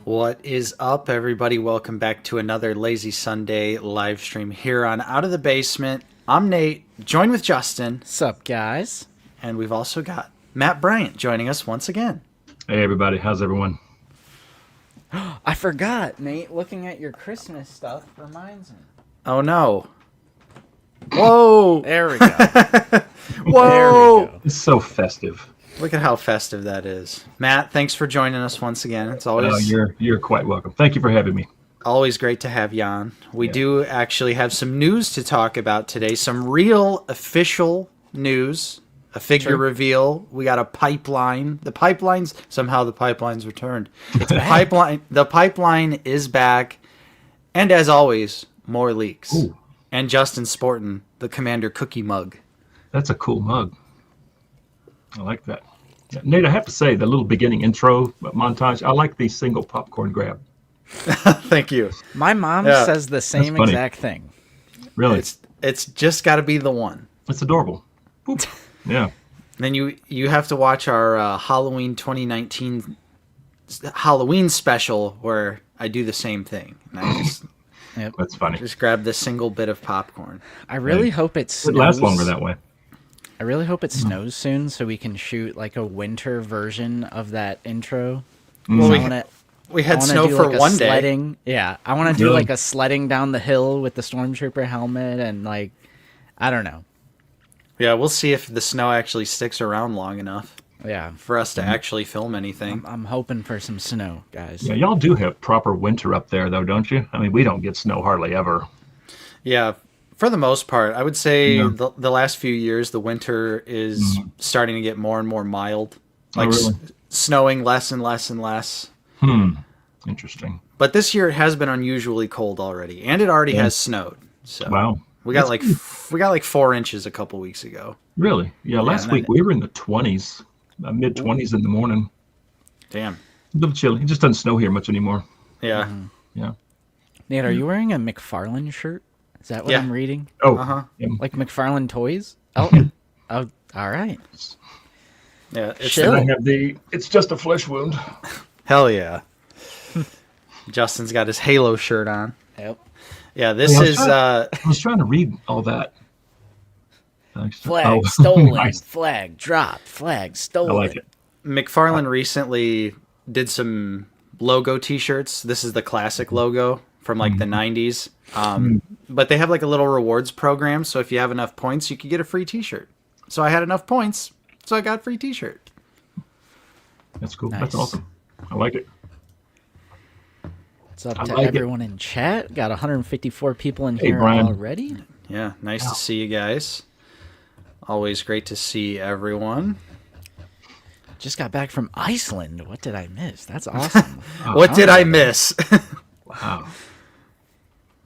What is up, everybody? Welcome back to another Lazy Sunday live stream here on Out of the Basement. I'm Nate, joined with Justin, Sup, guys? and we've also got Matt Bryant joining us once again. Hey everybody, how's everyone? I forgot, Nate. Looking at your Christmas stuff reminds me. Oh no. Whoa! There we go. Whoa! There we go. It's so festive. Look at how festive that is. Matt, thanks for joining us once again. It's Oh, always you're quite welcome. Thank you for having me. always great to have you on. We Yeah. do actually have some news to talk about today. Some real official news. A figure reveal. We got a pipeline. The pipeline's returned. The pipeline is back. And as always, more leaks. Ooh. And Justin sporting the Commander Cookie mug. That's a cool mug. I like that. Yeah, Nate, I have to say, the little beginning intro montage, I like the single popcorn grab. Thank you. My mom Yeah. says the same funny. exact thing. Really, It's just got to be the one. it's adorable. Boop. Yeah. Then you have to watch our Halloween 2019 Halloween special where I do the same thing. And I That's funny. just grab the single bit of popcorn. I really Right. hope it It snows. lasts longer that way. I really hope it snows soon so we can shoot like a winter version of that intro. Well, So we, I wanna- we I had wanna snow do, for like, a one day. sledding. Yeah, I want to do Really? like a sledding down the hill with the stormtrooper helmet and like, I don't know. Yeah, we'll see if the snow actually sticks around long enough Yeah, for us to actually film anything. I'm hoping for some snow, guys. Yeah, y'all do have proper winter up there, though, don't you? I mean, we don't get snow hardly ever. Yeah, for the most part, I would say Yeah. the last few years, the winter is starting to get more and more mild, Oh, like really? snowing less and less and less. Interesting. But this year it has been unusually cold already, and it already has snowed. So Wow. we got That's we got like 4 inches a couple weeks ago. Really? Yeah, last and week then- we were in the 20s, mid-20s in the morning. Damn. A little chilly. It just doesn't snow here much anymore. Yeah. Yeah. Nate, are you wearing a McFarlane shirt? Is that what Yeah. I'm reading? Oh, Uh-huh. yeah. Like McFarlane toys? Oh, oh, all right. Yeah. It's Chill. I have it's just a flesh wound. hell yeah. Justin's got his Halo shirt on. Yep. Yeah, this Yeah, is I was trying to read all that. Flag Oh, stolen. nice. Flag dropped. Flag I stolen. like it. McFarlane recently did some logo t-shirts. This is the classic logo from like the 90s. But they have like a little rewards program, so if you have enough points, you could get a free t-shirt. So I had enough points, so I got a free t-shirt. That's cool. Nice. That's awesome. I like it. What's up I to like it. everyone in chat? Got 154 people in Hey, here Brian. already. Yeah, nice to see you guys. Always great to see everyone. Just got back from Iceland. What did I miss? That's awesome. What did I miss? Wow.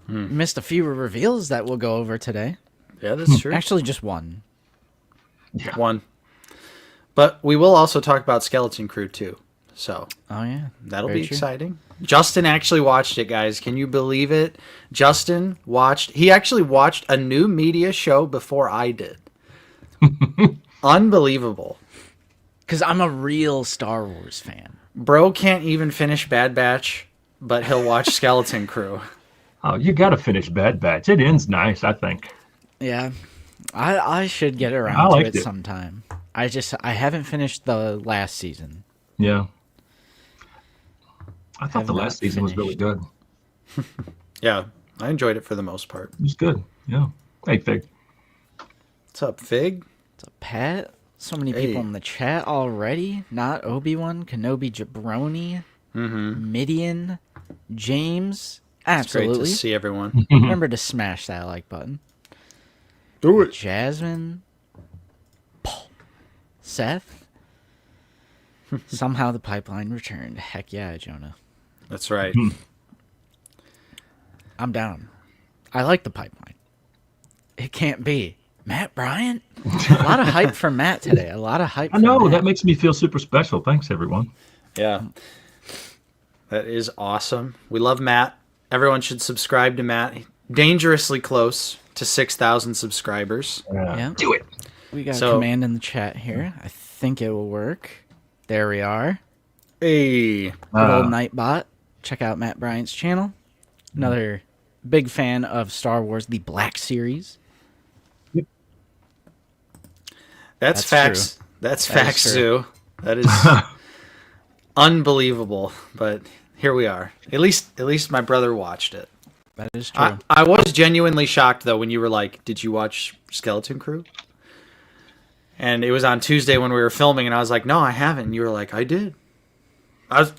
Missed a few reveals that we'll go over today. Yeah, that's true. Actually, just one. Yeah. One. But we will also talk about Skeleton Crew too. So Oh yeah, that'll Very be true. exciting. Justin actually watched it, guys. Can you believe it? Justin watched. He actually watched a new media show before I did. Unbelievable. Because I'm a real Star Wars fan. Bro can't even finish Bad Batch, but he'll watch Skeleton Crew. Oh, you got to finish Bad Batch. It ends nice, I think. Yeah, I should get I around to liked it it. sometime. I haven't finished the last season. Yeah. I thought Have the not last season was really finished. good. Yeah, I enjoyed it for the most part. It was good. Yeah. Hey, Fig. What's up, Fig? It's a Pat. So many Hey. people in the chat already. Not Obi-Wan, Kenobi, Jabroni, Midian, James. It's great to Absolutely. see everyone. Remember to smash that like button. Do it. Jasmine, Paul, Seth. Somehow the pipeline returned. Heck yeah, Jonah. That's right. I'm down. I like the pipeline. It can't be. Matt Bryant? A lot of hype for Matt today. A lot of hype I for know. Matt. That makes me feel super special. Thanks, everyone. Yeah. That is awesome. We love Matt. Everyone should subscribe to Matt. Dangerously close to 6,000 subscribers. Yeah. Do it. We got So- a command in the chat here. I think it will work. There we are. Hey. Good old Nightbot. check out Matt Bryant's channel. Another big fan of Star Wars, the Black Series. Yep. That's facts. true. That's That is facts, true. Sue. That is unbelievable. But here we are. At least my brother watched it. That is true. I was genuinely shocked though when you were like, "Did you watch Skeleton Crew?" And it was on Tuesday when we were filming, and I was like, "No, I haven't." And you were like, "I did." I was.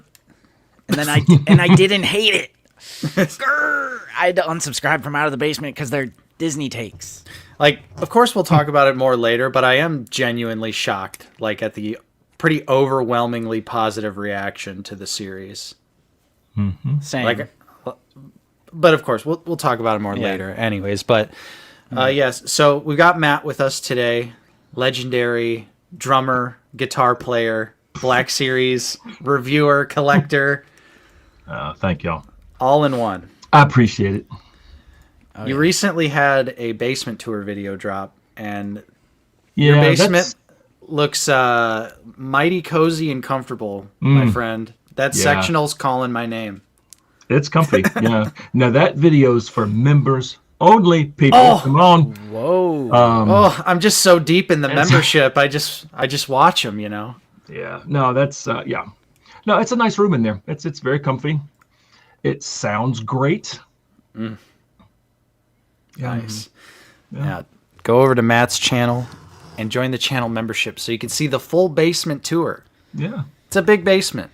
And then I didn't hate it. Grr! I had to unsubscribe from Out of the Basement because they're Disney takes. Like, of course, we'll talk about it more later, but I am genuinely shocked, like, at the pretty overwhelmingly positive reaction to the series. Same. Like, but of course, we'll talk about it more Yeah. later, anyways. But yes, so we got Matt with us today, legendary drummer, guitar player, Black Series reviewer, collector, Thank y'all. all in one. I appreciate it. Oh, You yeah. recently had a basement tour video drop, and Yeah, your basement that's- looks mighty cozy and comfortable, my friend. That Yeah. sectional's calling my name. It's comfy. Yeah. Now that video's for members only. People, Oh. come on. Whoa. Oh, I'm just so deep in the membership. I just watch them, you know. Yeah. No, that's yeah. No, it's a nice room in there. It's very comfy. It sounds great. Nice. Yeah. Go over to Matt's channel and join the channel membership so you can see the full basement tour. Yeah. It's a big basement.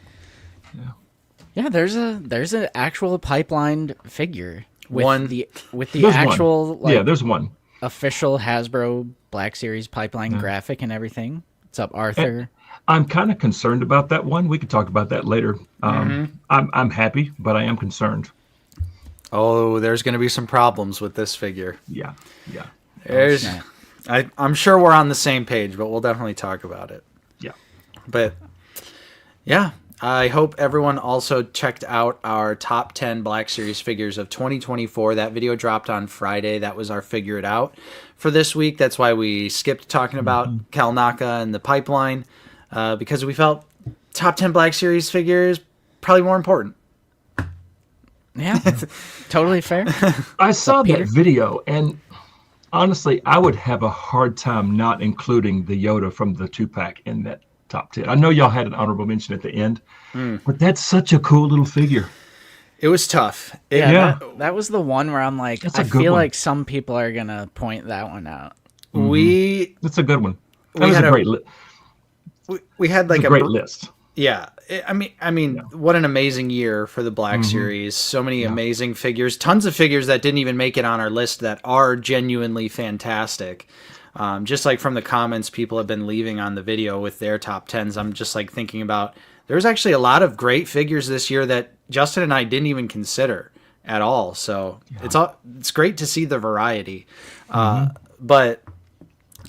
Yeah, there's an actual pipelined figure with One. the There's actual one. like Yeah, there's one. official Hasbro Black Series pipeline graphic and everything. What's up, Arthur? I'm kind of concerned about that one. We could talk about that later. I'm happy, but I am concerned. Oh, there's going to be some problems with this figure. Yeah. Yeah. There's, snap. I'm sure we're on the same page, but we'll definitely talk about it. Yeah. But yeah, I hope everyone also checked out our top 10 Black Series figures of 2024. That video dropped on Friday. That was our Figure It Out for this week. That's why we skipped talking about Kalnaka and the pipeline, because we felt top 10 Black Series figures probably more important. Yeah, totally fair. I saw Peter? that video, and honestly, I would have a hard time not including the Yoda from the 2-pack in that top 10. I know y'all had an honorable mention at the end, but that's such a cool little figure. It was tough. Yeah, that was the one where I'm like, That's a I good feel one. like some people are gonna point that one out. We That's a good one. That We was had a a- great, we had like a great list. Yeah, I mean, what an amazing year for the Black Series. So many amazing figures, tons of figures that didn't even make it on our list that are genuinely fantastic. Just like from the comments people have been leaving on the video with their top 10s, I'm just like thinking about there's actually a lot of great figures this year that Justin and I didn't even consider at all. So it's great to see the variety. But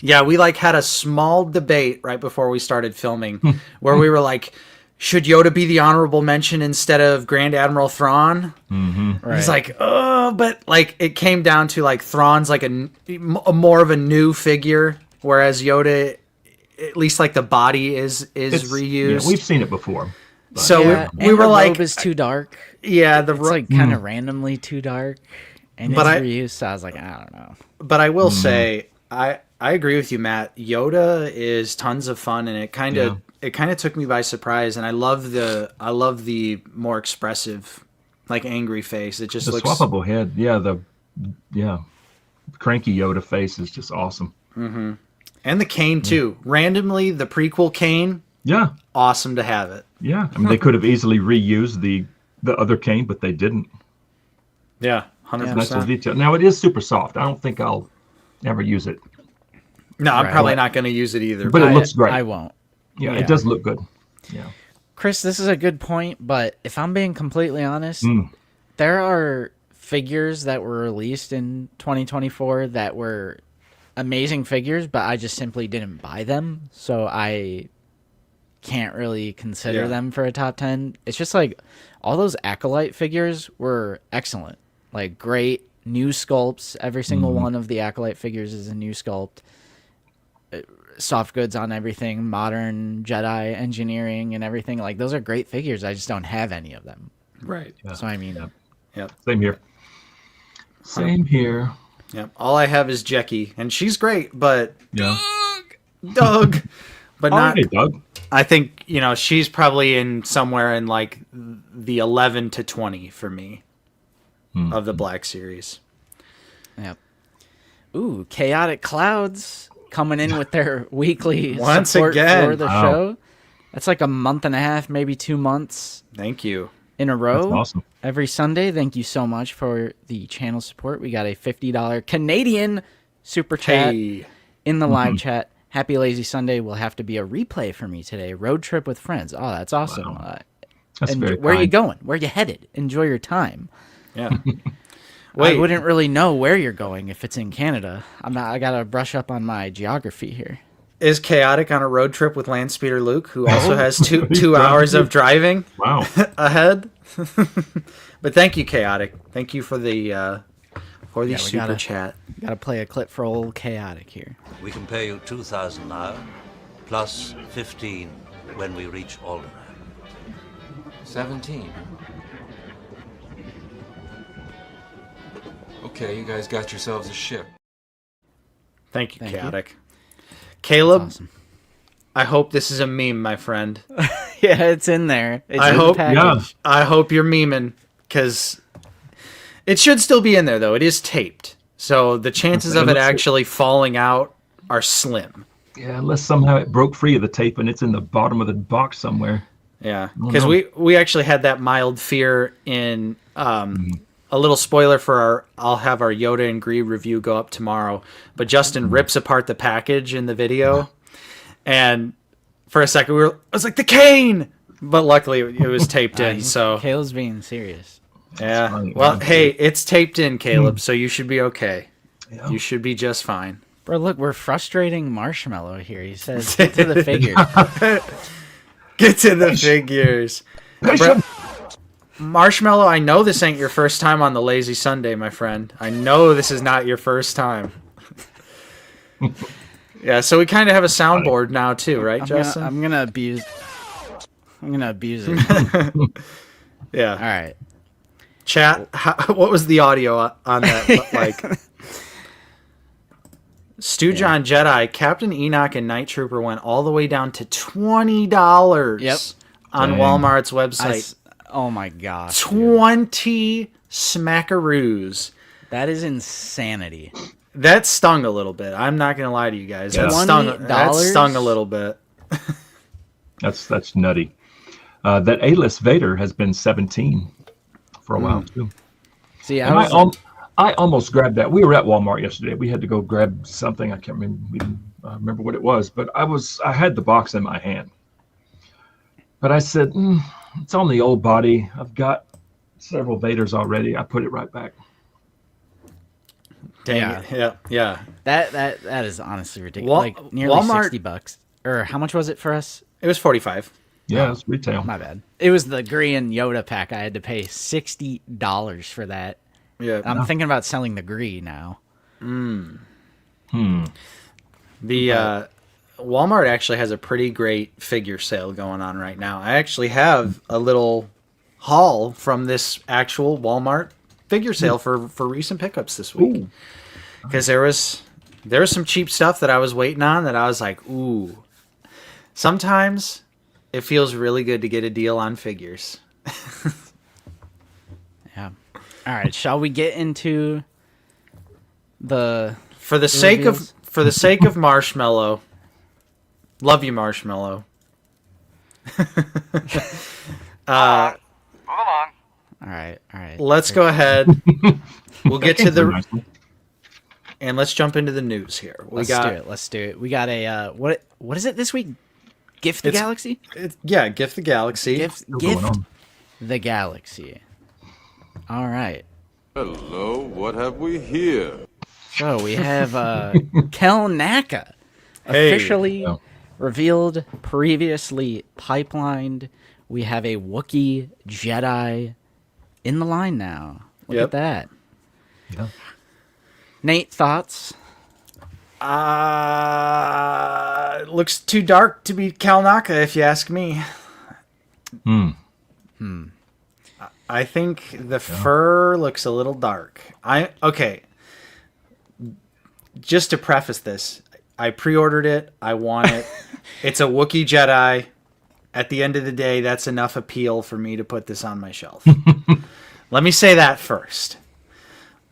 yeah, we like had a small debate right before we started filming where we were like, should Yoda be the honorable mention instead of Grand Admiral Thrawn? Right. He's like, oh, but like it came down to like Thrawn's like a more of a new figure, whereas Yoda, at least like the body is reused. Yeah, we've seen it before. So yeah, we and were the like, robe is too dark. yeah, It's like kind of randomly too dark, and But it's I- reused. So I was like, I don't know. But I will say, I agree with you, Matt. Yoda is tons of fun, and it kind of took me by surprise. And I love the more expressive, like angry face. It just The looks swappable head, yeah, cranky Yoda face is just awesome. and the cane too. Randomly, the prequel cane, Yeah, awesome to have it. yeah. I mean, they could have easily reused the other cane, but they didn't. Yeah, 100%. Nice little detail. Now it is super soft. I don't think I'll ever use it, No, I'm Right. probably not going to use it either. but it looks great. I won't. Yeah, yeah. it does look good. Yeah. Chris, this is a good point, but if I'm being completely honest, there are figures that were released in 2024 that were amazing figures, but I just simply didn't buy them, so I can't really consider Yeah. them for a top 10. It's just like all those Acolyte figures were excellent. Like great new sculpts. Every single one of the Acolyte figures is a new sculpt. Soft goods on everything, modern Jedi engineering and everything. Like those are great figures. I just don't have any of them. Right. Yeah. So I mean, Yep. Same here. Same here. Yep. All I have is Jackie, and she's great, but Yeah. Doug, but Oh, not. hey, Doug. I think she's probably in somewhere in like the 11 to 20 for me of the Black Series. yep. Ooh, Chaotic Clouds coming in with their weekly Once support again. for the Wow. show. That's like a month and a half, maybe 2 months Thank you. in a row. That's awesome. Every Sunday. Thank you so much for the channel support. We got a $50 Canadian super chat Hey. in the live chat. Happy Lazy Sunday will have to be a replay for me today. Road trip with friends. Oh, that's awesome. Wow. That's And very where are you kind. going? Where are you headed? Enjoy your time. Yeah. I wouldn't really know where you're going if it's in Canada. I gotta brush up on my geography here. Is Chaotic on a road trip with Landspeeder Luke, who also has two He's 2 hours driving. of driving Wow. ahead? But thank you, Chaotic. Thank you for the we super gotta- chat. Gotta play a clip for old Chaotic here. We can pay you 2,000 now, plus 15 when we reach Alderaan. 17. Okay, you guys got yourselves a ship. Thank you, Thank you. Chaotic. Caleb, Awesome. I hope this is a meme, my friend. Yeah, it's in there. It's I in hope- the package. I hope you're memeing, because it should still be in there, though. It is taped. So the chances of it actually falling out are slim. Yeah, unless somehow it broke free of the tape and it's in the bottom of the box somewhere. Yeah, Oh, because no. we actually had that mild fear in a little spoiler for our. I'll have our Yoda and Greed review go up tomorrow. But Justin rips apart the package in the video, and for a second I was like, the cane, but luckily it was taped in. So Caleb's being serious. yeah, funny. well, hey, it's taped in, Caleb, so you should be okay. Yeah. You should be just fine. Bro, look, we're frustrating Marshmallow here. He says, get to the figure. Get to the figures. Marshmallow, I know this ain't your first time on the Lazy Sunday, my friend. I know this is not your first time. Yeah, so we kind of have a soundboard now too, right, Justin? I'm gonna abuse it. Yeah. All right. Chat, what was the audio on that? Like, Stu John Jedi, Captain Enoch, and Night Trooper went all the way down to $20 Yep. on Dang. Walmart's website. Oh my gosh. 20 smackaroos. That is insanity. That stung a little bit. I'm not gonna lie to you guys. Yeah. That stung a little bit. That's nutty. That A-list Vader has been 17 for a while too. See, And I almost grabbed that. We were at Walmart yesterday. We had to go grab something. I can't remember. We didn't remember what it was, but I had the box in my hand. But I said, it's on the old body. I've got several Vaders already. I put it right back. Dang Yeah. it. Yeah. that is honestly ridiculous. Like nearly Walmart- $60. Or how much was it for us? It was 45. Yeah, it's retail. My bad. It was the Green Yoda pack. I had to pay $60 for that. Yeah. I'm thinking about selling the Gree now. The Walmart actually has a pretty great figure sale going on right now. I actually have a little haul from this actual Walmart figure sale for recent pickups this week. Because there was some cheap stuff that I was waiting on that I was like, ooh. Sometimes it feels really good to get a deal on figures. Yeah. All right. Shall we get into the For the sake reveals? of Marshmallow, love you, Marshmallow. All right. Let's go ahead. We'll get to the Nice one. and let's jump into the news here. Let's do it. We got a what is it this week? Gift the It's- Galaxy? Gift the Galaxy. Gift going on? the Galaxy. All right. Hello, what have we here? So we have Kel Naka Hey. officially Yeah. revealed, previously pipelined. We have a Wookiee Jedi in the line now. Look Yep. at that. Yeah. Nate, thoughts? Looks too dark to be Cal Naka, if you ask me. I think the fur looks a little dark. Okay. Just to preface this, I pre-ordered it. I want it. It's a Wookiee Jedi. At the end of the day, that's enough appeal for me to put this on my shelf. Let me say that first.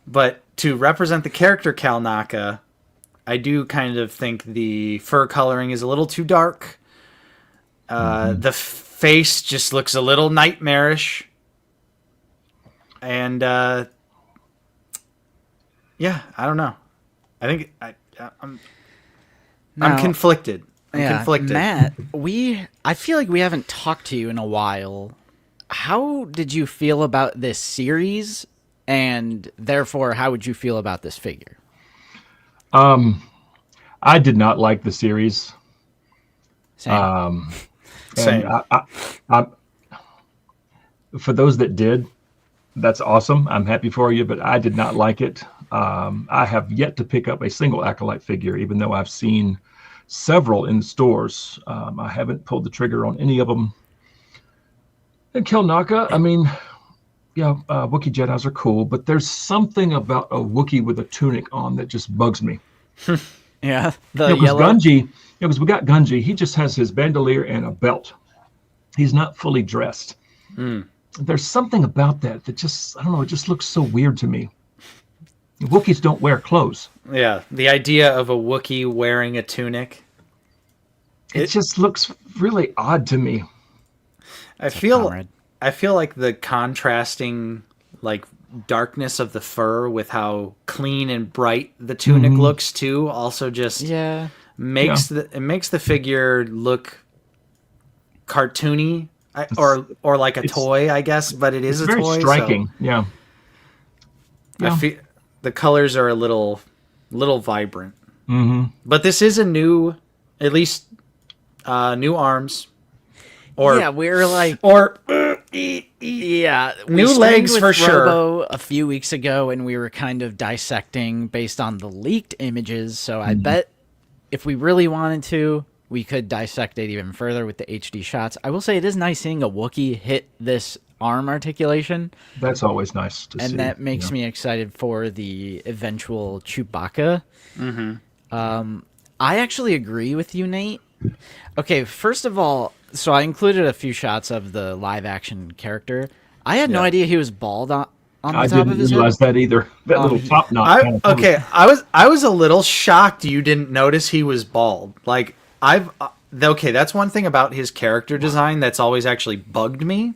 But to represent the character Kalnaka, I do kind of think the fur coloring is a little too dark. The face just looks a little nightmarish. And, yeah, I don't know. I think I'm conflicted. I'm conflicted. Matt, I feel like we haven't talked to you in a while. How did you feel about this series, and therefore, how would you feel about this figure? I did not like the series. Same. Same. I, for those that did, that's awesome. I'm happy for you, but I did not like it. I have yet to pick up a single Acolyte figure, even though I've seen several in stores. I haven't pulled the trigger on any of them. And Kelnaka, I mean, yeah, Wookiee Jedis are cool, but there's something about a Wookiee with a tunic on that just bugs me. Yeah, Because Gunji, because we got Gunji, he just has his bandolier and a belt. He's not fully dressed. There's something about that just, I don't know, it just looks so weird to me. Wookiees don't wear clothes. Yeah, the idea of a Wookiee wearing a tunic. It just looks really odd to me. I feel like the contrasting darkness of the fur with how clean and bright the tunic looks too also just makes the figure look cartoony or like a toy, I guess, but it is a very toy. Striking. So Yeah. I feel the colors are a little vibrant. But this is a new, at least new arms. We're like, new legs for sure. Robo a few weeks ago, and we were kind of dissecting based on the leaked images. So I bet if we really wanted to, we could dissect it even further with the HD shots. I will say it is nice seeing a Wookiee hit this arm articulation. That's always nice to see. And that makes me excited for the eventual Chewbacca. I actually agree with you, Nate. Okay, first of all, so I included a few shots of the live action character. I had no idea he was bald on the top of his head. I didn't realize that either. That little top knot. I was a little shocked you didn't notice he was bald. Like that's one thing about his character design that's always actually bugged me,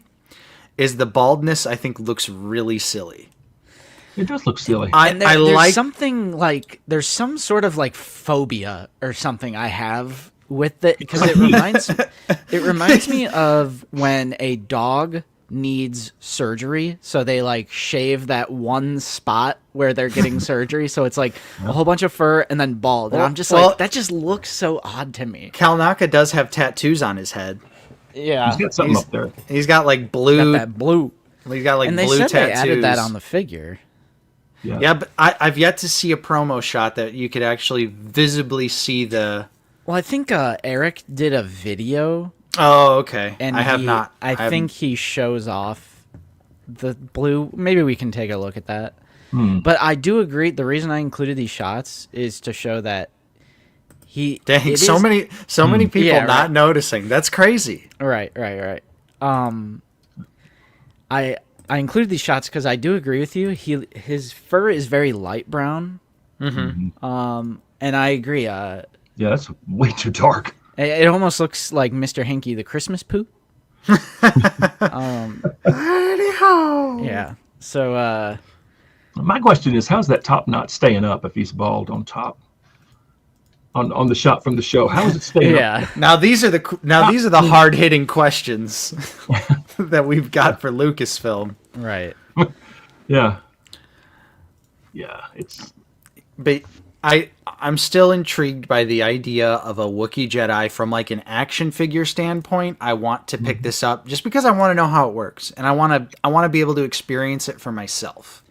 is the baldness. I think looks really silly. It does look silly. There's something like, there's some sort of like phobia or something I have with it, because it reminds me of when a dog needs surgery, so they like shave that one spot where they're getting surgery, so it's like a whole bunch of fur and then bald, and I'm just like, that just looks so odd to me. Kalnaka does have tattoos on his head. Yeah, he's got something up there. He's got like blue. Got that blue. He's got like and blue tattoos. They said they added that on the figure. Yeah, but I've yet to see a promo shot that you could actually visibly see the. Well, I think Eric did a video. Oh, okay. And I have not. I think he shows off the blue. Maybe we can take a look at that. But I do agree. The reason I included these shots is to show that he. Dang, so many people not noticing. That's crazy. Right. I included these shots because I do agree with you. His fur is very light brown. And I agree. Yeah, that's way too dark. It almost looks like Mr. Hanky the Christmas poo. Yeah. So my question is, how's that top knot staying up if he's bald on top? On the shot from the show, how is it staying up? Now these are the hard hitting questions that we've got for Lucasfilm. Right. Yeah. But I'm still intrigued by the idea of a Wookiee Jedi from like an action figure standpoint. I want to pick this up just because I want to know how it works, and I want to be able to experience it for myself.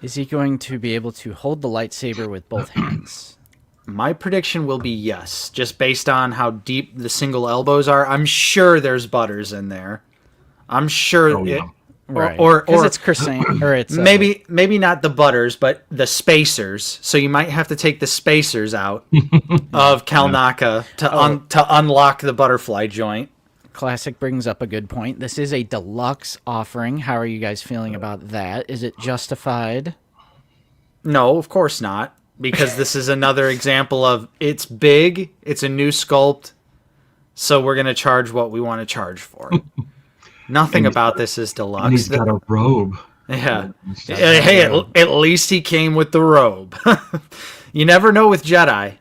Is he going to be able to hold the lightsaber with both hands? My prediction will be yes, just based on how deep the single elbows are. I'm sure there's butters in there. I'm sure. Right. or it's croissant, or it's maybe not the butters, but the spacers. So you might have to take the spacers out of Kalnaka to unlock the butterfly joint. Classic brings up a good point. This is a deluxe offering. How are you guys feeling about that? Is it justified? No, of course not, because this is another example of it's big, it's a new sculpt, so we're going to charge what we want to charge for it. Nothing about this is deluxe. And he's got a robe. Yeah. Hey, at least he came with the robe. You never know with Jedi.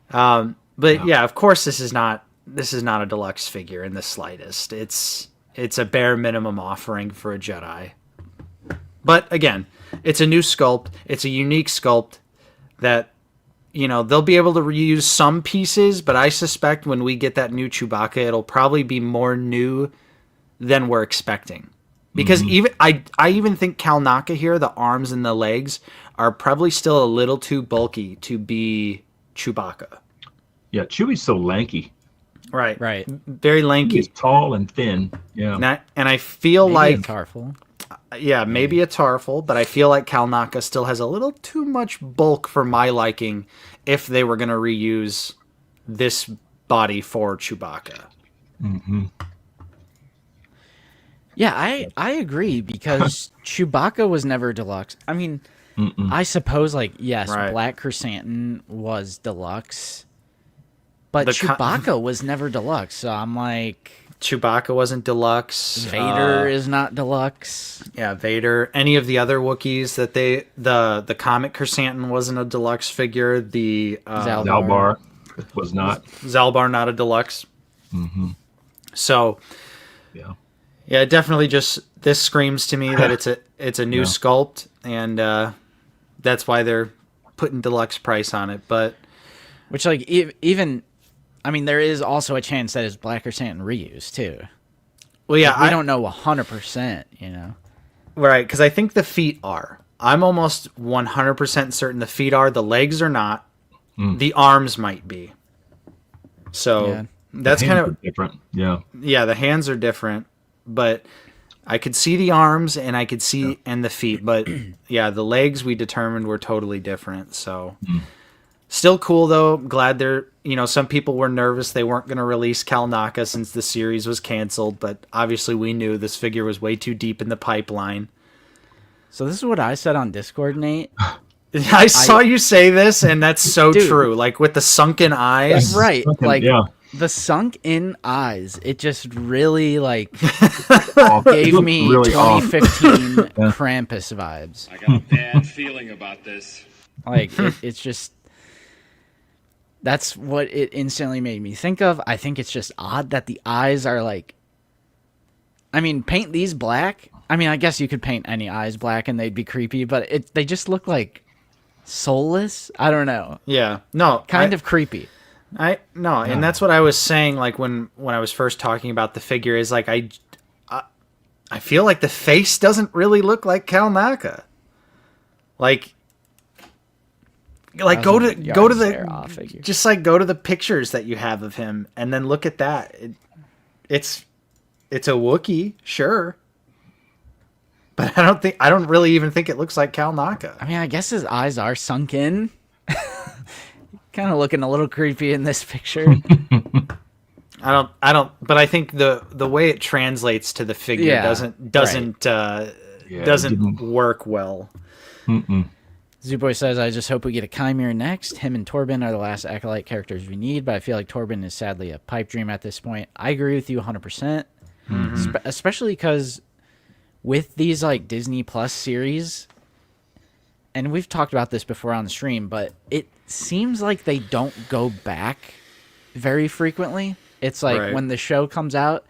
But yeah, of course this is not a deluxe figure in the slightest. It's a bare minimum offering for a Jedi. But again, it's a new sculpt. It's a unique sculpt that, they'll be able to reuse some pieces, but I suspect when we get that new Chewbacca, it'll probably be more new than we're expecting. Because I even think Kalnaka here, the arms and the legs, are probably still a little too bulky to be Chewbacca. Yeah, Chewie's so lanky. Right. Very lanky. He's tall and thin. Yeah. And I feel maybe a Tarful. Yeah, maybe a Tarful, but I feel like Kalnaka still has a little too much bulk for my liking if they were going to reuse this body for Chewbacca. Mm-hmm. Yeah, I agree, because Chewbacca was never deluxe. I mean, I suppose, yes, Right. Black Chrysanthemum was deluxe, but Chewbacca was never deluxe, so I'm like... Chewbacca wasn't deluxe. Vader is not deluxe. Yeah, Vader. Any of the other Wookiees that the comic Chrysanthemum wasn't a deluxe figure. The Zalbar was not. Zalbar not a deluxe. Mm-hmm. So, yeah, definitely just this screams to me that it's a new sculpt, and that's why they're putting deluxe price on it. But which even. I mean, there is also a chance that it's Black Chrysanthemum reuse, too. Well, yeah. We don't know 100%, Right, because I think the feet are. I'm almost 100% certain the feet are. The legs are not. The arms might be. So that's kind of different. Yeah. Yeah, the hands are different, but I could see the arms and I could see and the feet, but yeah, the legs we determined were totally different. So still cool though. Glad they're, some people were nervous they weren't going to release Kalnaka since the series was canceled, but obviously we knew this figure was way too deep in the pipeline. So this is what I said on Discord, Nate. I saw you say this, and that's so true. Like with the sunken eyes. Right. The sunk in eyes, it just really gave me really 2015 Krampus vibes. I got a bad feeling about this. It's just... That's what it instantly made me think of. I think it's just odd that the eyes are paint these black. I guess you could paint any eyes black and they'd be creepy, but they just look like soulless. I don't know. Yeah. No. Kind of creepy. And that's what I was saying, when I was first talking about the figure, is I feel like the face doesn't really look like Kalnaka. Go to the pictures that you have of him and then look at that. It's a Wookiee, sure. But I don't really even think it looks like Kalnaka. I guess his eyes are sunk in. Kind of looking a little creepy in this picture. I don't but I think the way it translates to the figure doesn't work well. Zooboy says, I just hope we get a Chimera next. Him and Torben are the last Acolyte characters we need, but I feel like Torben is sadly a pipe dream at this point. I agree with you 100%. Especially because with these Disney Plus series, and we've talked about this before on the stream, but it seems like they don't go back very frequently. It's when the show comes out,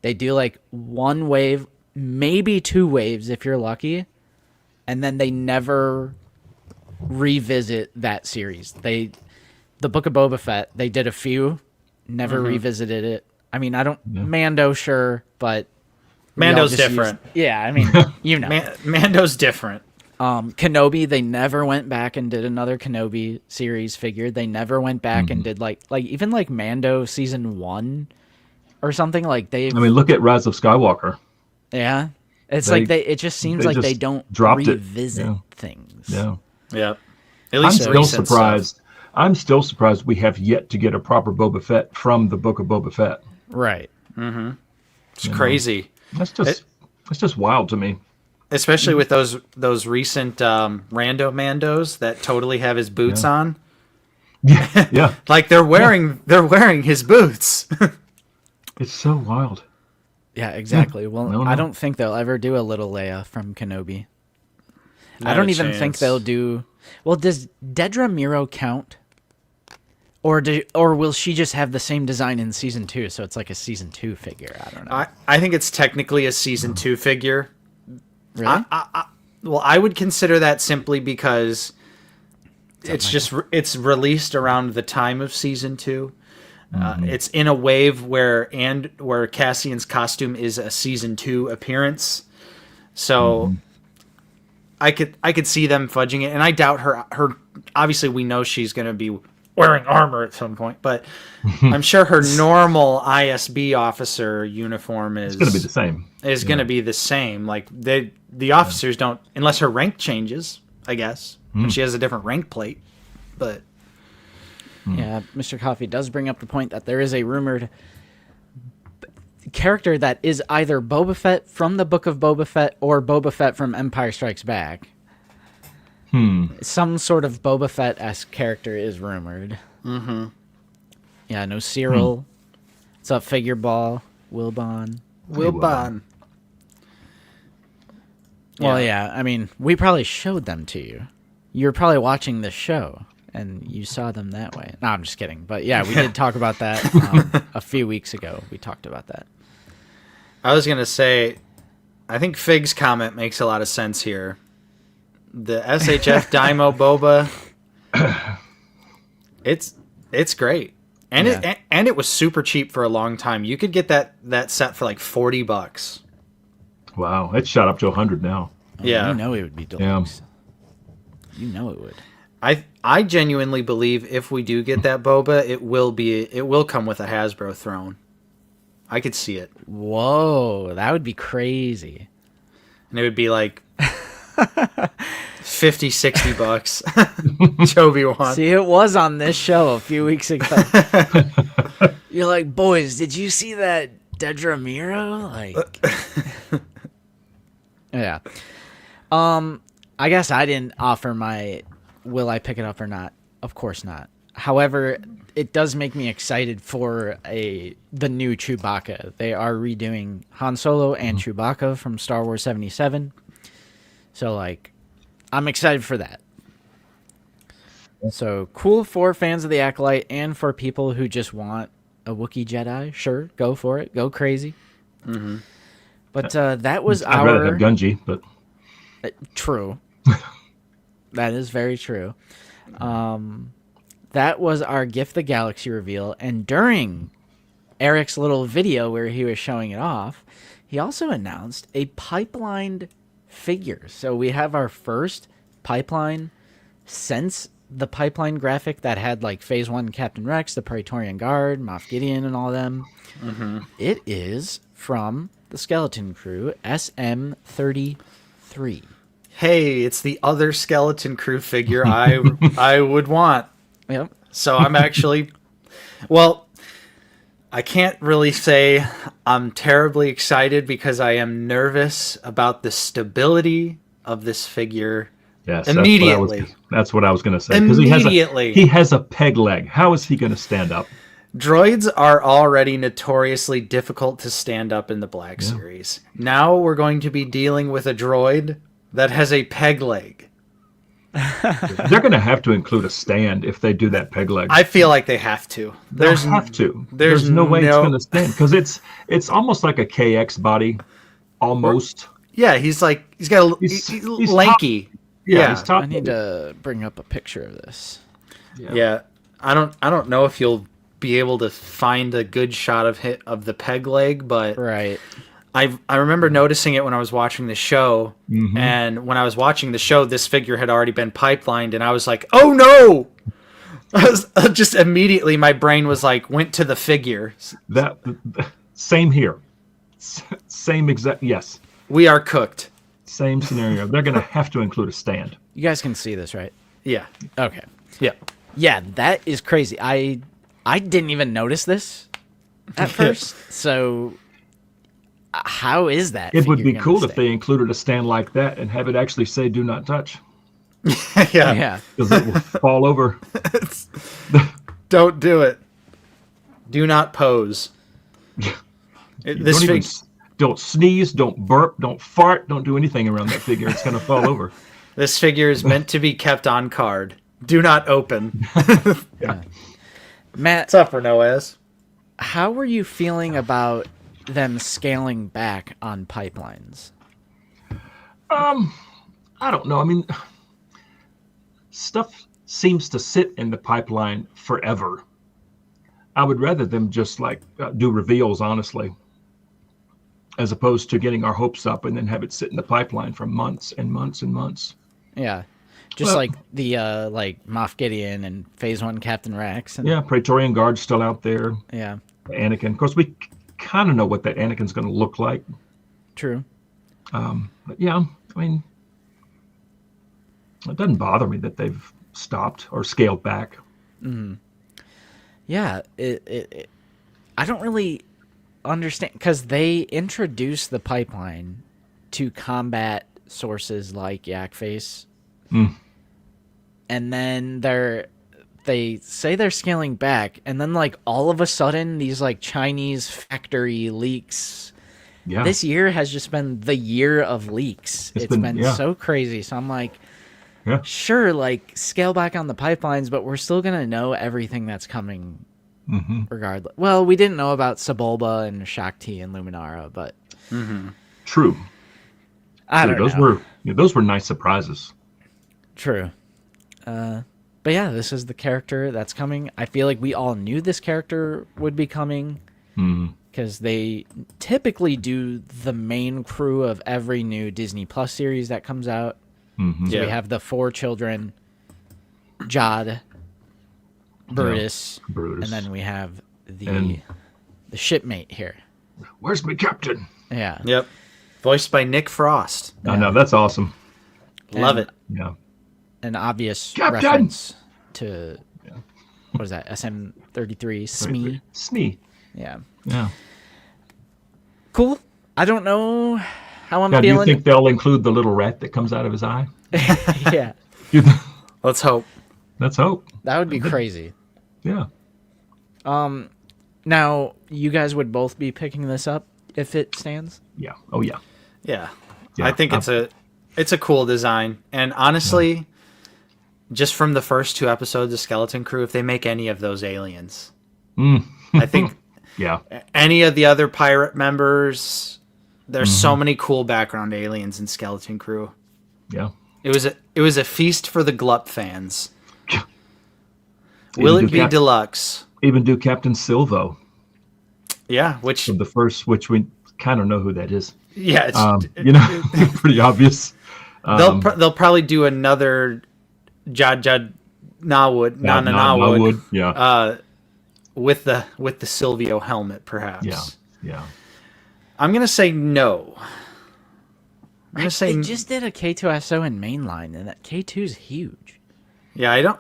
they do one wave, maybe 2 waves if you're lucky, and then they never revisit that series. The Book of Boba Fett, they did a few, never revisited it. Mando, sure, but Mando's different. Mando's different. Kenobi, they never went back and did another Kenobi series figure. They never went back and did even Mando season 1 or something. They. Look at Rise of Skywalker. Yeah. It's They- like it just seems they like they just don't dropped it. revisit Yeah. things. Yeah. Yep. At I'm least still recent surprised. stuff. I'm still surprised we have yet to get a proper Boba Fett from the Book of Boba Fett. Right. It's crazy. That's just wild to me. Especially with those recent rando mandos that totally have his boots on. Yeah. Yeah. Like they're wearing his boots. It's so wild. Yeah, exactly. Well, No, I no. don't think they'll ever do a little Leia from Kenobi. I Not don't a even think chance. they'll do. Well, does Dedra Miro count? Or will she just have the same design in season 2? So it's like a season 2 figure. I don't know. I think it's technically a season 2 figure. Really? Well, I would consider that simply because it's released around the time of season 2. It's in a wave where Cassian's costume is a season 2 appearance. So I could see them fudging it, and I doubt her obviously we know she's going to be wearing armor at some point, but I'm sure her normal ISB officer uniform is It's going to be the same. is going to be the same. Like the officers don't, unless her rank changes, I guess, when she has a different rank plate. But Yeah, Mr. Coffee does bring up the point that there is a rumored character that is either Boba Fett from the Book of Boba Fett or Boba Fett from Empire Strikes Back. Some sort of Boba Fett-esque character is rumored. Mm-hmm. Yeah, no Cyril. What's up, Figure Ball? Wilbon. Wilbon. Well, yeah, I mean, we probably showed them to you. You were probably watching this show, and you saw them that way. No, I'm just kidding. But yeah, we did talk about that a few weeks ago. We talked about that. I was gonna say, I think Fig's comment makes a lot of sense here. The SHF Daimo Boba, it's great, and Yeah. it was super cheap for a long time. You could get that set for like $40. Wow. It's shot up to 100 now. Yeah, You know it would be deluxe. You know it would. I genuinely believe if we do get that Boba, it will come with a Hasbro throne. I could see it, Whoa, that would be crazy. and it would be like $50-$60. Joby wants. See, it was on this show a few weeks ago. You're like, boys, did you see that Dedra Miro? Like, yeah. I guess I didn't offer my will I pick it up or not. Of course not. However, it does make me excited for the new Chewbacca. They are redoing Han Solo and Chewbacca from Star Wars 77. So, like, I'm excited for that. So, cool for fans of the Acolyte and for people who just want a Wookiee Jedi. Sure, go for it. Go crazy. Mm-hmm. But that was I'd rather have Gunji, but True. That is very true. That was our Gift the Galaxy reveal. And during Eric's little video where he was showing it off, he also announced a pipelined figure. So we have our first pipeline since the pipeline graphic that had like Phase 1 Captain Rex, the Praetorian Guard, Moff Gideon, and all them. Mm-hmm. It is from the Skeleton Crew, SM-33. Hey, it's the other Skeleton Crew figure I would want. Yep. So I'm actually, well, I can't really say I'm terribly excited because I am nervous about the stability of this figure. yes, Immediately. That's what I was going to say. Immediately. He has a peg leg. How is he going to stand up? Droids are already notoriously difficult to stand up in the Black Series. Now we're going to be dealing with a droid that has a peg leg. They're going to have to include a stand if they do that peg leg. I feel like they have to. They'll have to. there's no way it's no- going to stand because it's almost like a KX body, almost. Yeah, he's got He's lanky. Yeah. He's top. I need to bring up a picture of this. Yeah, I don't know if you'll be able to find a good shot of the peg leg, but Right. I remember noticing it when I was watching the show, and when I was watching the show, this figure had already been pipelined, and I was like, "Oh no!" I was just immediately my brain was like went to the figure. That same here. Same exact. Yes. We are cooked. Same scenario. They're going to have to include a stand. You guys can see this, right? Yeah. Okay. Yeah. Yeah, that is crazy. I didn't even notice this at first. So how is that? It would figure be gonna cool if stay? they included a stand like that and have it actually say "Do not touch" Yeah. Yeah. because it will fall over. Don't do it. Do not pose. Don't sneeze, don't burp, don't fart, don't do anything around that figure. It's going to fall over. This figure is meant to be kept on card. Do not open. Matt, What's up for Noaz? how were you feeling about them scaling back on pipelines? I don't know. I mean, stuff seems to sit in the pipeline forever. I would rather them just do reveals, honestly, as opposed to getting our hopes up and then have it sit in the pipeline for months and months and months. Yeah. Just like the Moff Gideon and Phase 1 Captain Rex. And, Yeah, Praetorian Guard's still out there. Yeah. Anakin. Of course, we kind of know what that Anakin's going to look like. True. But yeah, I mean, it doesn't bother me that they've stopped or scaled back. Yeah. I don't really understand because they introduced the pipeline to combat sources like Yak Face. And then they say they're scaling back, and then all of a sudden these Chinese factory leaks. Yeah. This year has just been the year of leaks. It's been so crazy. So I'm like, Yeah. sure, scale back on the pipelines, but we're still gonna know everything that's coming regardless. Well, we didn't know about Sebulba and Shakti and Luminara, but True. I don't know. Those were nice surprises. True. But yeah, this is the character that's coming. I feel like we all knew this character would be coming because they typically do the main crew of every new Disney Plus series that comes out. So we have the 4 children, Jod, Brutus, Brutus. and then we have the shipmate here. Where's my captain? Yeah. Yep. Voiced by Nick Frost. I know, that's awesome. Love it. Yeah. An obvious Captain! reference to what is that? SM-33 SME. Smee. Yeah. Yeah. Cool. I don't know how I'm Now, do you feeling. think they'll include the little rat that comes out of his eye? Yeah. Let's hope. Let's hope. That would be crazy. Yeah. Now, you guys would both be picking this up if it stands? Yeah. Oh, yeah. Yeah. Yeah, I think it's a cool design. And honestly, just from the first 2 episodes of Skeleton Crew, if they make any of those aliens, I think Yeah. any of the other pirate members, there's so many cool background aliens in Skeleton Crew. Yeah. It was a feast for the Glup fans. Will it be deluxe? Even do Captain Silvo Yeah, which from the first, which we kind of know who that is. yeah, it's, Pretty obvious. they'll probably do another Jad Nawood, Nawood. Yeah. With the Silvio helmet, perhaps. Yeah. Yeah. I'm gonna say no. I'm gonna say They just did a K2SO in mainline, and that K2 is huge. yeah. I don't.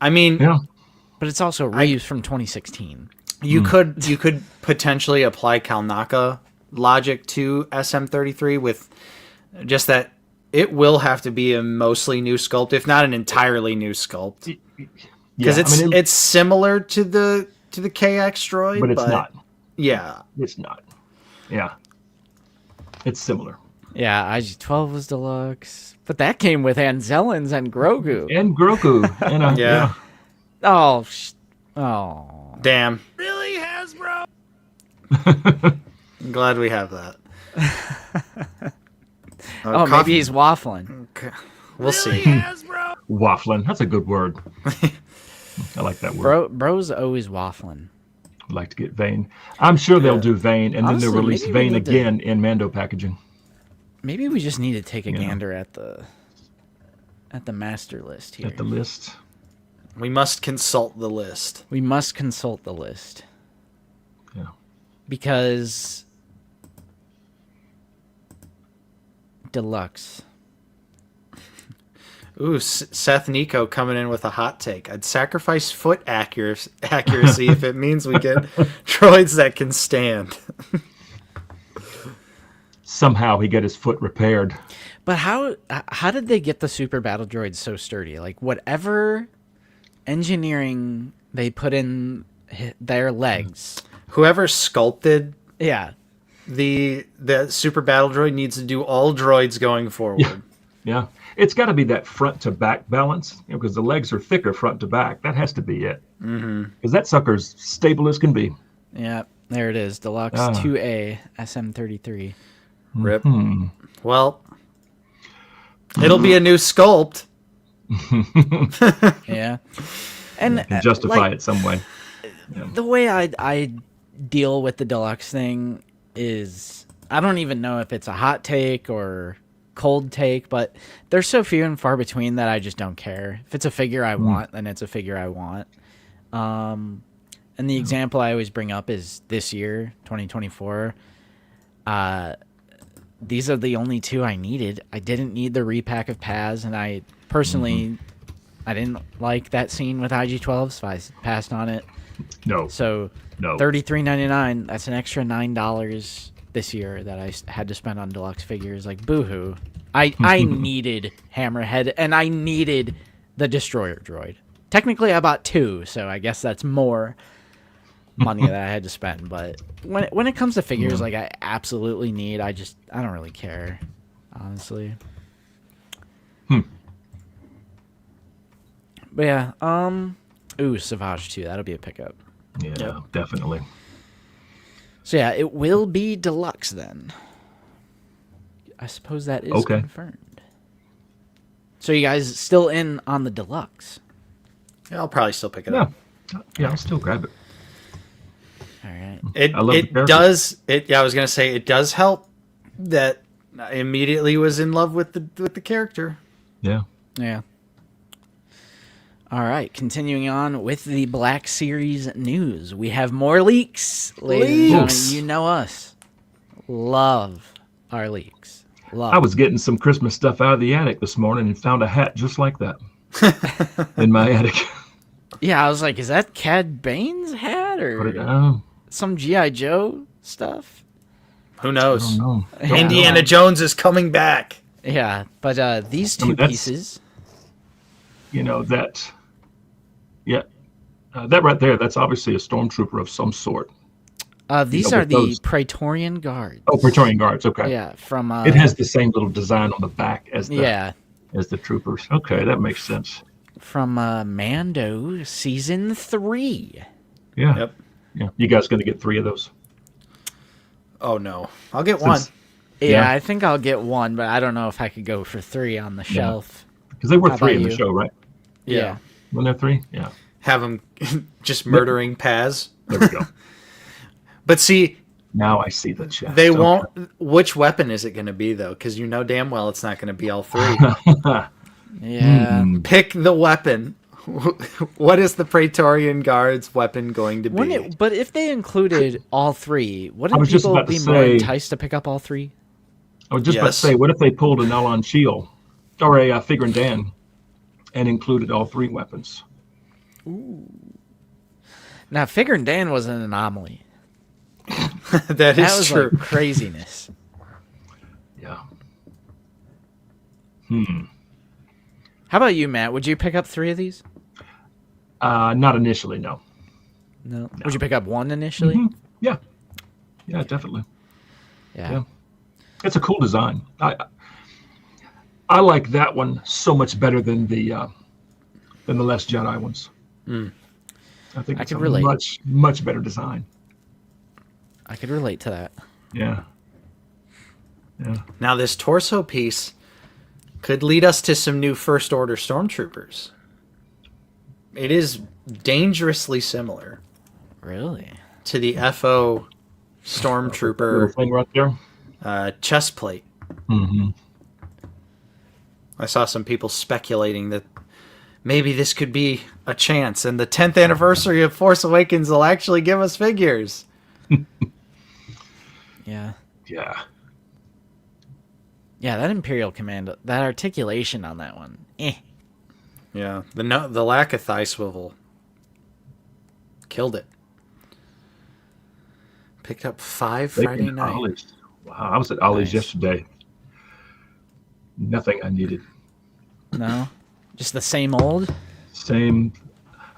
I mean, Yeah. But it's also reused from 2016. you could potentially apply Kalnaka logic to SM33 with just that it will have to be a mostly new sculpt, if not an entirely new sculpt, because it's similar to the KX droid, but it's not. Yeah, It's not. Yeah. It's similar. Yeah, IG-12 was deluxe. But that came with Anzellans and Grogu. And Grogu. And Yeah. Oh. damn. Really, Hasbro? I'm glad we have that. Oh, maybe he's waffling. We'll see. Waffling. That's a good word. I like that word. Bro's always waffling. I'd like to get Vane. I'm sure they'll do Vane, and Honestly, then they'll release maybe we Vane need to- again in Mando packaging. Maybe we just need to take a gander at the master list here. At the list. We must consult the list. We must consult the list. Yeah. Because Deluxe. Ooh, Seth Nico coming in with a hot take. I'd sacrifice foot accuracy if it means we get droids that can stand. Somehow he got his foot repaired. But how did they get the super battle droids so sturdy? Like, whatever engineering they put in their legs. Whoever sculpted Yeah. the super battle droid needs to do all droids going forward. Yeah. It's got to be that front to back balance, because the legs are thicker front to back. That has to be it. Because that sucker's stable as can be. Yeah, there it is. Deluxe 2A SM33. Rip. Well, it'll be a new sculpt. Yeah. And And justify it some way. the way I deal with the Deluxe thing is, I don't even know if it's a hot take or cold take, but they're so few and far between that I just don't care. If it's a figure I want, then it's a figure I want. And the example I always bring up is this year, 2024. These are the only two I needed. I didn't need the repack of Paz, and I personally, I didn't like that scene with IG-12, so I passed on it. No. So No. $33.99, that's an extra $9 this year that I had to spend on Deluxe figures. Like, boohoo. I needed Hammerhead, and I needed the Destroyer droid. Technically, I bought two, so I guess that's more money that I had to spend. But when it comes to figures, like, I absolutely need, I don't really care, honestly. But yeah, ooh, Savage 2, that'll be a pickup. Yeah, definitely. So yeah, it will be Deluxe then. I suppose that is confirmed. So you guys still in on the Deluxe? Yeah, I'll probably still pick it up. Yeah, I'll still grab it. All right. It I love the character. does. Yeah, I was gonna say it does help that I immediately was in love with the character. Yeah. Yeah. All right, continuing on with the Black Series news. We have more leaks. Ladies and gentlemen, you know us. Love our leaks. Love. I was getting some Christmas stuff out of the attic this morning and found a hat just like that in my attic. Yeah, I was like, is that Cad Bane's hat or I some G.I. Joe stuff? Who knows? don't know. Indiana Jones is coming back. Yeah, but these two pieces. You know, that right there, that's obviously a stormtrooper of some sort. These are the Praetorian Guards. Oh, Praetorian Guards. Okay. Yeah, from it has the same little design on the back as the troopers. Okay, that makes sense. From Mando Season 3. Yeah. Yep. Yeah. You guys going to get 3 of those? Oh no, I'll get one. Yeah, I think I'll get one, but I don't know if I could go for 3 on the shelf. Because they were How 3 in about the you? show, right? Yeah. When they're 3? Yeah. Have them just murdering Paz. There we go. But see, Now I see the chat. they won't. Which weapon is it going to be though? Because you know damn well it's not going to be all 3. Yeah. Pick the weapon. What is the Praetorian Guard's weapon going to be? But if they included all 3, wouldn't was just people about to be more say- enticed to pick up all 3? I was just about to Yes. say, what if they pulled an Elon Shield or a Figure and Dan and included all 3 weapons? Now, Figure and Dan was an anomaly. That That is was true. like craziness. Yeah. How about you, Matt? Would you pick up 3 of these? Not initially, no. No. Would you pick up 1 initially? Yeah. Yeah, definitely. Yeah. It's a cool design. I like that one so much better than the Last Jedi ones. I think I it's could a relate. much better design. I could relate to that. Yeah. Yeah. Now this torso piece could lead us to some new First Order stormtroopers. It is dangerously similar Really? to the FO Little stormtrooper thing right there. chest plate. I saw some people speculating that maybe this could be a chance, and the 10th anniversary of Force Awakens will actually give us figures. Yeah. Yeah. Yeah, that Imperial Commando, that articulation on that one. Yeah, the lack of thigh swivel killed it. Picked up 5 Friday Bacon night. Ollie's. Wow, I was at Ollie's Nice. yesterday. Nothing I needed. No? Just the same old? Same.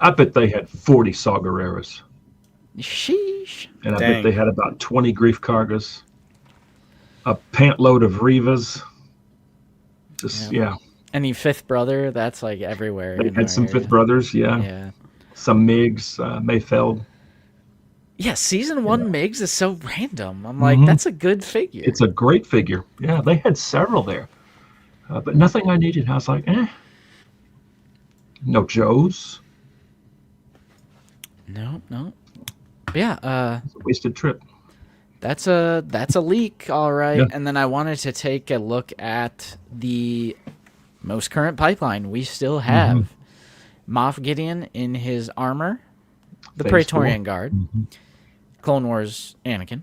I bet they had 40 Saw Gerreras. Sheesh. And I Dang. bet they had about 20 Grief Kargas. A pant load of Rivas. Just, yeah. Any fifth brother? That's like everywhere. They in had our some area. Fifth Brothers, yeah. Yeah. Some Migs, Mayfeld. Yeah, season 1 Migs is so random. I'm like, Mhm. that's a good figure. It's a great figure. Yeah, they had several there. But nothing I needed. I was like, No Joes. No. But yeah, It's a wasted trip. that's a leak, all right. Yeah. And then I wanted to take a look at the most current pipeline. We still have Moff Gideon in his armor, the Phase Praetorian 4. Guard, Clone Wars Anakin,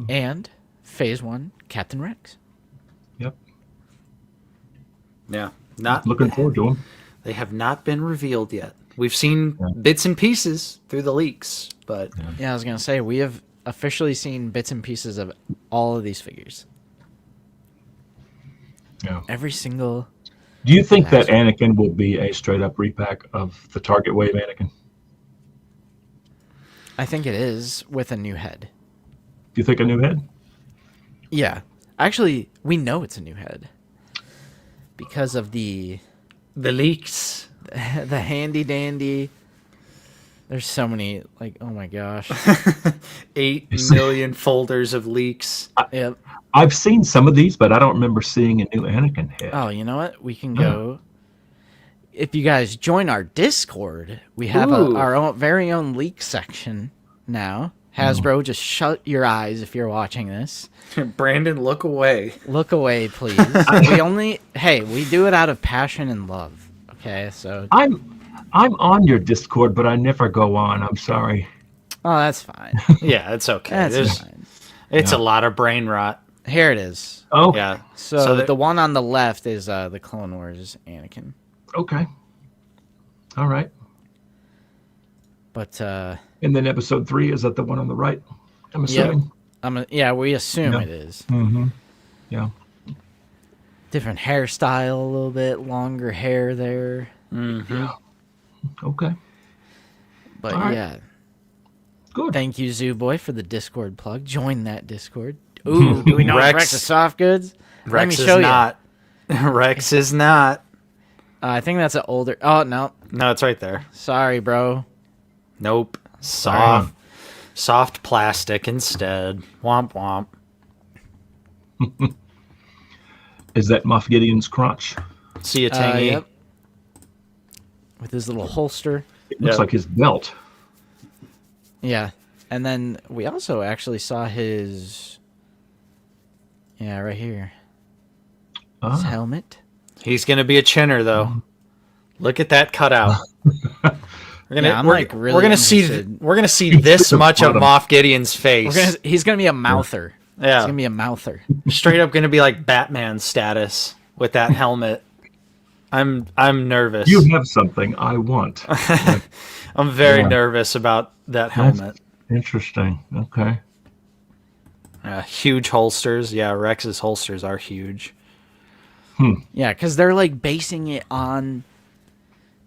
and Phase 1 Captain Rex. Yep. Yeah, not Looking forward to them. They have not been revealed yet. We've seen bits and pieces through the leaks, but Yeah, I was going to say, we have officially seen bits and pieces of all of these figures. Yeah. Every single... Do you think that Anakin will be a straight up repack of the Target Wave Anakin? I think it is, with a new head. Do you think a new head? Yeah. Actually, we know it's a new head. Because of the leaks. the handy dandy. There's so many, like, oh my gosh. 8 million folders of leaks. Yep. I've seen some of these, but I don't remember seeing a new Anakin head. Oh, you know what? We can go. If you guys join our Discord, we have our very own leak section now. Hasbro, just shut your eyes if you're watching this. Brandon, look away. Look away, please. We do it out of passion and love. Okay, so. I'm on your Discord, but I never go on. I'm sorry. Oh, that's fine. Yeah, it's okay. That's fine. It's a lot of brain rot. Here it is. Oh, Yeah. So the one on the left is the Clone Wars Anakin. okay. All right. But And then episode 3, is that the one on the right? I'm assuming. we assume Yeah. it is. Mm-hmm. Yeah. Different hairstyle, a little bit longer hair there. Yeah. Okay. But All right. yeah, Good. thank you, Zoo Boy, for the Discord plug. Join that Discord. Ooh, do we know Rex is soft goods? Let me Rex show is not. Rex is not. I think that's an older. Oh no, No, it's right there. sorry, bro. Nope. Soft plastic instead. Womp womp. Is that Moff Gideon's crotch? See you, Tangy. Yep. With his little holster. It looks Yeah. like his belt. Yeah, and then we also actually saw his. Yeah, right here. His helmet. He's gonna be a chinner though. Look at that cutout. We're gonna, Yeah, I'm, we're, like, really we're gonna see interested. we're gonna see this much of Moff Gideon's face. He's gonna be a mouther. Yeah. He's gonna be a mouther. Straight up gonna be like Batman status with that helmet. I'm nervous. You have something I want. I'm very nervous about that helmet. Interesting. Okay. Huge holsters. Yeah, Rex's holsters are huge. Yeah, because they're like basing it on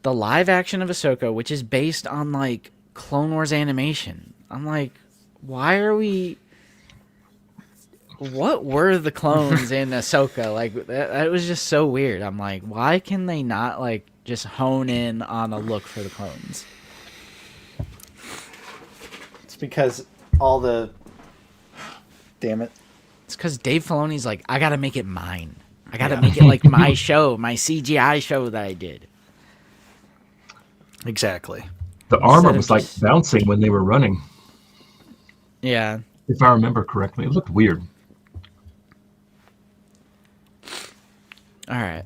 the live action of Ahsoka, which is based on like Clone Wars animation. I'm like, why are we? What were the clones in Ahsoka? Like that was just so weird. I'm like, why can they not like just hone in on a look for the clones? It's because all the. Damn it. It's because Dave Filoni's like, I gotta make it mine. I gotta make it like my show, my CGI show that I did. Exactly. The armor Instead of was like just- bouncing when they were running, Yeah. if I remember correctly. It looked weird. All right.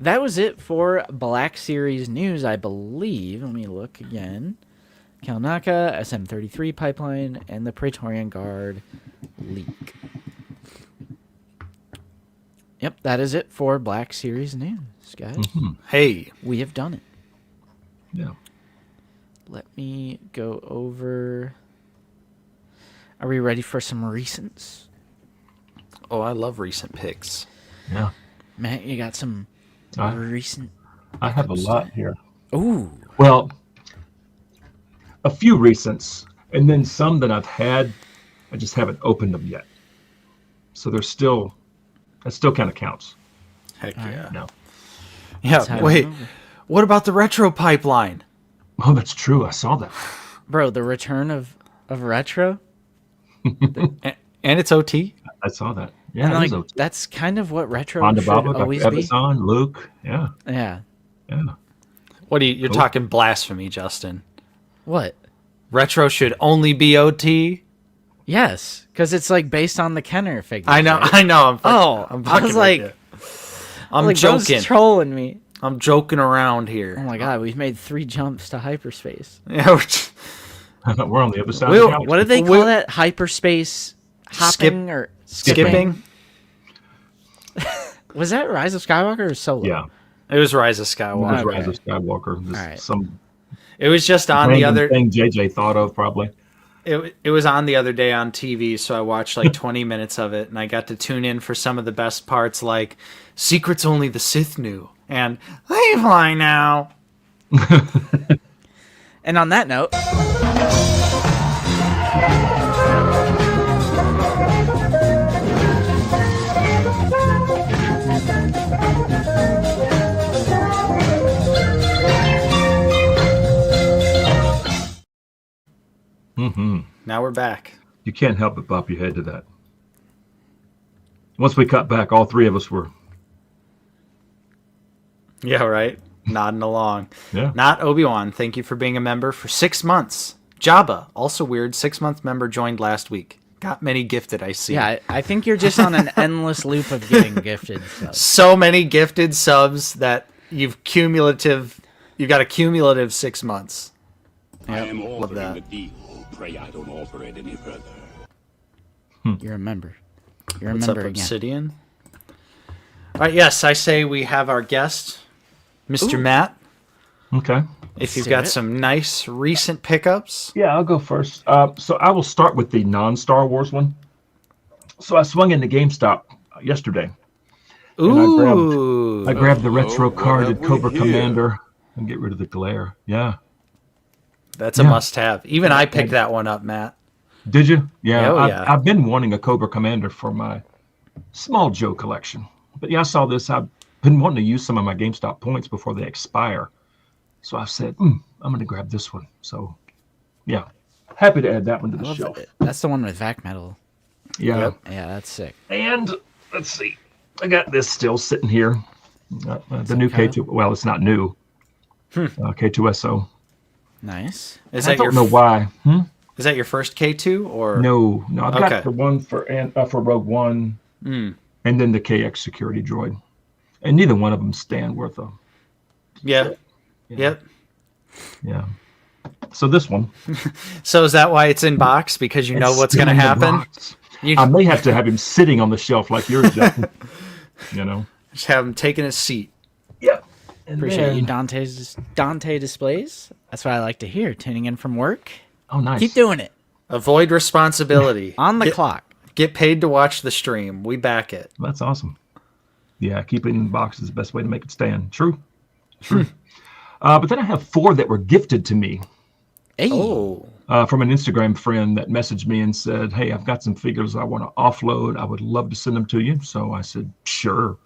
That was it for Black Series news, I believe. Let me look again. Kalnaka, SM-33 pipeline, and the Praetorian Guard leak. Yep, that is it for Black Series news, guys. Hey, We have done it. Yeah. Let me go over. Are we ready for some recents? oh, I love recent picks. Yeah. Matt, you got some I- recent. I have a lot here. Ooh, Well, a few recents, and then some that I've had, I just haven't opened them yet. So that still kind of counts. Heck yeah. No. how Yeah. it Wait, over. what about the retro pipeline? Oh, that's true. I saw that. Bro, the return of retro. And it's OT. I saw that. Yeah, And it like is OT. that's kind of what retro Honda should Baba, always Dr. be. Evazan, Luke. Yeah. Yeah. Yeah. What are you're Cool. talking blasphemy, Justin. What? Retro should only be OT. Yes, because it's like based on the Kenner figure. I know. I'm Oh, I'm I was fucking like, with you. I'm like bro's joking. trolling me. I'm joking around Oh here. my god, we've made 3 jumps to hyperspace. Yeah, we're just- We're on the other side We'll- of the galaxy. What did they call We'll- that? Hyperspace hopping or skipping. Was that Rise of Skywalker or Solo? Yeah. It was Rise of It was Skywalker. Okay. Rise of Skywalker. Just Alright. some It was just on the random other. thing JJ thought of, probably. It was on the other day on TV, so I watched like 20 minutes of it, and I got to tune in for some of the best parts, like "Secrets Only the Sith Knew" and "They Fly Now." And on that note, Now we're back. You can't help but bop your head to that. Once we cut back, all three of us were, Yeah, right. Nodding along. yeah. Not Obi-Wan. Thank you for being a member for 6 months. Jabba, also weird, 6-month member joined last week. Got many gifted, I see. yeah, I think you're just on an endless loop of getting gifted stuff. So many gifted subs that you've got a cumulative 6 months. I am love altering that. the deal. Pray I don't alter it any further. You're a member. You're a What's up, member again. Obsidian? All right, yes, I say we have our guest, Mr. Matt. Okay. If you've do got it. some nice recent pickups. Yeah, I'll go first. So I will start with the non-Star Wars one. So I swung into GameStop yesterday. Ooh. I grabbed the retro what carded have we Cobra here? Commander and get rid of the glare. Yeah. That's a must-have. Even I picked that one up, Matt. Did you? Yeah. Oh, I've, yeah. I've been wanting a Cobra Commander for my small Joe collection. But yeah, I saw this. I've been wanting to use some of my GameStop points before they expire. So I said, I'm going to grab this one. So, yeah. Happy to add that one to the Love shelf. it. That's the one with vac metal. Yeah. Yep. Yeah, that's sick. And let's see. I got this still sitting here. The new okay. K2. Well, it's not new. K2SO. Nice. Is I that your don't know why. Is that your first K2 or No, I've Okay. got the one for Rogue One, and then the KX security droid, and neither one of them stand worth a. Yeah. Yep. Yeah. So this one. So is that why it's in box? Because you know it's what's still going to in the happen? box. You I may have to have him sitting on the shelf like yours, Justin. You know. just have him taking his seat. Yeah. And Appreciate then- you, Dante Displays. That's what I like to hear. Tuning in from work. Oh, nice. Keep doing it. Avoid responsibility. On the clock. Get paid to watch the stream. We back it. That's awesome. Yeah, keep it in the box is the best way to make it stand. True. But then I have 4 that were gifted to me Hey. Oh. from an Instagram friend that messaged me and said, "Hey, I've got some figures I want to offload. I would love to send them to you." So I said, "Sure."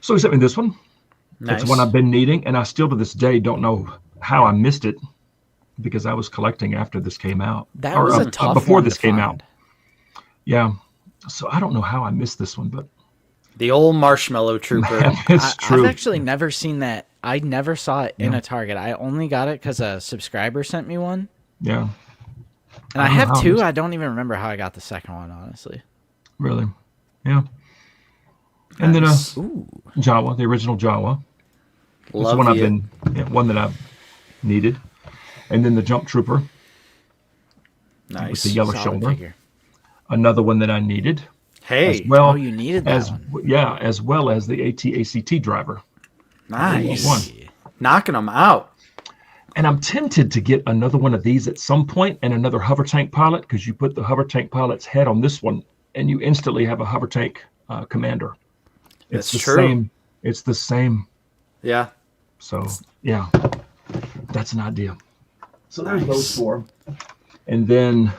So he sent me this one. Nice. It's one I've been needing, and I still to this day don't know how I missed it because I was collecting after this came out. That Or, was a tough before one this to came find. out. Yeah. So I don't know how I missed this one, but The old Marshmallow Trooper. it's true. I've actually never seen that. I never saw it in a Target. I only got it because a subscriber sent me one. Yeah. And I don't know have how 2. this- I don't even remember how I got the second one, honestly. Really. Yeah. And Nice. Ooh. then Jawa, the original Jawa. It's Love one I've you. one that I've needed. And then the Jump Trooper with Nice. the yellow Solid shoulder. figure. Another one that I needed. Hey. well you needed that one. Yeah, as well as the AT-ACT driver. Nice. One. Knocking them out. And I'm tempted to get another one of these at some point and another hover tank pilot, because you put the hover tank pilot's head on this one and you instantly have a hover tank commander. It's That's the true. same. It's the same. Yeah. So yeah, that's an idea. So there's Nice. those four. And then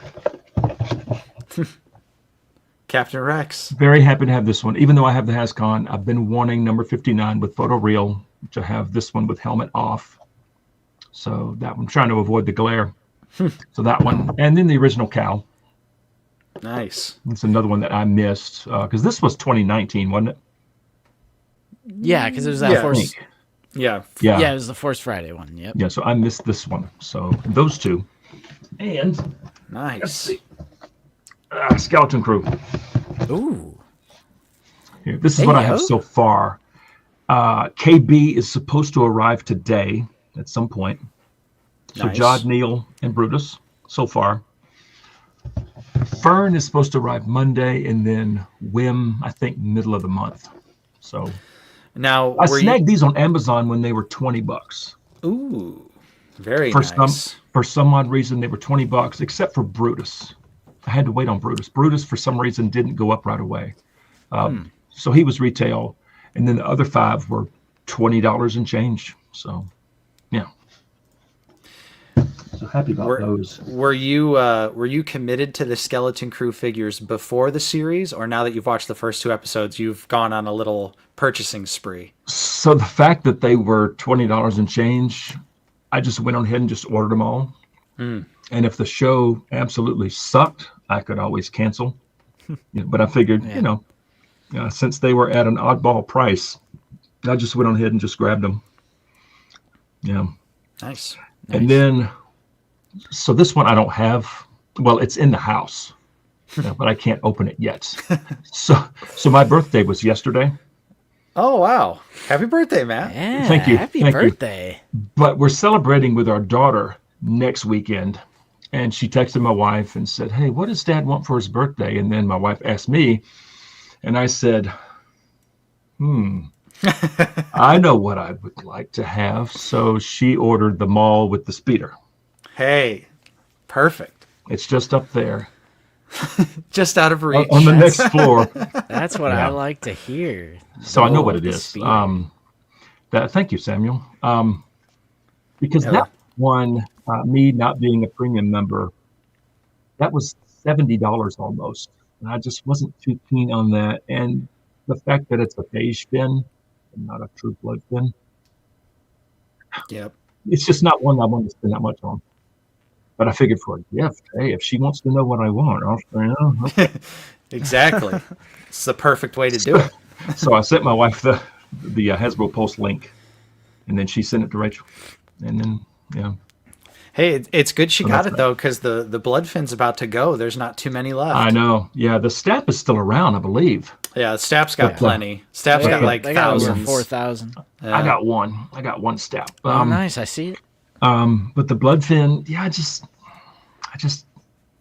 Captain Rex. very happy to have this one. Even though I have the Hascon, I've been wanting number 59 with photoreal to have this one with helmet off. So that one, trying to avoid the glare. So that one. And then the original cow. Nice. It's another one that I missed because this was 2019, wasn't it? Yeah, because it was that Yeah. Force. Yeah. Yeah, it was the Force Friday one. Yep. Yeah, so I missed this one. So those two. And let's Nice. see. Skeleton Crew. Ooh. Here, this is what I have Hey-o. so far. KB is supposed to arrive today at some point. So Nice. Jod, Neil, and Brutus so far. Fern is supposed to arrive Monday, and then Wim, I think, middle of the month. So Now, I were snagged these on Amazon when they were $20. Ooh. Very For nice. some odd reason, they were $20, except for Brutus. I had to wait on Brutus. Brutus, for some reason, didn't go up right away. So he was retail, and then the other 5 were $20 and change. So, yeah. So happy about those. Were you committed to the Skeleton Crew figures before the series, or now that you've watched the first 2 episodes, you've gone on a little purchasing spree? So the fact that they were $20 and change, I just went on ahead and just ordered them all. And if the show absolutely sucked, I could always cancel. But I figured, since they were at an oddball price, I just went on ahead and just grabbed them. Yeah. Nice. And then, so this one I don't have. Well, it's in the house, but I can't open it yet. So my birthday was yesterday. Oh, wow. Happy birthday, Matt. Yeah. Thank you. Happy Thank you. birthday. But we're celebrating with our daughter next weekend. And she texted my wife and said, "Hey, what does Dad want for his birthday?" And then my wife asked me, and I said, I know what I would like to have. So she ordered the mall with the speeder. Hey, perfect. It's just up there Just out of reach. on the next floor. That's what Yeah. I like to hear. So I know Oh, what it the is. speeder. Thank you, Samuel. Because Yeah. that one, me not being a premium member, that was $70 almost. And I just wasn't too keen on that. And the fact that it's a beige fin and not a true blood fin, Yep. it's just not one I want to spend that much on. But I figured for a gift, hey, if she wants to know what I want, I'll say, okay. Exactly. It's the perfect way to do it. So I sent my wife the Hasbro Pulse link, and then she sent it to Rachel. And then, yeah. Hey, it's good she got that's it, though, because the blood fin's about to go. There's not too many left. I know. Yeah, the Stap is still around, I believe. Yeah, Stap's got plenty. Stap's They got like they got over thousands. 4,000. I got one. I got one Stap. Oh, nice. I see it. But the Bloodfin, yeah, I just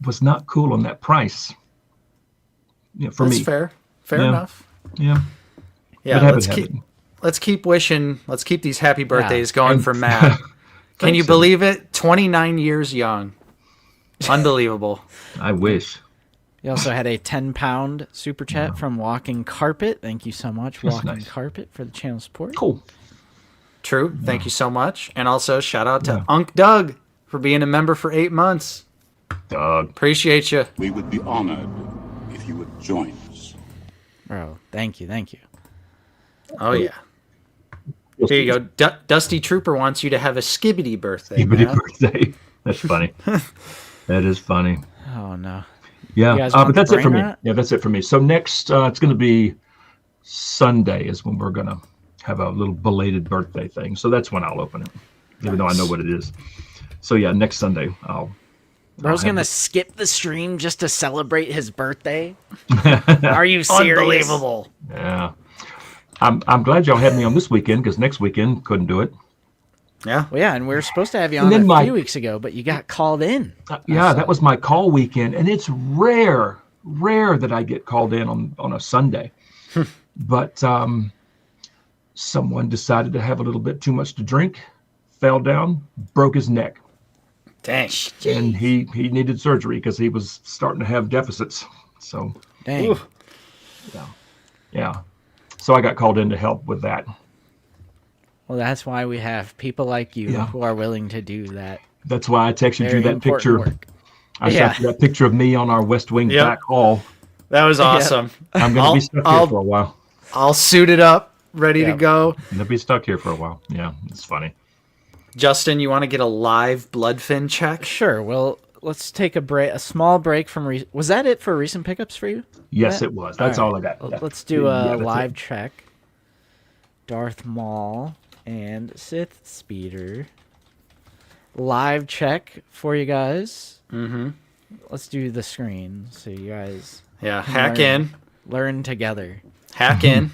was not cool on that price. Yeah, for That's me. fair. Fair Yeah. enough. Yeah. Yeah, But let's keep wishing. Let's keep these happy birthdays going And- for Matt. Can you Thanks, believe it? 29 years young. Unbelievable. I wish. You also had a 10-pound super chat from Walking Carpet. Thank you so much, That's Walking nice. Carpet, for the channel support. Cool. True. Thank you so much. And also shout out to Unc Doug for being a member for 8 months. Doug. Appreciate you. We would be honored if you would join us. Bro, thank you. Thank you. Oh yeah. Here you go. Dusty Trooper wants you to have a skibbity birthday. Happy Matt. birthday. That's funny. That is funny. Oh, no. Yeah, You guys want but that's the it for brain me. rot? Yeah, that's it for me. So next, it's going to be Sunday is when we're going to have a little belated birthday thing. So that's when I'll open it, even though I know what it is. So yeah, next Sunday I'll. Bro's have gonna it. skip the stream just to celebrate his birthday? Are you serious? Unbelievable. Yeah, I'm glad y'all had me on this weekend because next weekend couldn't do it. Yeah. Well, yeah, and we were supposed to have you And on then a my- few weeks ago, but you got called in. Yeah, that was my call weekend, and it's rare rare that I get called in on a Sunday. But someone decided to have a little bit too much to drink, fell down, broke his neck. Dang. And he needed surgery because he was starting to have deficits. So, Dang. Ooh. yeah. So I got called in to help with that. Well, that's why we have people like you Yeah. who are willing to do that. That's why I texted Very you that important picture. work. I Yeah. sent you that picture of me on our West Wing Yep. back hall. That was awesome. I'm going to be stuck here for a while. I'll suit it up, ready to go. I'm going to be stuck here for a while. Yeah, it's funny. Justin, you want to get a live bloodfin check? Sure. Well, let's take a small break from. Was that it for recent pickups for you? Yes, Yeah. it was. That's all I got. Well, Yeah. let's do a that's live it. check. Darth Maul and Sith Speeder. Live check for you guys. Mm-hmm. Let's do the screen so you guys Yeah, can hack learn- in. Learn together. Hack in.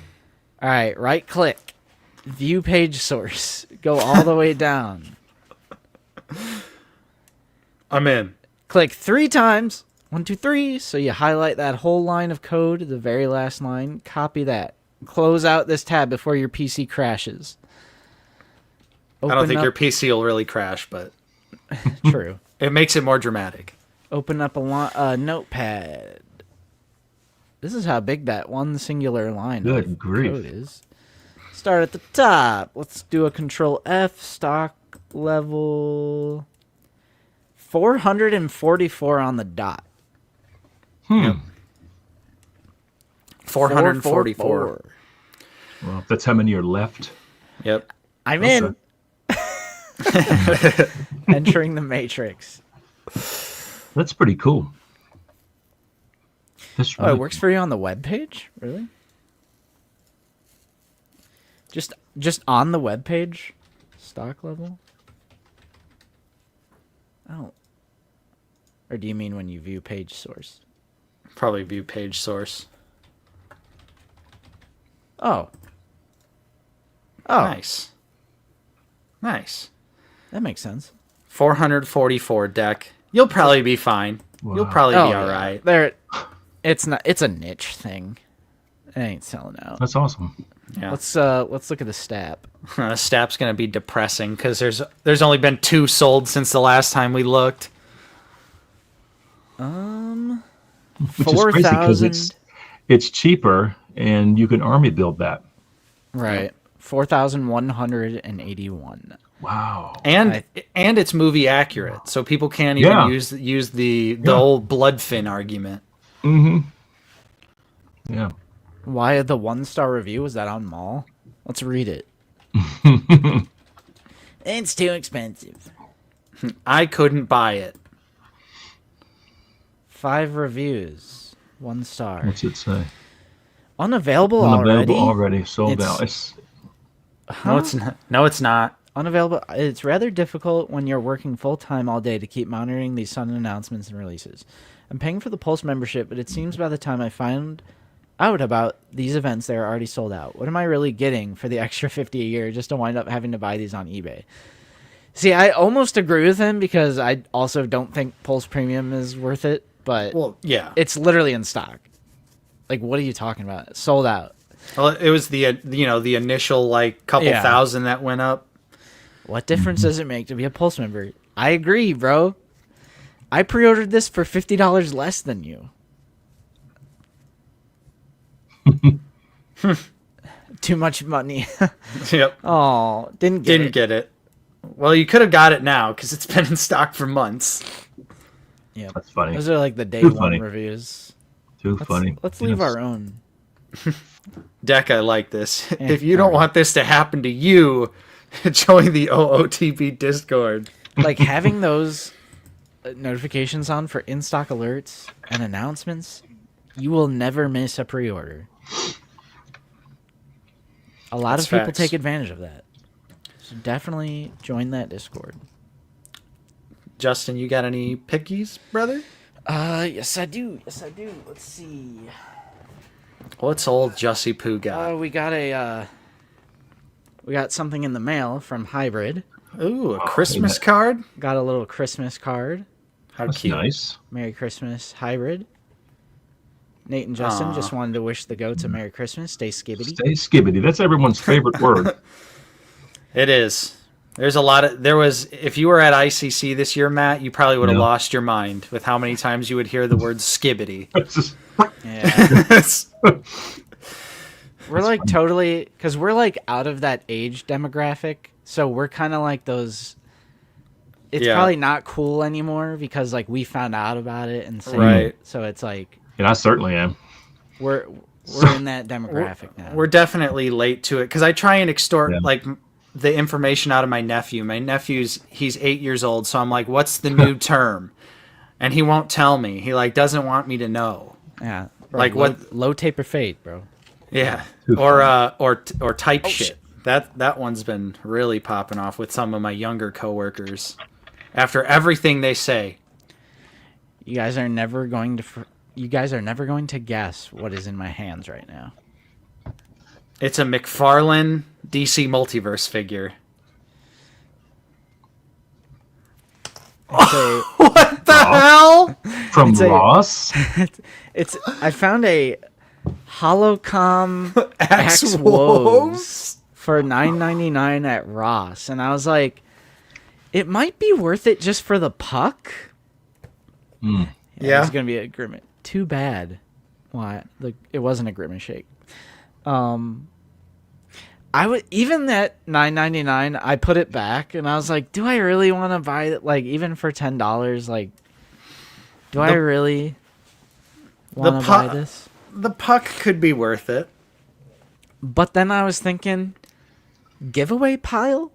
All right, right click. View page source. Go all the way down. I'm in. Click 3 times. 1, 2, 3. So you highlight that whole line of code, the very last line. Copy that. Close out this tab before your PC crashes. I don't Open think your up- PC will really crash, but True. it makes it more dramatic. Open up a notepad. This is how big that one singular line Good of grief. code is. Start at the top. Let's do a Control F. Stock level 444 on the dot. 444. Well, that's how many are left. Yep. I'm in. Entering the matrix. That's pretty cool. That's Oh, really it works for you on the web page? Really? Just on the web page? Stock level? Oh. Or do you mean when you view page source? Probably view page source. Oh. Oh, Nice. Nice. that makes sense. 444 deck. You'll probably be fine. You'll Wow. probably Oh, be yeah. all right. There, it's a niche thing. It ain't selling out. That's awesome. Yeah. Let's look at the stat. Stap's gonna be depressing because there's only been 2 sold since the last time we looked. Which is crazy because 4,000. it's cheaper and you can army build that. Right. 4,181. Wow. And it's movie accurate, so people can't even Yeah. use the Yeah. old bloodfin argument. Yeah. Why the 1-star review? Was that on Mall? Let's read it. It's too expensive. I couldn't buy it. 5 reviews. 1 star. What's it say? Unavailable Unavailable already? already. Sold It's- out. It's No, it's not. No, it's not. Unavailable. It's rather difficult when you're working full-time all day to keep monitoring these sudden announcements and releases. I'm paying for the Pulse membership, but it seems by the time I find out about these events, they're already sold out. What am I really getting for the extra $50 a year just to wind up having to buy these on eBay? See, I almost agree with him because I also don't think Pulse Premium is worth it, but Well, yeah. it's literally in stock. Like, what are you talking about? It's sold out. Well, it was the initial like couple Yeah. thousand that went up. What difference does it make to be a Pulse member? I agree, bro. I pre-ordered this for $50 less than you. Too much money. Yep. Oh, didn't get Didn't it. get it. Well, you could have got it now because it's been in stock for months. Yeah, That's funny. those are like the day Too one funny. reviews. Too funny. Let's leave Yes. our own. Deck, I like this. Yeah, If you don't alright. want this to happen to you, join the OOTB Discord. Like having those notifications on for in-stock alerts and announcements, you will never miss a pre-order. A lot That's of people facts. take advantage of that. So definitely join that Discord. Justin, you got any pickies, brother? Yes I do. Yes I do. Let's see. What's old Jussie Poo got? We got something in the mail from Hybrid. Ooh, a Christmas card? Got a little Christmas card. How That's cute. nice. Merry Christmas, Hybrid. Nate and Justin just wanted to wish the goats a Merry Christmas. Stay skibbity. Stay skibbity. That's everyone's favorite word. It is. There's a lot of if you were at ICC this year, Matt, you probably would have lost your mind with how many times you would hear the word skibbity. Yeah. We're like totally, because we're like out of that age demographic, so we're kind of like those. It's probably not cool anymore because like we found out about it and so it's like. And I certainly am. We're in that demographic now. We're definitely late to it because I try and extort like the information out of my nephew. My he's 8 years old, so I'm like, "What's the new term?" And he won't tell me. He like doesn't want me to know. Yeah, bro, like low taper fade, bro. Yeah, or type shit. That one's been really popping off with some of my younger coworkers. After everything they say, you guys are never going to guess what is in my hands right now. It's a McFarlane DC Multiverse figure. What the hell? From Ross? I found a Holocom Axe Wolves for $9.99 at Ross, and I was like, it might be worth it just for the puck. Yeah, it's gonna be a Grimace. Too bad. Why? It wasn't a Grimace shake. I would even at $9.99. I put it back, and I was like, do I really want to buy it? Like even for $10? Like, do I really want to buy this? The puck could be worth it. But then I was thinking, giveaway pile?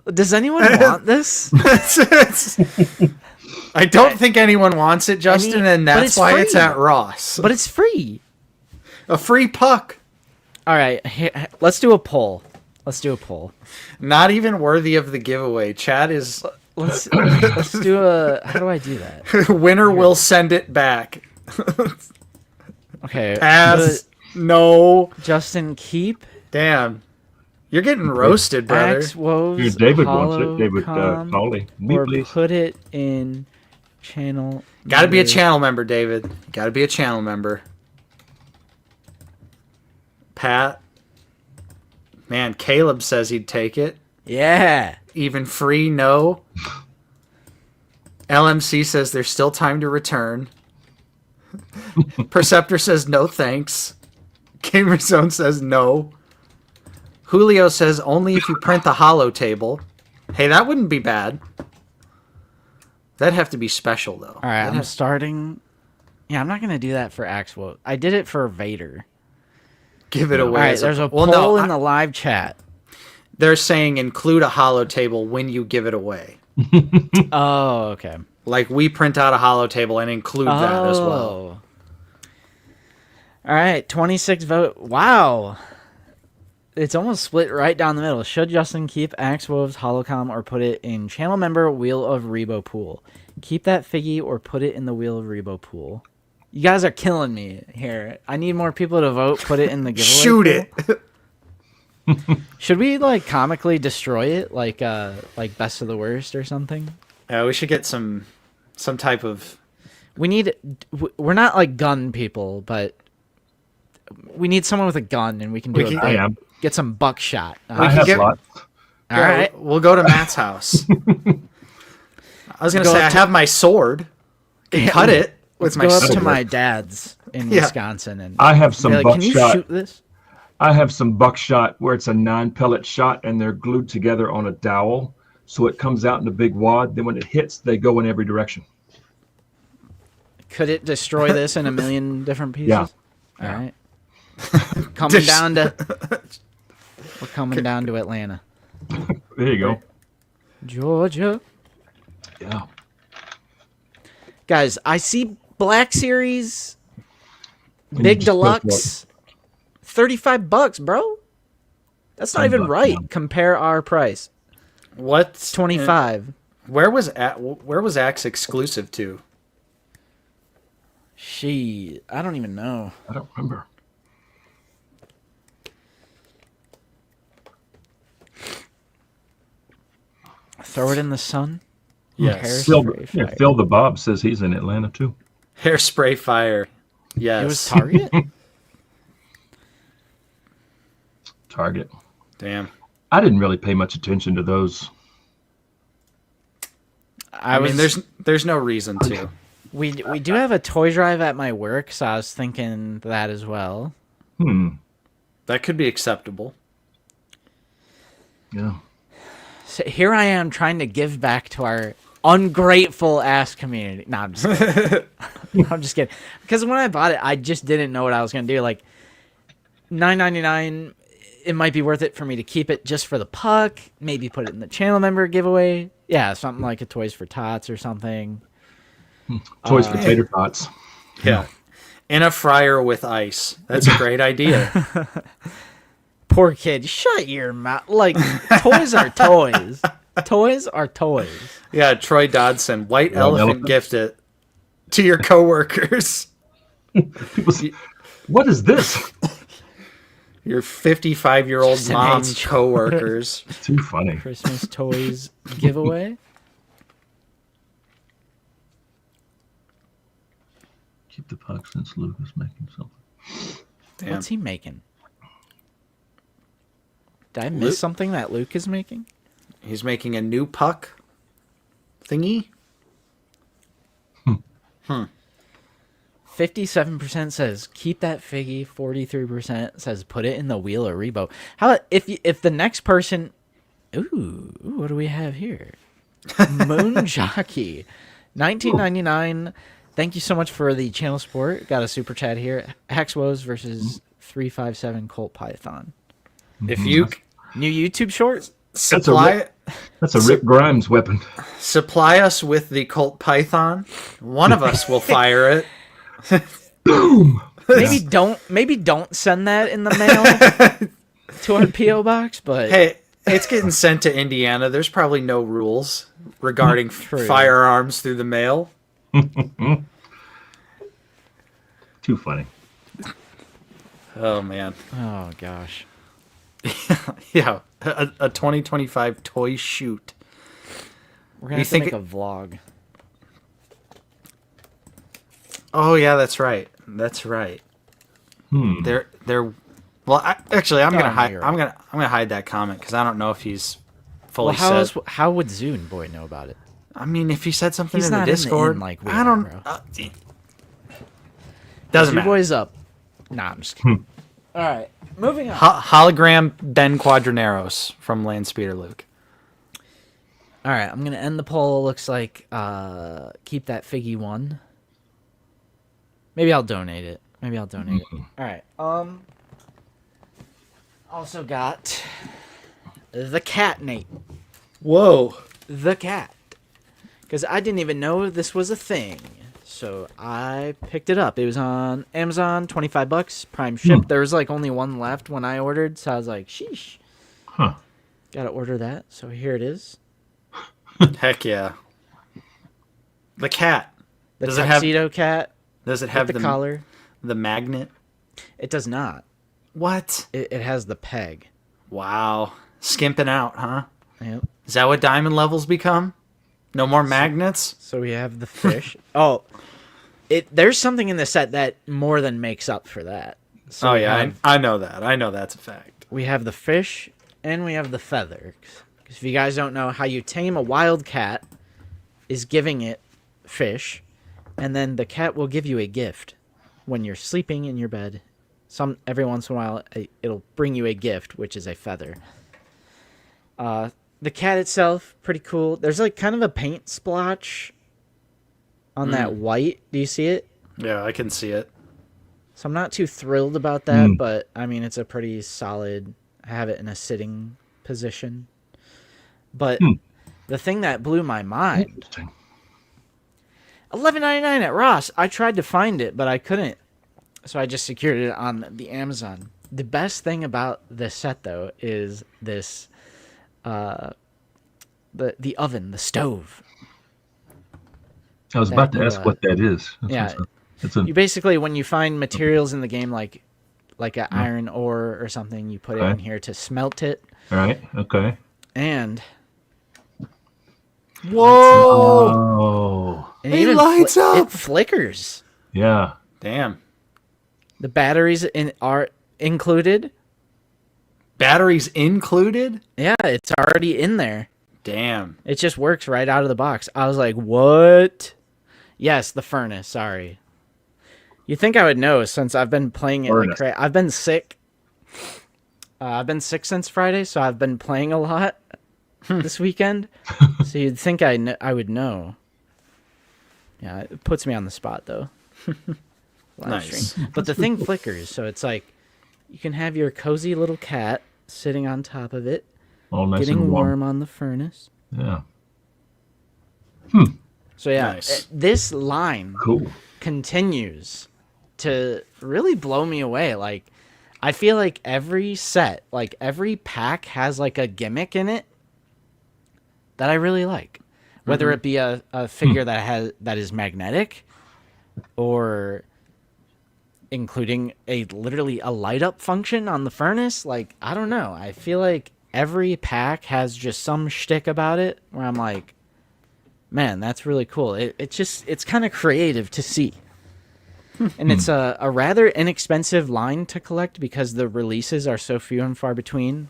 Does anyone want this? I don't think anyone wants it, Justin, and that's why it's at Ross. But it's free. A free puck. All right, let's do a poll. Not even worthy of the giveaway. Chad is... Let's do a... How do I do that? Winner will send it back. Okay. No. Justin, keep. Damn. You're getting roasted, brother. Axe Woves, David wants it. David Pauli. Or put it in channel... Gotta be a channel member, David. Gotta be a channel member. Pat. Man, Caleb says he'd take it. Yeah. Even free, no. LMC says there's still time to return. Perceptor says no thanks. Gamer Zone says no. Julio says only if you print the holo table. Hey, that wouldn't be bad. That'd have to be special, though. All right, I'm starting... Yeah, I'm not going to do that for Axwo. I did it for Vader. Give it away. All right, there's a poll in the live chat. They're saying include a holo table when you give it away. Oh, okay. Like we print out a holo table and include that as well. All right, 26 vote. Wow. It's almost split right down the middle. Should Justin keep Axe Wolves Holocom or put it in channel member Wheel of Rebo pool? Keep that figgy or put it in the Wheel of Rebo pool. You guys are killing me here. I need more people to vote. Put it in the giveaway. Shoot it. Should we like comically destroy it, like best of the worst or something? We should get some type of. We're not like gun people, but we need someone with a gun, and we can get some buckshot. I have lots. All right, we'll go to Matt's house. I was gonna say I have my sword. Cut it. Let's go up to my dad's in Wisconsin, and I have some buckshot. Can you shoot this? I have some buckshot where it's a 9-pellet shot, and they're glued together on a dowel, so it comes out in a big wad. Then when it hits, they go in every direction. Could it destroy this in a million different pieces? Yeah. All right. Coming down to. We're coming down to Atlanta. There you go. Georgia. Yeah. Guys, I see Black Series, Big Deluxe, $35, bro. That's not even right. Yeah. Compare our price. What's 25? Where was Axe exclusive to? I don't even know. I don't remember. Throw it in the sun. Yes. Hairspray Fire. Phil the Bob says he's in Atlanta too. Hairspray Fire. Yes. It was Target? Target. Damn. I didn't really pay much attention to those. I mean, there's no reason to. We do have a toy drive at my work, so I was thinking that as well. That could be acceptable. Yeah. So here I am trying to give back to our ungrateful ass community. No, I'm just kidding. I'm just kidding. Because when I bought it, I just didn't know what I was gonna do. Like $9.99, it might be worth it for me to keep it just for the puck. Maybe put it in the channel member giveaway. Yeah, something like a Toys for Tots or something. Toys for Tater Tots. Yeah. In a fryer with ice. That's a great idea. Poor kid, shut your mouth. Like, toys are toys. Toys are toys. Yeah, Troy Dodson. White elephant gift it to your coworkers. What is this? Your 55-year-old Just an mom's age. coworkers. Too funny. Christmas toys giveaway. Keep the puck since Luke is making something. Damn. What's he making? Did I miss something that Luke is making? He's making a new puck thingy. 57% says keep that figgy. 43% says put it in the wheel or Rebo. How if the next person? Ooh, what do we have here? Moon Jockey, 1999. Thank you so much for the channel support. Got a super chat here. Hexwoes versus 357 Colt Python. If you New YouTube short. supply That's a Rick Grimes weapon. supply us with the Colt Python, one of us will fire it. Boom. Maybe don't send that in the mail to our PO box. But Hey, it's getting sent to Indiana. There's probably no rules regarding firearms through the mail. Too funny. Oh man. oh gosh. Yeah, a 2025 toy shoot. We're gonna You have to think make a vlog. Oh yeah, that's right. That's right. They're well. Actually, I'm gonna hide. you're I'm gonna hide that comment because I don't know if he's Well, fully said. how would Zune Boy know about it? I mean, if he said something He's in the not in the Discord, in like we I are, don't. bro. Doesn't Zune matter. Boy's up. Nah, I'm just kidding. All right, moving on. Hologram Ben Quadraneros from Landspeeder Luke. All right, I'm gonna end the poll. Looks like keep that figgy one. Maybe I'll donate it. All right. Also got the cat, Nate. Whoa. The cat. Because I didn't even know this was a thing. So I picked it up. It was on Amazon, $25, Prime ship. There was like only one left when I ordered, so I was like, sheesh. Huh. Gotta order that. So here it is. Heck yeah. The cat. The Does it have- tuxedo cat Does it have with the collar. the magnet? It does not. What? It has the peg. Wow. Skimping out, huh? Yep. Is that what diamond levels become? No more magnets? So we have the fish. There's something in the set that more than makes up for that. So Oh we yeah, have- I know that. I know that's a fact. we have the fish and we have the feather. Because if you guys don't know, how you tame a wild cat is giving it fish, and then the cat will give you a gift when you're sleeping in your bed. Every once in a while, it'll bring you a gift, which is a feather. The cat itself, pretty cool. There's like kind of a paint splotch on that white. Do you see it? Yeah, I can see it. So I'm not too thrilled about that, but I mean, it's a pretty solid. I have it in a sitting position. But the thing that blew my mind, Interesting. $11.99 at Ross. I tried to find it, but I couldn't. So I just secured it on the Amazon. The best thing about this set, though, is this, the oven, the stove. I was about to ask what that is. Yeah. It's a You basically, when you find materials in the game, like an iron ore or something, you put it in here to smelt it. all right. Okay. And Whoa! Oh, And It even lights up! It flickers. yeah. Damn. The batteries are included. Batteries included? Yeah, it's already in there. Damn. It just works right out of the box. I was like, what? Yes, the furnace. Sorry. You'd think I would know since I've been playing it like crazy. I've been sick. I've been sick since Friday, so I've been playing a lot this weekend. So you'd think I would know. Yeah, it puts me on the spot, though. Nice. But the thing flickers, so it's like you can have your cozy little cat sitting on top of it, All nice getting and warm on the furnace. Yeah. So yeah, Nice. this line Cool. continues to really blow me away. Like, I feel like every set, like every pack has like a gimmick in it that I really like. Whether it be a figure that is magnetic, or including literally a light up function on the furnace. Like, I don't know. I feel like every pack has just some shtick about it where I'm like, man, that's really cool. It's kind of creative to see. And it's a rather inexpensive line to collect because the releases are so few and far between.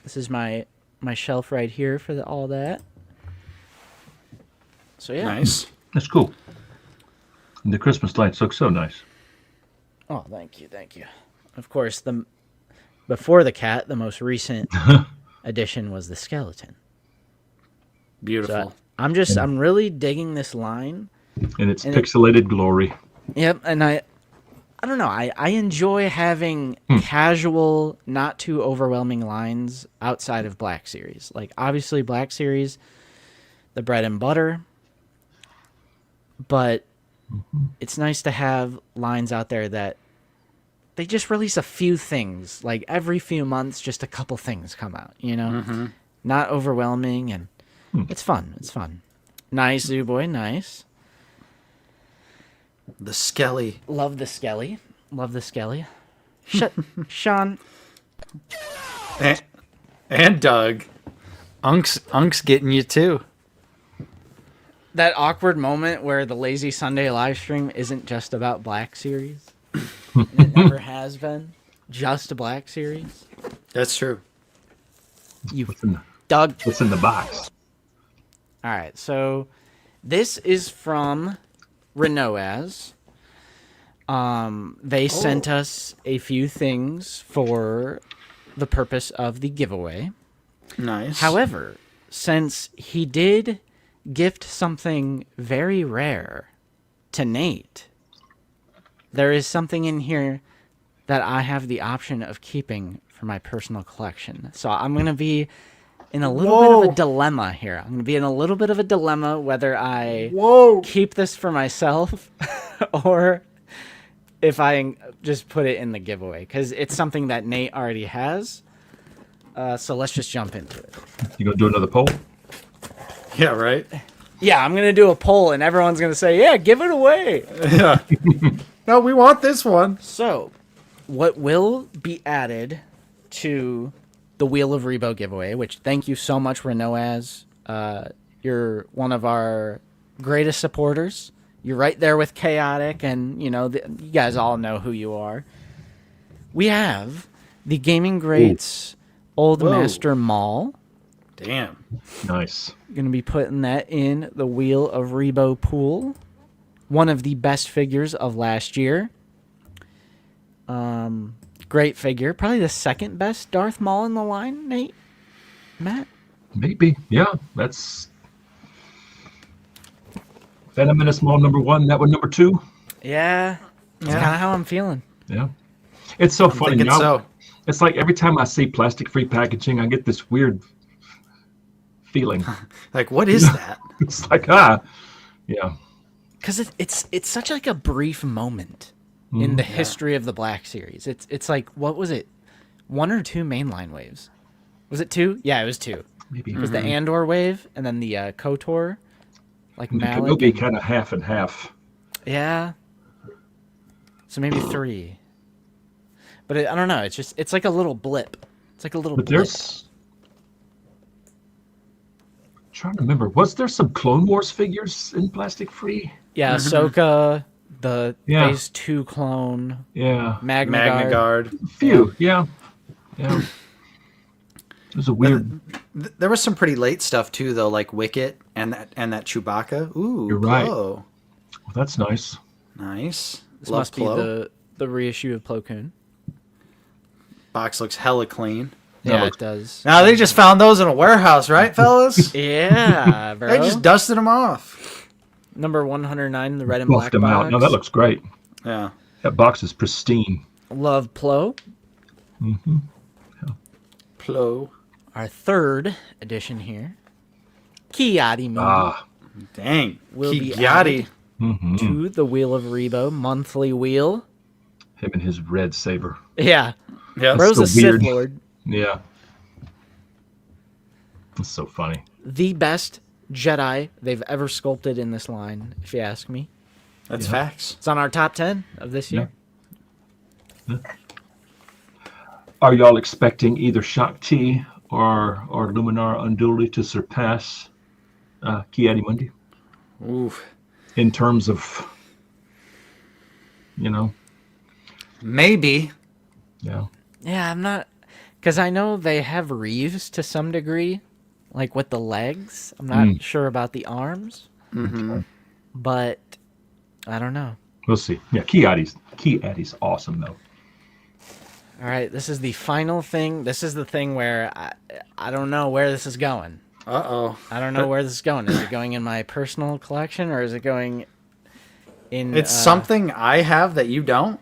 This is my shelf right here for all that. So yeah. Nice. That's cool. And the Christmas lights look so nice. Oh, thank you. Of course, before the cat, the most recent addition was the skeleton. Beautiful. So I'm really digging this line. And it's pixelated glory. Yep, and I don't know. I enjoy having casual, not too overwhelming lines outside of Black Series. Like, obviously, Black Series, the bread and butter. But it's nice to have lines out there that they just release a few things. Like, every few months, just a couple things come out, you know? Not overwhelming, and it's fun. It's fun. Nice, Zoo Boy, nice. The Skelly. Love the Skelly. Sean. And Doug. Unk's getting you too. That awkward moment where the Lazy Sunday live stream isn't just about Black Series. It never has been. Just Black Series. That's true. Doug. What's in the box? All right, so this is from Renoaz. They sent us a few things for the purpose of the giveaway. Nice. However, since he did gift something very rare to Nate, there is something in here that I have the option of keeping for my personal collection. So I'm going to be in a little bit of a dilemma here. I'm going to be in a little bit of a dilemma whether I keep this for myself or if I just put it in the giveaway, because it's something that Nate already has. So let's just jump into it. You gonna do another poll? Yeah, right? Yeah, I'm going to do a poll, and everyone's going to say, yeah, give it away. Yeah. No, we want this one. So, what will be added to the Wheel of Rebo giveaway, which thank you so much, Renoaz. You're one of our greatest supporters. You're right there with Chaotic, and, you know, you guys all know who you are. We have the Gaming Greats Old Master Maul. Damn. Nice. Going to be putting that in the Wheel of Rebo pool. One of the best figures of last year. Great figure. Probably the second best Darth Maul in the line, Nate? Matt? Maybe. Yeah, that's Phantom Menace Maul number 1. That one number 2. Yeah. That's kind of how I'm feeling. Yeah. It's so funny. Thinking so. It's like every time I see plastic-free packaging, I get this weird feeling. Like, what is that? It's like, yeah. Because it's such like a brief moment in the history of the Black Series. It's like, what was it? 1 or 2 mainline waves? Was it 2? Yeah, it was 2. Maybe. It was the Andor wave and then the KOTOR. Like The Malik. Kenobi kind of half and half. Yeah. So maybe 3. But I don't know. It's like a little blip. It's like a little But blip. there's trying to remember. Was there some Clone Wars figures in plastic free? Yeah, Ahsoka, the Yeah. Phase 2 clone, Yeah. Magna Magna Guard. Guard. Few. Yeah. It was a weird. There was some pretty late stuff too, though, like Wicket and that Chewbacca. Ooh, You're right. Plo. Well, that's nice. Nice. This Love must Plo. be the reissue of Plo Koon. Box looks hella clean. Yeah, looks- it does. Now they just found those in a warehouse, right, fellas? Yeah, bro. They just dusted them off. Number 109, the red and Buffed black them out. box. No, that looks great. Yeah. That box is pristine. Love Plo. Plo. Our third edition here. Kiadi Mundi Ah. Dang. will be Kiyotti. added to the Wheel of Rebo monthly wheel. Him and his red saber. Yeah. Yeah. Bro's so a Sith weird. Lord. Yeah. That's so funny. The best Jedi they've ever sculpted in this line, if you ask me. That's facts. It's on our top 10 of this year. Are y'all expecting either Shakti or Luminar Unduli to surpass Kiadi Mundi Oof. in terms of, Maybe. yeah. Yeah, I'm not... Because I know they have Reeves to some degree, like with the legs. I'm not sure about the arms. But I don't know. We'll see. Yeah, Kiadi's awesome though. All right, this is the final thing. This is the thing where I don't know where this is going. Uh-oh. I don't know where this is going. Is it going in my personal collection or is it going in... It's something I have that you don't?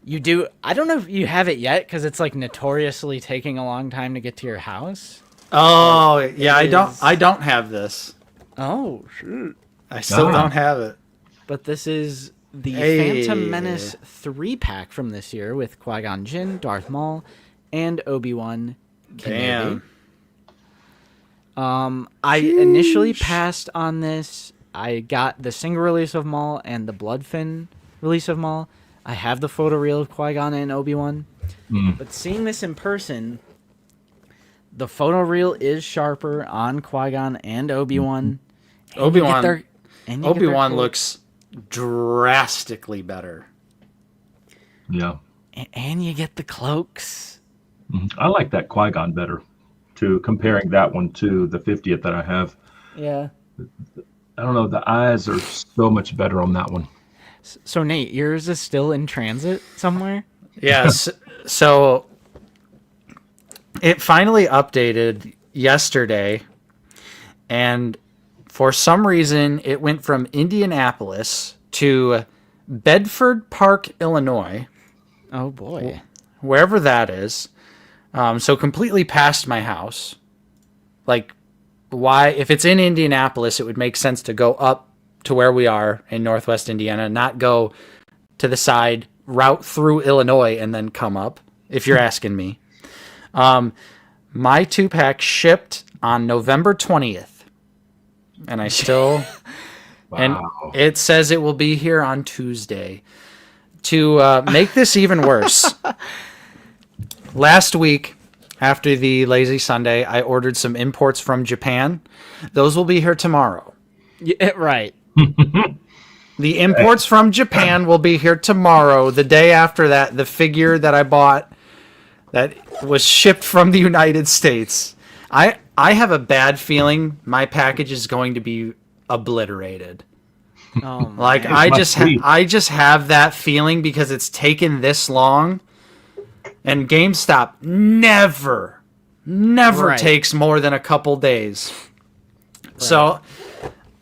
You do... I don't know if you have it yet because it's like notoriously taking a long time to get to your house. Oh, yeah, I is- don't have this. Oh, shoot. I still don't have it. But this is the Hey. Phantom Menace 3-pack from this year with Qui-Gon Jinn, Darth Maul, and Obi-Wan Kenobi. Damn. I initially passed on this. I got the single release of Maul and the Bloodfin release of Maul. I have the photoreal of Qui-Gon and Obi-Wan. But seeing this in person, the photoreal is sharper on Qui-Gon and Obi-Wan. And you get their- and you get their Obi-Wan clo- looks drastically better. Yeah. And you get the cloaks. I like that Qui-Gon better, too, comparing that one to the 50th that I have. Yeah. I don't know, the eyes are so much better on that one. So, Nate, yours is still in transit somewhere? Yes. So it finally updated yesterday, and for some reason it went from Indianapolis to Bedford Park, Illinois, Oh, boy. wherever that is. So completely past my house. Like, why? If it's in Indianapolis, it would make sense to go up to where we are in Northwest Indiana, not go to the side, route through Illinois, and then come up, if you're asking me. My 2-pack shipped on November 20th. And I still... And it says it will be here on Tuesday. To make this even worse, last week, after the Lazy Sunday, I ordered some imports from Japan. Those will be here tomorrow. Yeah, right. The imports from Japan will be here tomorrow. The day after that, the figure that I bought that was shipped from the United States. I have a bad feeling my package is going to be obliterated. Oh, Like man. I just have that feeling because it's taken this long, and GameStop never Right. takes more than a couple days. So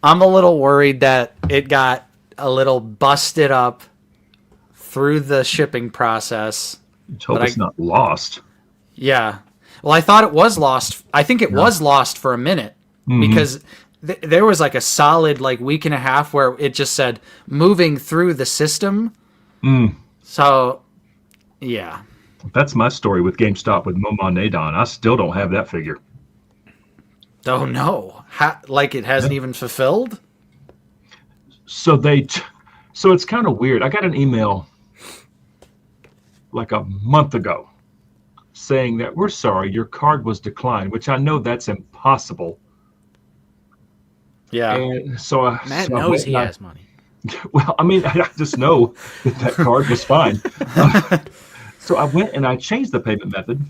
I'm a little worried that it got a little busted up through the shipping process. Let's hope But it's not lost. Yeah. Well, I thought it was lost. I think it was lost for a minute because there was like a solid week and a half where it just said moving through the system. So, yeah. That's my story with GameStop with Momo Nadon. I still don't have that figure. Oh no. It hasn't even fulfilled? So so it's kind of weird. I got an email like a month ago saying that we're sorry, your card was declined, which I know that's impossible Yeah. And so Matt I knows went he and has money. well, I mean, I just know that card was fine. So I went and I changed the payment method,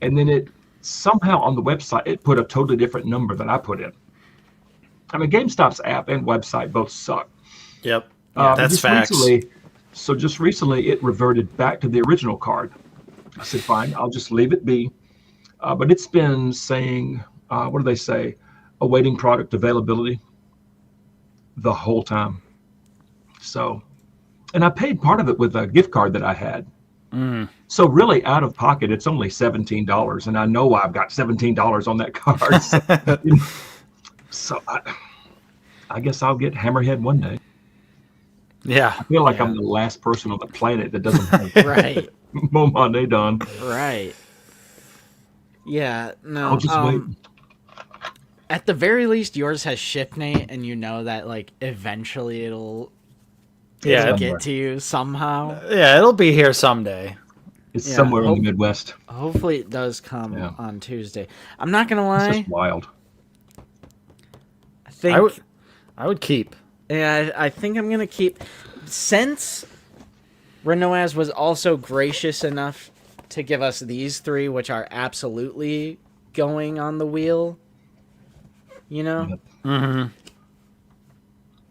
and then it somehow on the website it put a totally different number than I put in. I mean, GameStop's app and website both suck. Yep. That's facts. Just recently, it reverted back to the original card. I said, fine, I'll just leave it be. But it's been saying, what do they say? Awaiting product availability the whole time. So, and I paid part of it with a gift card that I had. So really, out of pocket, it's only $17, and I know I've got $17 on that card. So I guess I'll get Hammerhead one day. Yeah. I feel like I'm the last person on the planet that doesn't have Right. Momone done. Right. Yeah. No. I'll just wait. At the very least, yours has ShipNate, and you know that like eventually it'll get to you somehow. Yeah, it'll be here someday. It's somewhere in the Midwest. Hopefully, it does come on Tuesday. I'm not gonna lie. It's just wild. I think I would keep. Yeah, I think I'm gonna keep. Since Renoaz was also gracious enough to give us these three, which are absolutely going on the wheel. You know? Mm-hmm.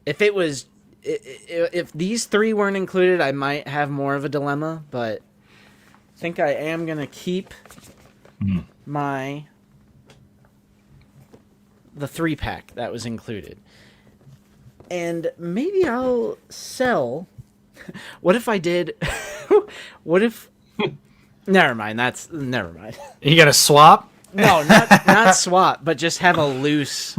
If it was... If these three weren't included, I might have more of a dilemma, but I think I am going to keep the 3-pack that was included. And maybe I'll sell... What if I did... What if... Never mind. Never mind. You got to swap? No, not swap, but just have a loose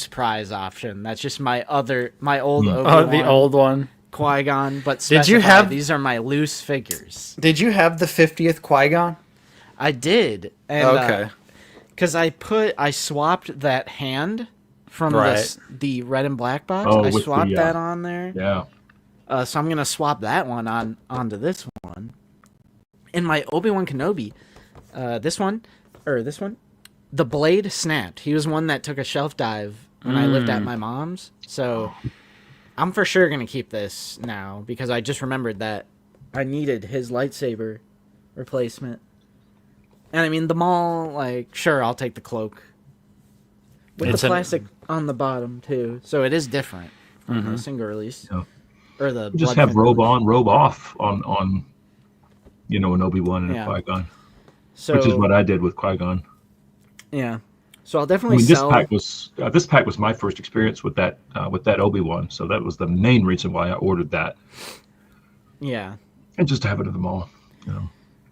prize option. That's just my old Obi-Wan, the old one, Qui-Gon. But did you have these are my loose figures? Did you have the 50th Qui-Gon? I did. And, okay. Because I swapped that hand from the red and black box. Oh, I swapped that on there. Yeah. So I'm gonna swap that one onto this one. And my Obi-Wan Kenobi, this one, the blade snapped. He was one that took a shelf dive when I lived at my mom's. So I'm for sure going to keep this now because I just remembered that I needed his lightsaber replacement. And I mean, the Maul, like, sure, I'll take the cloak. With the plastic on the bottom, too. So it is different from the single release. Yeah. Or the just have robe on, robe off on an Obi-Wan and a Qui-Gon. So, which is what I did with Qui-Gon. Yeah. So I'll definitely sell... This pack was my first experience with that Obi-Wan, so that was the main reason why I ordered that. Yeah. And just to have it at the mall, you know.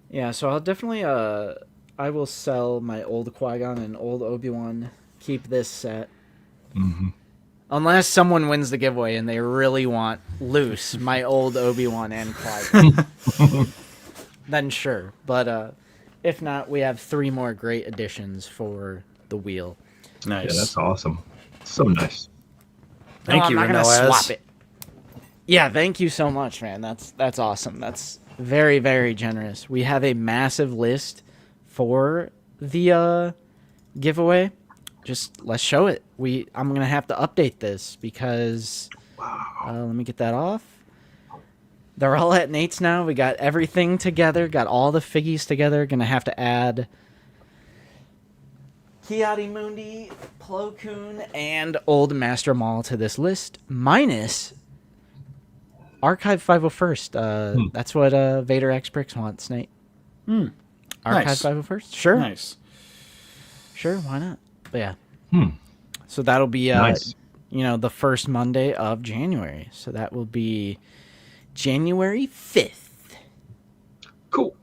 Yeah, so I'll definitely I will sell my old Qui-Gon and old Obi-Wan, keep this set. Mm-hmm. Unless someone wins the giveaway and they really want loose my old Obi-Wan and Qui-Gon. Then sure. But if not, we have 3 more great additions for the wheel. Nice. Yeah, that's awesome. So nice. Thank you, I'm not gonna swap it. Yeah, thank you so much, man. That's awesome. That's very, very generous. We have a massive list for the giveaway. Just let's show it. I'm gonna have to update this because let me get that off. They're all at Nate's now. We got everything together. Got all the figgies together. Gonna have to add Kiadi Mundi, Plo Koon, and Old Master Maul to this list, minus Archive 501st. That's what Vader X Bricks wants, Nate. Archive Nice. 501st? Sure. Nice. Sure, why not? But yeah. So that'll be Nice. The first Monday of January. So that will be January 5th. Cool.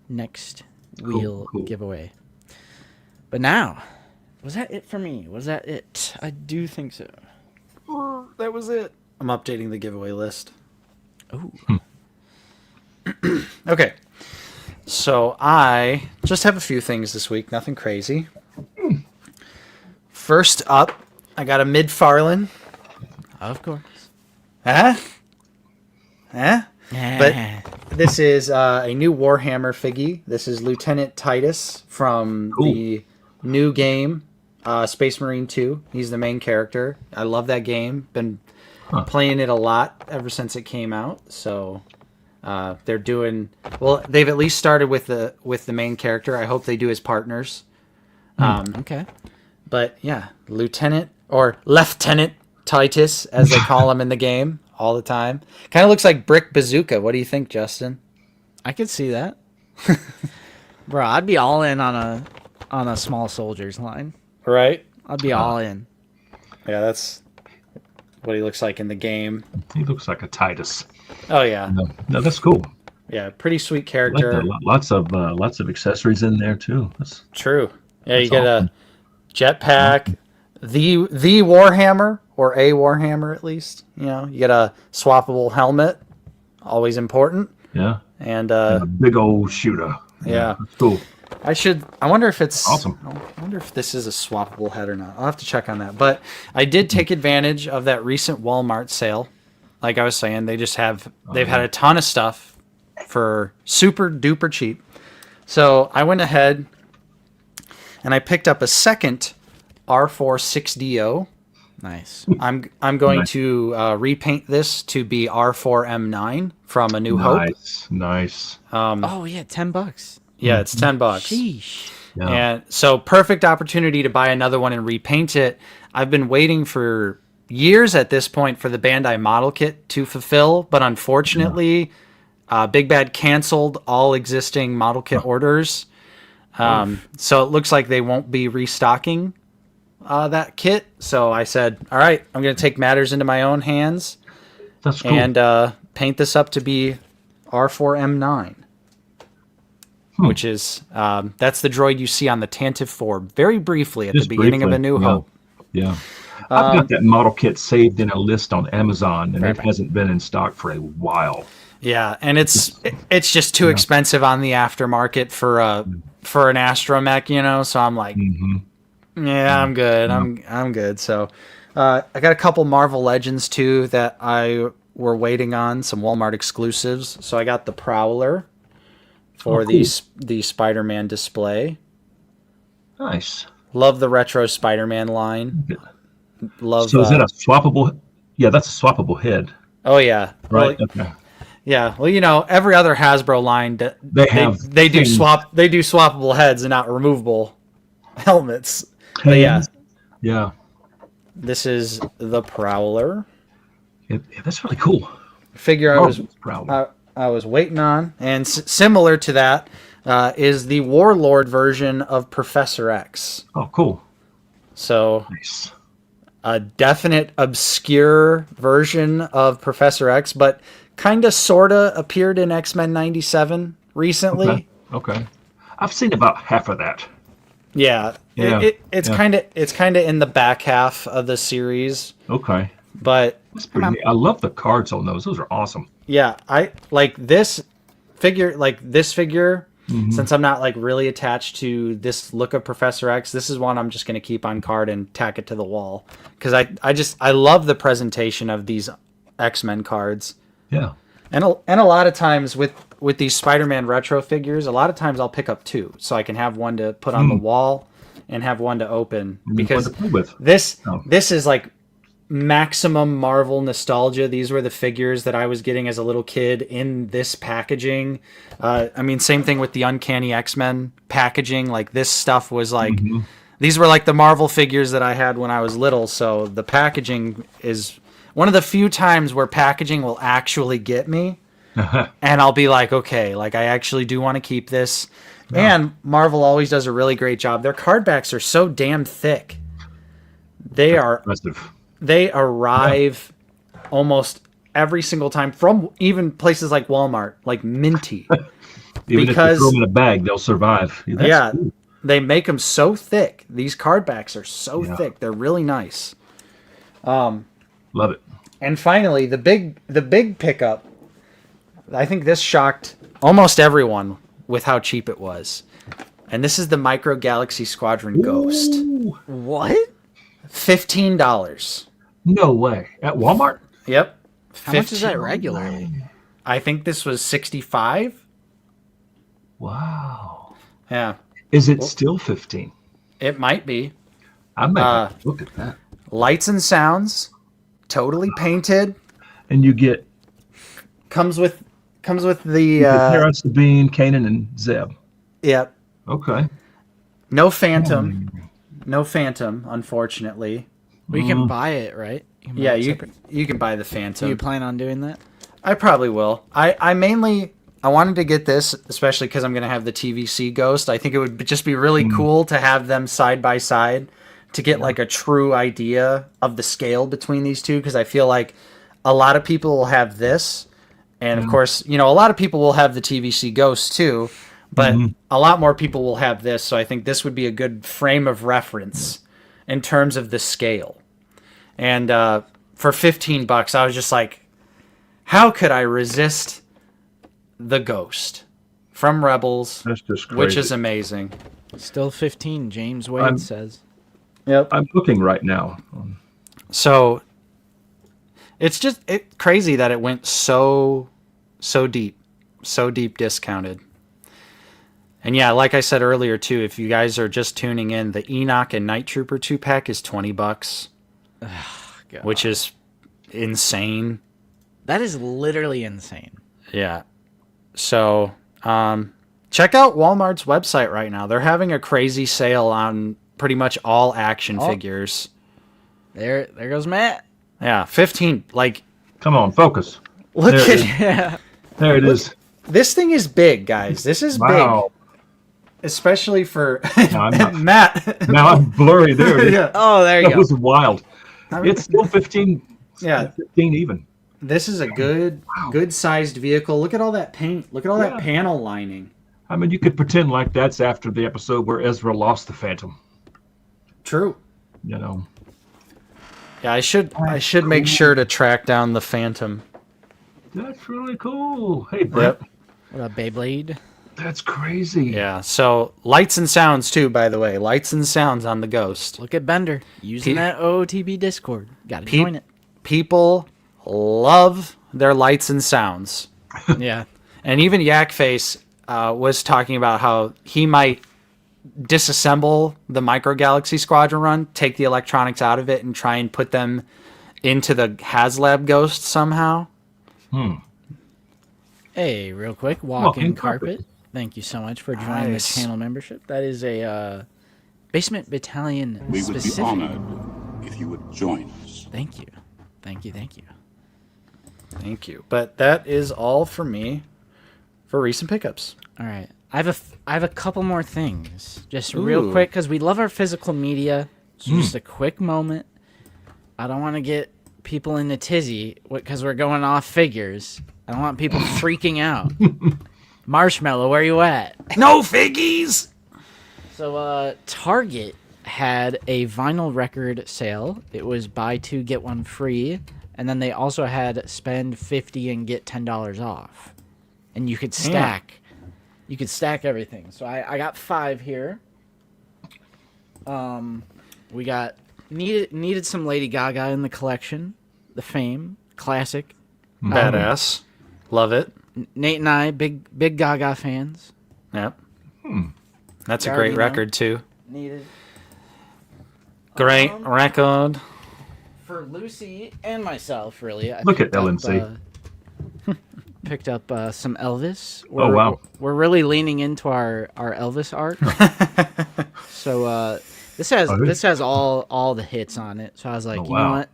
Next wheel giveaway. But now, was that it for me? Was that it? I do think so. That was it. I'm updating the giveaway list. Oh. Okay. So I just have a few things this week. Nothing crazy. First up, I got a McFarlane. Of course. Huh? But this is a new Warhammer figgy. This is Lieutenant Titus from the new game Space Marine 2. He's the main character. I love that game. Been playing it a lot ever since it came out. So they're doing well. They've at least started with the main character. I hope they do as partners. Okay. But yeah, Lieutenant or Lieutenant Titus, as they call him in the game all the time. Kind of looks like Brick Bazooka. What do you think, Justin? I could see that. Bro, I'd be all in on a small soldiers line. Right? I'd be all in. Yeah, that's what he looks like in the game. He looks like a Titus. Oh yeah. No, that's cool. Yeah, pretty sweet I character. like that. Lots of accessories in there too. That's True. Yeah, you That's get awesome. a jetpack, the Warhammer, or a Warhammer at least. You know, you get a swappable helmet, always important. yeah. And A big old shooter. yeah. That's cool. I wonder if it's Awesome. I wonder if this is a swappable head or not. I'll have to check on that. But I did take advantage of that recent Walmart sale. Like I was saying, they've had a ton of stuff for super duper cheap. So I went ahead and I picked up a second R4 6DO. Nice. I'm going Nice. to repaint this to be R4 M9 from A New Hope. Nice. Oh yeah, $10. Yeah, it's $10. Sheesh. Yeah. And so perfect opportunity to buy another one and repaint it. I've been waiting for years at this point for the Bandai model kit to fulfill, but unfortunately, Big Bad canceled all existing model kit orders. So it looks like they won't be restocking that kit. So I said, all right, I'm going to take matters into my own hands That's cool. and paint this up to be R4M9. Which is that's the droid you see on the Tantive 4 very briefly at Just the beginning of briefly, A New yeah. Hope. Yeah. I've got that model kit saved in a list on Amazon, and it hasn't been in stock for a while. Yeah, and it's just too expensive on the aftermarket for an astromech, you know. So I'm like, yeah, I'm good. I'm good. So I got a couple Marvel Legends too that I were waiting on, some Walmart exclusives. So I got the Prowler for the Spider-Man display. Nice. Love the retro Spider-Man line. Love. So is that a swappable? Yeah, that's a swappable head, Oh yeah. right? Well, Okay. yeah. Well, you know, every other Hasbro line They have they do things. swappable heads and not removable helmets. But yeah, Yeah. this is the Prowler That's really cool. figure. I was waiting on, and similar to that is the Warlord version of Professor X. Oh, cool. So Nice. a definite obscure version of Professor X, but kind of sorta appeared in X-Men 97 recently. Okay. I've seen about half of that. Yeah, Yeah, it's yeah. kind of in the back half of the series, Okay. but That's pretty neat. I love the cards on those. Those are awesome. yeah, I like this figure. Since I'm not like really attached to this look of Professor X, this is one I'm just going to keep on card and tack it to the wall because I love the presentation of these X-Men cards. Yeah. And a lot of times with these Spider-Man retro figures, a lot of times I'll pick up two so I can have one to put on the wall and have one to open because Fun to play with. this is like maximum Marvel nostalgia. These were the figures that I was getting as a little kid in this packaging. I mean, same thing with the Uncanny X-Men packaging. Like this stuff was like these were like the Marvel figures that I had when I was little. So the packaging is one of the few times where packaging will actually get me. And I'll be like, okay, like I actually do want to keep this. Yeah. And Marvel always does a really great job. Their card backs are so damn thick. They are Impressive. they arrive almost every single time from even places like Walmart, like minty. Even because if you throw them in a bag, they'll survive. That's cool. They make them so thick. These card backs are so thick. They're really nice. Love it. And finally, the big pickup. I think this shocked almost everyone with how cheap it was. And this is the Micro Galaxy Squadron Ghost. What? $15. No way. At Walmart? Yep. How much is that regularly? I think this was 65. Wow. Yeah. Is it still 15? It might be. I may have to look at that. Lights and sounds, totally painted. And you get Comes with the you get Terrence, Sabine, Kanan, and Zeb. Yep. Okay. No Phantom. No Phantom, unfortunately. We can buy it, right? Can buy Yeah, it you separate. you can buy the Do Phantom. you plan on doing that? I probably will. I mainly I wanted to get this, especially because I'm going to have the TVC Ghost. I think it would just be really cool to have them side by side to get like a true idea of the scale between these two, because I feel like a lot of people will have this, and of course, a lot of people will have the TVC Ghost too, but a lot more people will have this, so I think this would be a good frame of reference in terms of the scale. And for $15, I was just like, how could I resist the Ghost from Rebels, That's just crazy. which is amazing. Still 15, James Wade says. Yep. I'm looking right now. So it's just crazy that it went so deep discounted. And yeah, like I said earlier too, if you guys are just tuning in, the Enoch and Night Trooper 2-pack is $20, which is insane. That is literally insane. Yeah. So check out Walmart's website right now. They're having a crazy sale on pretty much all action figures. There goes Matt. Yeah, 15. Like, Come on, focus. look There it at is. There it is. this thing is big, guys. This is Wow. big, especially for No, I'm not. Matt. Now I'm blurry. There it is. Yeah. Oh, there you That go. was wild. It's still 15. Yeah. 15 even. This is a good sized vehicle. Look at all that paint. Look at all that panel lining. I mean, you could pretend like that's after the episode where Ezra lost the Phantom. True. You know. Yeah, I should make sure to track down the Phantom. That's really cool. Hey, Brett. Yep. What a Beyblade. That's crazy. Yeah. So lights and sounds too, by the way. Lights and sounds on the Ghost. Look at Bender using that OOTB Discord. Gotta join it. People love their lights and sounds. Yeah. And even Yakface was talking about how he might disassemble the Micro Galaxy Squadron run, take the electronics out of it, and try and put them into the HasLab Ghost somehow. Hey, real quick, walk-in carpet. Thank you so much for joining Nice. the channel membership. That is a Basement Battalion We would be specific. honored if you would join us. Thank you. Thank you. Thank you. But that is all for me for recent pickups. All right. I have a couple more things. Just real Ooh. quick, because we love our physical media. So just a quick moment. I don't want to get people in a tizzy because we're going off figures. I don't want people freaking out. Marshmallow, where you at? No figgies! So Target had a vinyl record sale. It was buy two, get one free. And then they also had spend $50 and get $10 off. And you could stack. You could stack everything. So I got 5 here. We got needed some Lady Gaga in the collection. The Fame classic. Badass. Love it. Nate and I big Gaga fans. Yep. That's a You great already know. record too. Needed Great record. for Lucy and myself. Really, I Look at picked up, LMC. picked up some Elvis. Oh, wow. We're really leaning into our Elvis art. So this has all the hits on it. So I was like, Oh, you know wow. what?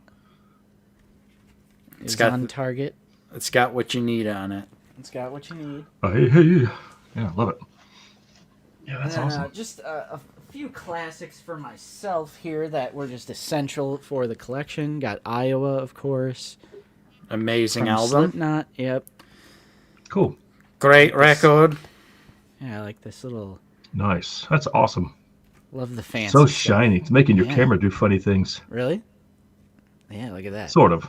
It's got on the- Target. It's got what you need on it. It's got what you need. Oh, hey. Yeah, love it. Yeah, that's And, awesome. just a few classics for myself here that were just essential for the collection. Got Iowa, of course. Amazing From album. Slipknot. Yep. Cool. Great record. Yeah, I like this little. Nice. That's awesome. Love the fancy. So stuff. shiny. It's making your Yeah. camera do funny things. Really? Yeah, look at that. Sort of.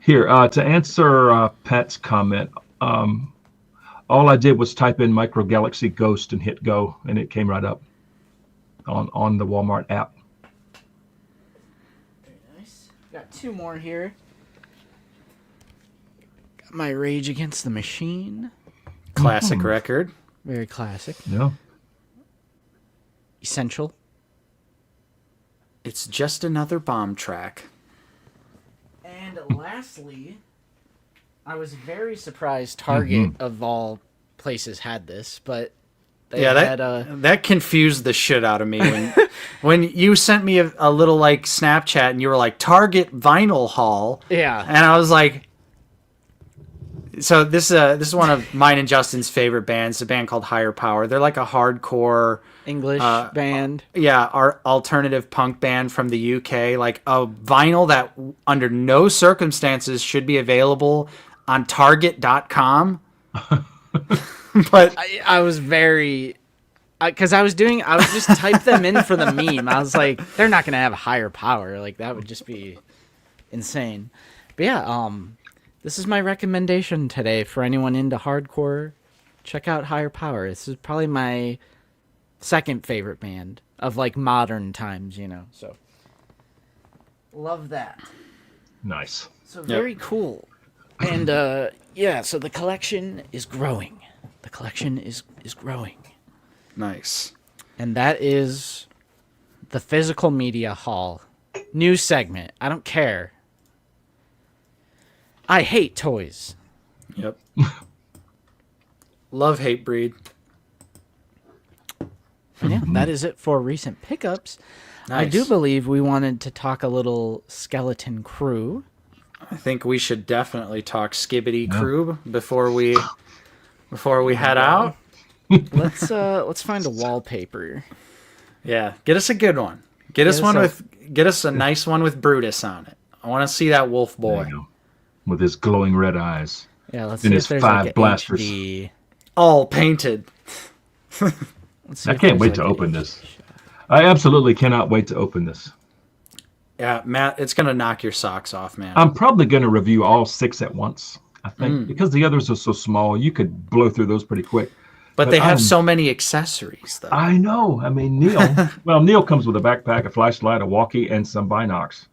Here, to answer Pat's comment, all I did was type in Micro Galaxy Ghost and hit go, and it came right up on the Walmart app. Very nice. Got 2 more here. Got my Rage Against the Machine. Classic record. Very classic. Yeah. Essential. It's just another bomb track. And lastly, I was very surprised Target, of all places, had this, but they had that confused the shit out of me when you sent me a little like Snapchat and you were like Target vinyl haul. Yeah. And I was like, so this is one of mine and Justin's favorite bands, a band called Higher Power. They're like a hardcore English band. Yeah, our alternative punk band from the UK, like a vinyl that under no circumstances should be available on target.com. But I was very, because I was just typed them in for the meme. I was like, they're not going to have Higher Power. Like, that would just be insane. But yeah, this is my recommendation today for anyone into hardcore. Check out Higher Power. This is probably my second favorite band of like modern times, so love that. Nice. So very cool. And so the collection is growing. The collection is growing. Nice. And that is the physical media haul. New segment. I don't care. I hate toys. Yep. Love hate breed. Yeah, that is it for recent pickups. Nice. I do believe we wanted to talk a little Skeleton Crew. I think we should definitely talk Skibbity Crew before we head out. Let's find a wallpaper. Yeah, get us a good one. Get us a nice one with Brutus on it. I want to see that wolf boy with his glowing red eyes. Yeah, let's and see his if there's 5 like a blasters. HD. All painted. I can't wait to open this. I absolutely cannot wait to open this. Yeah, Matt, it's gonna knock your socks off, man. I'm probably going to review all 6 at once. I think because the others are so small, you could blow through those pretty quick. But they have so many accessories, though. I know. I mean, Neil comes with a backpack, a flashlight, a walkie, and some binocs.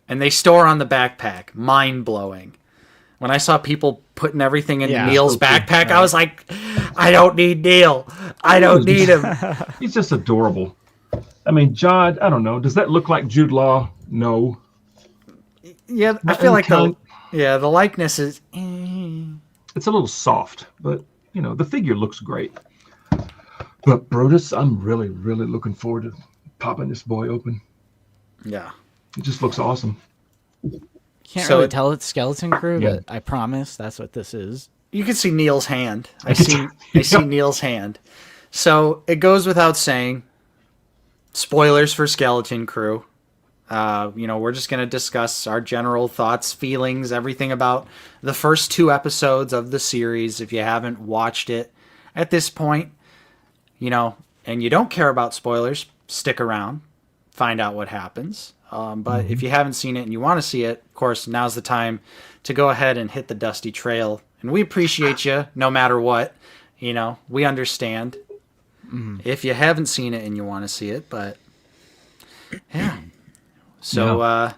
And they store on the backpack. Mind blowing. When I saw people putting everything in Neil's backpack, I was like, I don't need Neil. I don't need him. He's just adorable. I mean, John, I don't know. Does that look like Jude Law? No. Yeah, I feel like the likeness is... It's a little soft, but, the figure looks great. But Brutus, I'm really, really looking forward to popping this boy open. Yeah. It just looks awesome. Can't really tell it's Skeleton Crew, but I promise that's what this is. You can see Neil's hand. I see Neil's hand. So it goes without saying, spoilers for Skeleton Crew. We're just going to discuss our general thoughts, feelings, everything about the first 2 episodes of the series. If you haven't watched it at this point, and you don't care about spoilers, stick around, find out what happens. But if you haven't seen it and you want to see it, of course, now's the time to go ahead and hit the dusty trail. And we appreciate you no matter what. We understand if you haven't seen it and you want to see it. But, yeah. So,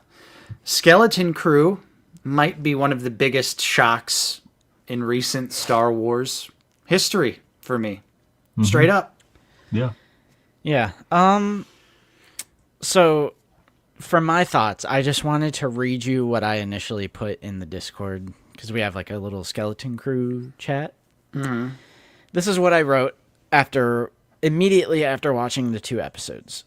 Skeleton Crew might be one of the biggest shocks in recent Star Wars history for me. Straight up. Yeah. Yeah. So, for my thoughts, I just wanted to read you what I initially put in the Discord, because we have like a little Skeleton Crew chat. Mm-hmm. This is what I wrote immediately after watching the 2 episodes.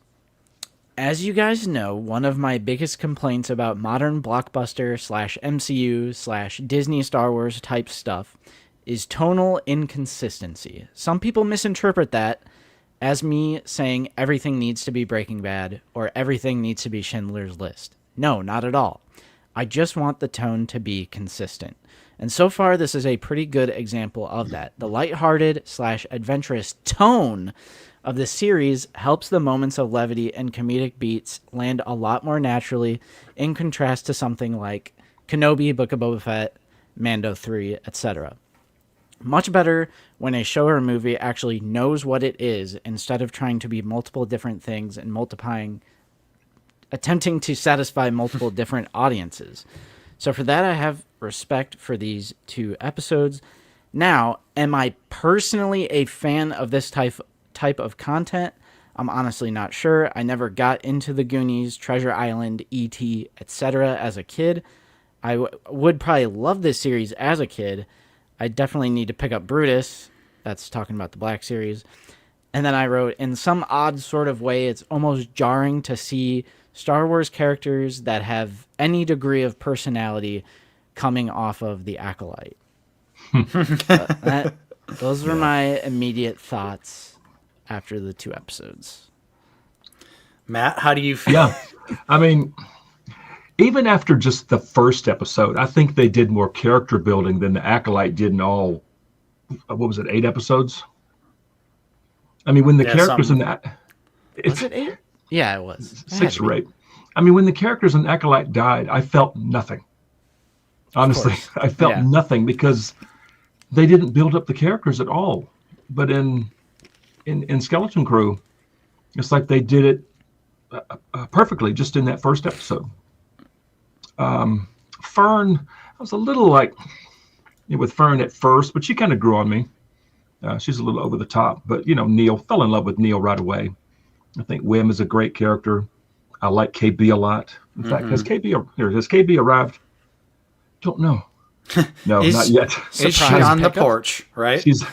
As you guys know, one of my biggest complaints about modern blockbuster /MCU /Disney Star Wars type stuff is tonal inconsistency. Some people misinterpret that as me saying everything needs to be Breaking Bad or everything needs to be Schindler's List. No, not at all. I just want the tone to be consistent. And so far, this is a pretty good example of that. The lighthearted /adventurous tone of the series helps the moments of levity and comedic beats land a lot more naturally in contrast to something like Kenobi, Book of Boba Fett, Mando 3, etc. Much better when a show or movie actually knows what it is instead of trying to be multiple different things and attempting to satisfy multiple different audiences. So for that, I have respect for these 2 episodes. Now, am I personally a fan of this type of content? I'm honestly not sure. I never got into the Goonies, Treasure Island, E.T., etc. as a kid. I would probably love this series as a kid. I definitely need to pick up Brutus. That's talking about the Black series. And then I wrote, in some odd sort of way, it's almost jarring to see Star Wars characters that have any degree of personality coming off of the Acolyte. Those were my immediate thoughts after the 2 episodes. Matt, how do you feel? Yeah. I mean, even after just the first episode, I think they did more character building than the Acolyte did in all, what was it, 8 episodes? I mean, when the characters in that... Was it 8? Yeah, it was. 6 or 8. I mean, when the characters in Acolyte died, I felt nothing. Honestly, I felt nothing because they didn't build up the characters at all. But in Skeleton Crew, it's like they did it perfectly just in that first episode. Fern, I was a little like with Fern at first, but she kind of grew on me. She's a little over the top, but Neil, fell in love with Neil right away. I think Wim is a great character. I like KB a lot. In fact, has KB arrived? Don't know. No, not yet. Is she on the porch, right? She's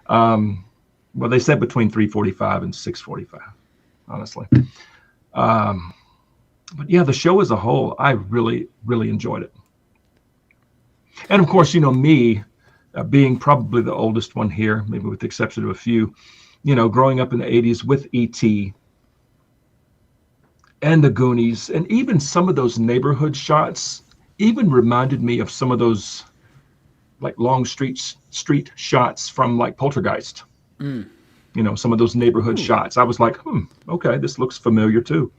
well, they said between 3:45 and 6:45, honestly. But yeah, the show as a whole, I really, really enjoyed it. And of course, me, being probably the oldest one here, maybe with the exception of a few, growing up in the 80s with E.T. and the Goonies, and even some of those neighborhood shots even reminded me of some of those like long street shots from like Poltergeist. Some of those neighborhood shots. I was like, okay, this looks familiar too.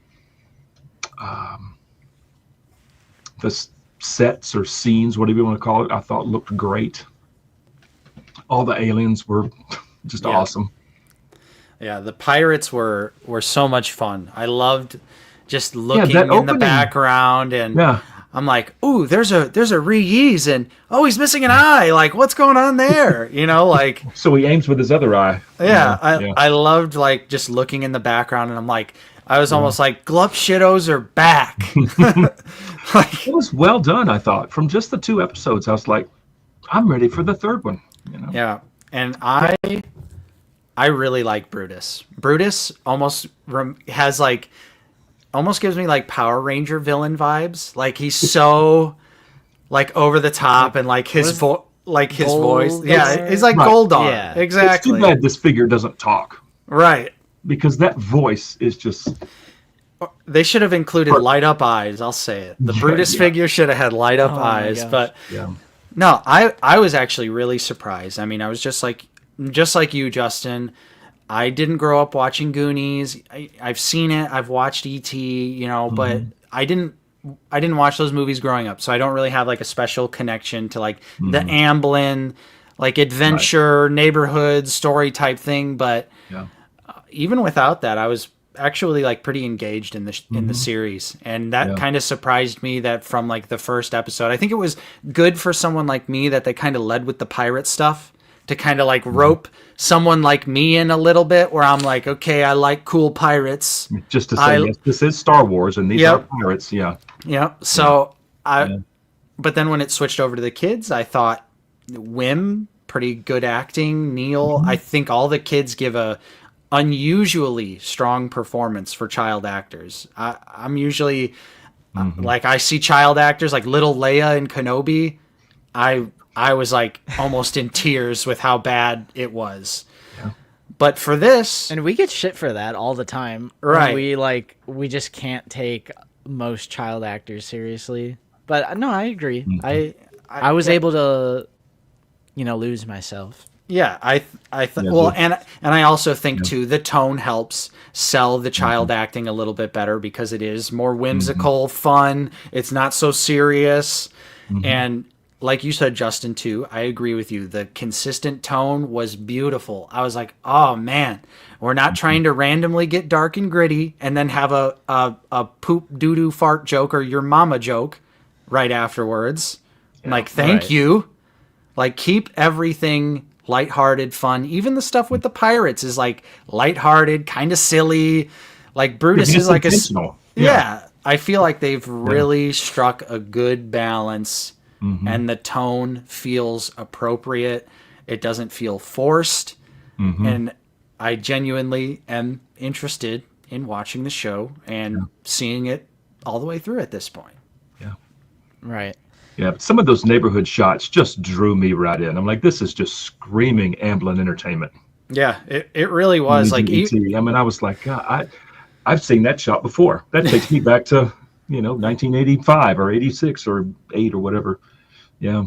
The sets or scenes, whatever you want to call it, I thought looked great. All the aliens were just awesome. Yeah, the pirates were so much fun. I loved just looking in the background, and I'm like, ooh, there's a Ree-Yees, and he's missing an eye. Like, what's going on there? Like. So he aims with his other eye. Yeah, I loved like just looking in the background, and I'm like, I was almost like, Glup Shittos are back. It was well done, I thought. From just the 2 episodes, I was like, I'm ready for the 3rd one. Yeah, and I really like Brutus. Brutus almost gives me like Power Ranger villain vibes. Like he's so like over the top, and like his voice. Yeah, he's like Goldar. Yeah, exactly. It's too bad this figure doesn't talk. Right. Because that voice is just... They should have included light up eyes. I'll say it. The Brutus figure should have had light up eyes. But no, I was actually really surprised. I mean, I was just like you, Justin. I didn't grow up watching Goonies. I've seen it. I've watched E.T. But I didn't watch those movies growing up, so I don't really have like a special connection to like the Amblin, like adventure neighborhood story type thing. But even without that, I was actually like pretty engaged in the series, and that kind of surprised me that from like the first episode. I think it was good for someone like me that they kind of led with the pirate stuff to kind of like rope someone like me in a little bit, where I'm like, okay, I like cool pirates. Just to say, yes, this is Star Wars, and these are pirates. So but then when it switched over to the kids, I thought Wim, pretty good acting. Neil, I think all the kids give a unusually strong performance for child actors. I'm usually like, I see child actors like little Leia and Kenobi. I was like almost in tears with how bad it was. But for this, and we get shit for that all the time, right? We just can't take most child actors seriously. But no, I agree. I was able to lose myself. Yeah, I well, and I also think too, the tone helps sell the child acting a little bit better, because it is more whimsical, fun. It's not so serious, and like you said, Justin, too, I agree with you. The consistent tone was beautiful. I was like, oh man, we're not trying to randomly get dark and gritty and then have a poop doo doo fart joke or your mama joke right afterwards. Like, thank you. Like, keep everything lighthearted fun. Even the stuff with the pirates is like lighthearted, kind of silly. Like Brutus is like intentional. yeah. I feel like they've really struck a good balance, and the tone feels appropriate. It doesn't feel forced, and I genuinely am interested in watching the show and seeing it all the way through at this point. Yeah. Right. Yeah, but some of those neighborhood shots just drew me right in. I'm like, this is just screaming Amblin entertainment. Yeah, it really was. Like, I mean, I was like, God, I've seen that shot before. That takes me back to, 1985 or 86 or 8 or whatever. Yeah.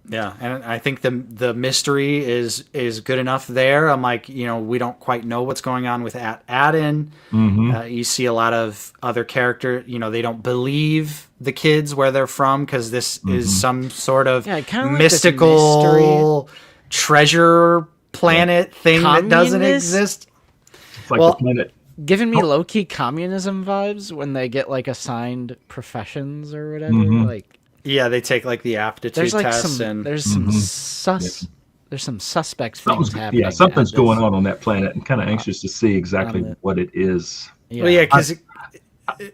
Yeah, and I think the mystery is good enough there. I'm like, we don't quite know what's going on with Aden. You see a lot of other character. They don't believe the kids where they're from because this is some sort of mystical treasure planet thing that doesn't exist. It's like the planet. Giving me low-key communism vibes when they get like assigned professions or whatever. Like, yeah, they take like the aptitude tests there's some suspect things happening. Yeah, something's going on that planet, and kind of anxious to see exactly what it is. Yeah, well, yeah, because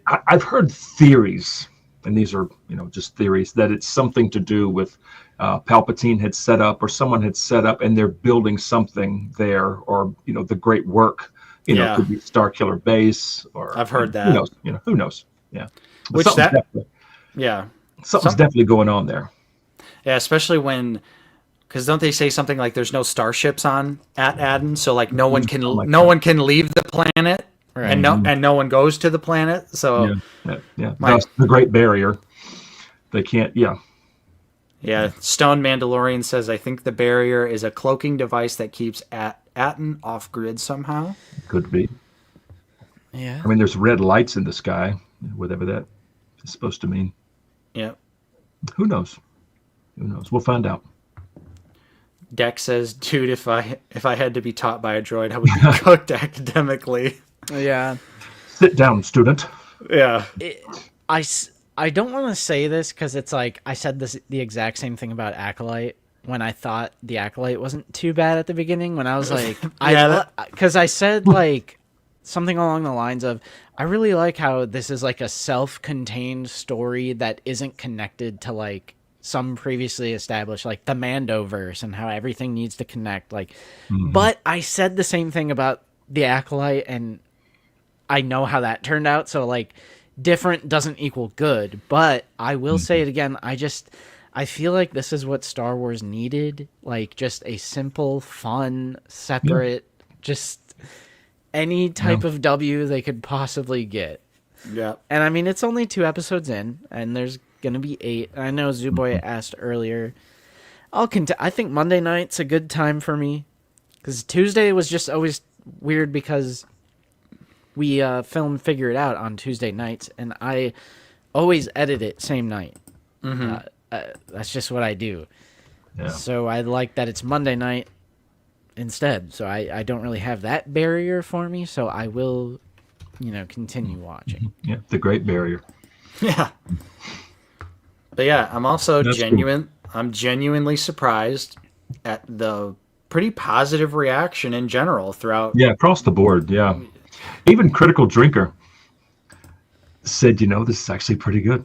I've heard theories, and these are just theories, that it's something to do with Palpatine had set up, or someone had set up, and they're building something there, or the great work. Could be Starkiller Base, or I've heard that. Who knows? Yeah, Which something's definitely going on there. Yeah, especially because don't they say something like there's no starships at Aden, so like no one can leave the planet, right. and no one goes to the planet. So That's the Great Barrier. They can't. Yeah. Yeah, Stone Mandalorian says, I think the barrier is a cloaking device that keeps Aten off grid somehow. Could be. Yeah. I mean, there's red lights in the sky, whatever that is supposed to mean. Yeah. Who knows? We'll find out. Dex says, dude, if I had to be taught by a droid, I would be cooked academically. Yeah. Sit down, student. Yeah. I don't want to say this because it's like I said the exact same thing about Acolyte when I thought the Acolyte wasn't too bad at the beginning. When I was like, because I said like something along the lines of, I really like how this is like a self-contained story that isn't connected to like some previously established, like the Mandoverse and how everything needs to connect. Like, but I said the same thing about the Acolyte, and I know how that turned out. So like, different doesn't equal good, but I will say it again. I feel like this is what Star Wars needed. Like just a simple, fun, separate, just any type of W they could possibly get. Yeah. And I mean, it's only 2 episodes in, and there's going to be 8. I know Zuboy asked earlier. I think Monday night's a good time for me, because Tuesday was just always weird because we film Figure It Out on Tuesday nights, and I always edit it same night. That's just what I do. Yeah. So I like that it's Monday night instead. So I don't really have that barrier for me. So I will, continue watching. Yeah, the Great Barrier. Yeah. But yeah, I'm also That's cool. I'm genuinely surprised at the pretty positive reaction in general throughout. Yeah, across the board. Yeah. Even Critical Drinker said, this is actually pretty good.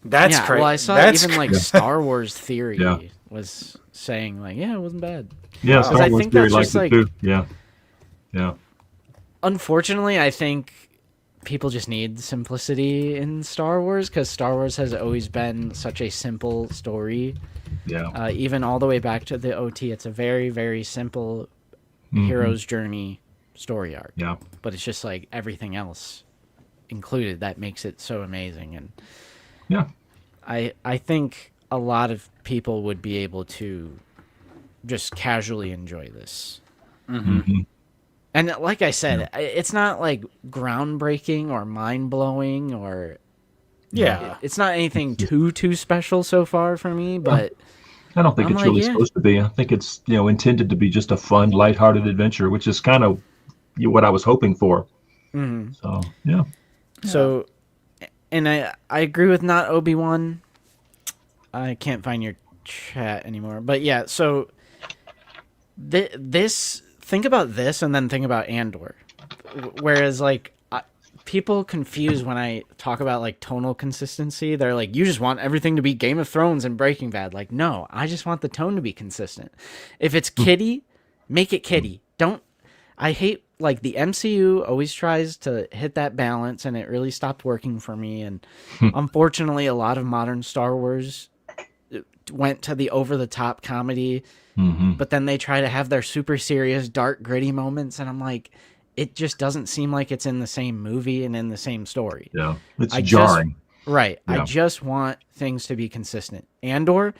That's crazy. Well, I saw even like Star Wars Theory was saying like, it wasn't bad. Yeah, Star Wars Theory likes it too. Yeah. Unfortunately, I think people just need simplicity in Star Wars because Star Wars has always been such a simple story. Yeah. Even all the way back to the OT, it's a very, very simple hero's journey story arc. Yeah. But it's just like everything else included that makes it so amazing. And yeah, I think a lot of people would be able to just casually enjoy this. And like I said, it's not like groundbreaking or mind-blowing or it's not anything too special so far for me, but I don't think it's really supposed to be. I think it's intended to be just a fun, lighthearted adventure, which is kind of what I was hoping for. So yeah. So, and I agree with not Obi-Wan. I can't find your chat anymore, but yeah. So this think about this and then think about Andor. Whereas like people confuse when I talk about like tonal consistency. They're like, you just want everything to be Game of Thrones and Breaking Bad. Like, no, I just want the tone to be consistent. If it's kiddie, make it kiddie. I hate like the MCU always tries to hit that balance, and it really stopped working for me. And unfortunately, a lot of modern Star Wars went to the over the top comedy, but then they try to have their super serious, dark, gritty moments, and I'm like, it just doesn't seem like it's in the same movie and in the same story. Yeah, it's jarring. Right. Yeah. I just want things to be consistent. Andor,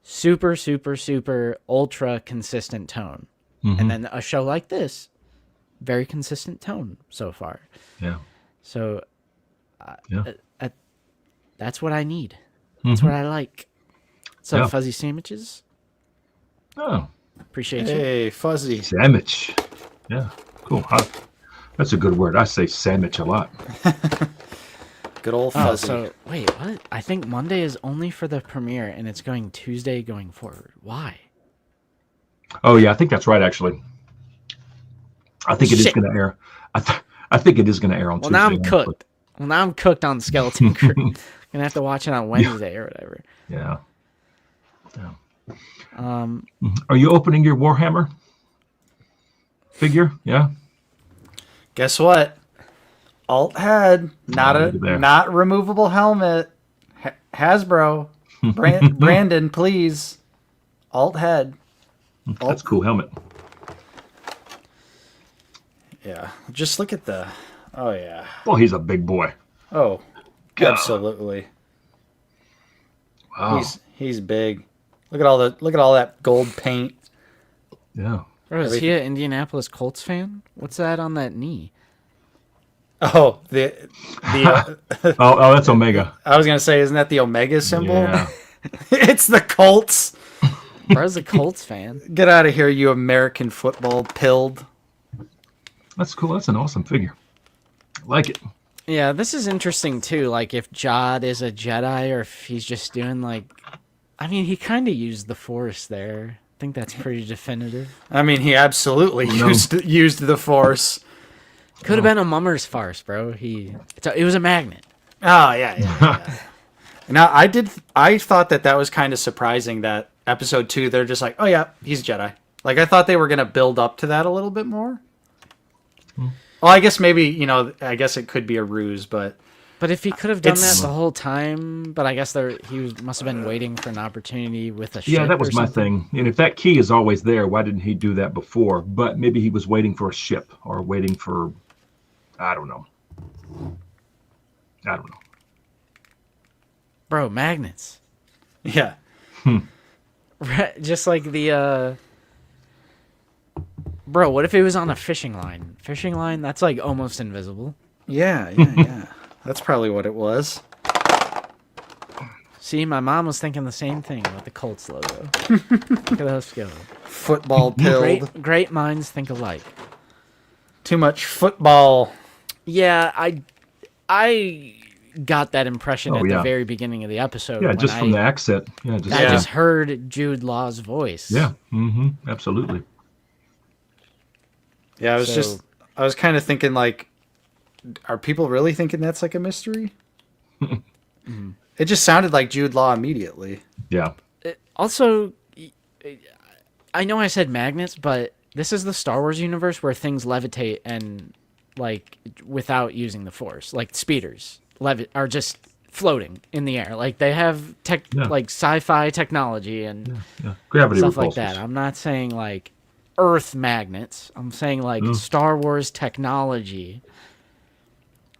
super, super, super, ultra consistent tone. And then a show like this, very consistent tone so far. Yeah. So that's what I need. That's what I like. So Fuzzy Sandwiches, Oh, appreciate you. Hey, Fuzzy. sandwich. Yeah, cool. That's a good word. I say sandwich a lot. Good old Oh, Fuzzy. so wait, what? I think Monday is only for the premiere, and it's going Tuesday going forward. Why? Oh yeah, I think that's right. Actually, I think it is Shit. going to air. I think it is going to air on Well, Tuesday. now I'm honestly. cooked. Well, now I'm cooked on Skeleton Crew. Gonna have to watch it on Wednesday or whatever. Yeah. Are you opening your Warhammer figure? Yeah. Guess what? Alt head, not look at there. not removable helmet. Hasbro, Brandon, please. Alt head. That's a cool helmet. Yeah, just look at the. Oh yeah. Well, he's a big boy. Oh, God. absolutely. Wow. He's big. Look at all that gold paint. Yeah. Bro, is he an Indianapolis Colts fan? What's that on that knee? Oh, the Oh, that's Omega. I was gonna say, isn't that the Omega symbol? Yeah. It's the Colts. Bro's a Colts fan. Get out of here, you American football pilled. That's cool. That's an awesome figure. I like it. Yeah, this is interesting too. Like if Jod is a Jedi or if he's just doing like, I mean, he kind of used the Force there. I think that's pretty definitive. I mean, he absolutely used the Force. Could have been a mummer's farce, bro. It was a magnet. Oh yeah. Now I thought that was kind of surprising that episode 2 they're just like, oh yeah, he's a Jedi. Like I thought they were gonna build up to that a little bit more. Well, I guess maybe I guess it could be a ruse, but if he could have done that the whole time, but I guess he must have been waiting for an opportunity with a ship. Yeah, that was or my something. thing. And if that key is always there, why didn't he do that before? But maybe he was waiting for a ship or waiting for, I don't know. Bro, magnets. yeah. Just like the bro, what if it was on a fishing line? Fishing line, that's like almost invisible. Yeah. That's probably what it was. See, my mom was thinking the same thing with the Colts logo. Look at those go. Football pilled. Great minds think alike. Too much football. Yeah, I got that impression at the yeah. very beginning of the episode. Yeah, when just from the accent. Yeah, I Yeah. just heard Jude Law's voice. Yeah, absolutely. Yeah, So- I was kind of thinking like, are people really thinking that's like a mystery? It just sounded like Jude Law immediately. Yeah. Also, I know I said magnets, but this is the Star Wars universe where things levitate and like without using the Force, like speeders are just floating in the air. Like they have like sci-fi technology and Gravity stuff like repulsors. that. I'm not saying like Earth magnets. I'm saying like Star Wars technology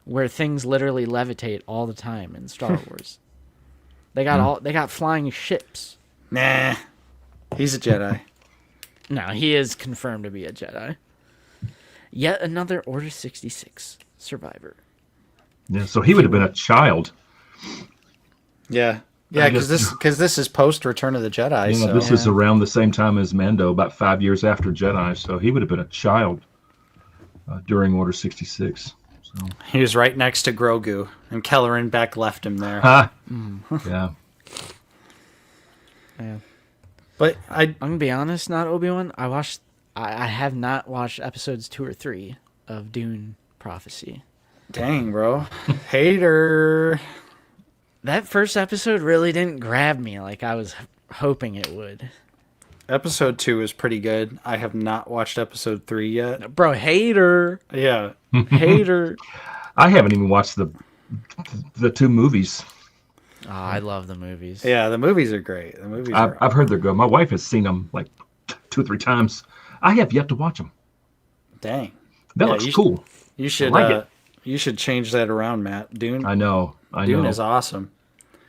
where things literally levitate all the time in Star Wars. They got flying ships. Nah, he's a Jedi. No, he is confirmed to be a Jedi. Yet another Order 66 survivor. Yeah, so he would have been a child. Yeah, I because guess- this is post Return of the Jedi. Yeah, so. this is around the same time as Mando, about 5 years after Jedi. So he would have been a child during Order 66. So. He was right next to Grogu, and Kelleran Beck left him there. Ha! Yeah. Yeah. But I'm gonna be honest, not Obi-Wan. I have not watched episodes 2 or 3 of Dune Prophecy. Dang, bro. Hater. That first episode really didn't grab me like I was hoping it would. Episode 2 is pretty good. I have not watched episode 3 yet. Bro, hater. Yeah. Hater. I haven't even watched the 2 movies. Oh, I love the movies. Yeah, the movies are great. The movies are I've heard they're good. My wife has seen them like 2 or 3 times. I have yet to watch them. Dang. That Yeah, looks you cool. You should like it. You should change that around, Matt. Dune. I know. Dune is awesome.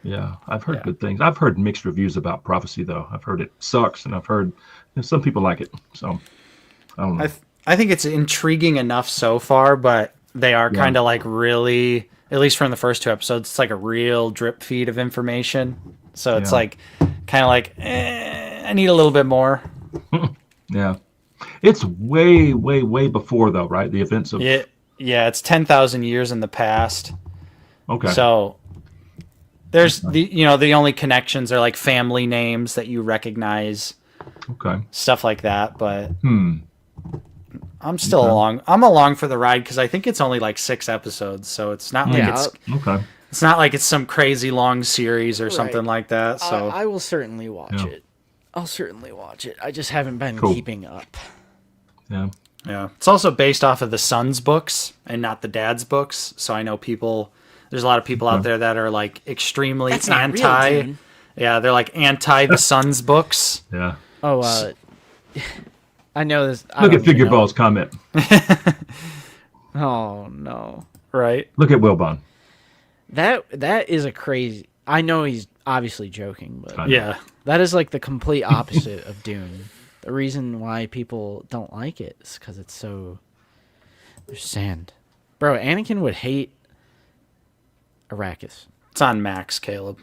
Yeah, I've heard good things. I've heard mixed reviews about Prophecy, though. I've heard it sucks, and I've heard some people like it. So, I don't know. I think it's intriguing enough so far, but they are kind of like really, at least from the first 2 episodes, it's like a real drip feed of information. So it's like, kind of like, I need a little bit more. Yeah. It's way, way, way before, though, right? The events of... Yeah, it's 10,000 years in the past. Okay. So there's the only connections are like family names that you recognize. Okay. Stuff like that, but I'm still along. I'm along for the ride because I think it's only like 6 episodes, so it's not like it's not like it's some crazy long series or something like that. So I will certainly watch it. I'll certainly watch it. I just haven't been keeping up. Yeah. Yeah. It's also based off of the son's books and not the dad's books. So I know there's a lot of people out there that are like extremely anti. Yeah, they're like anti the son's books. Yeah. Oh, I know this. Look at Figure Ball's comment. Oh no! Right. Look at Wilbon. That is a crazy. I know he's obviously joking, but yeah, that is like the complete opposite of Dune. The reason why people don't like it is because it's so. There's sand, bro. Anakin would hate Arrakis. It's on Max, Caleb.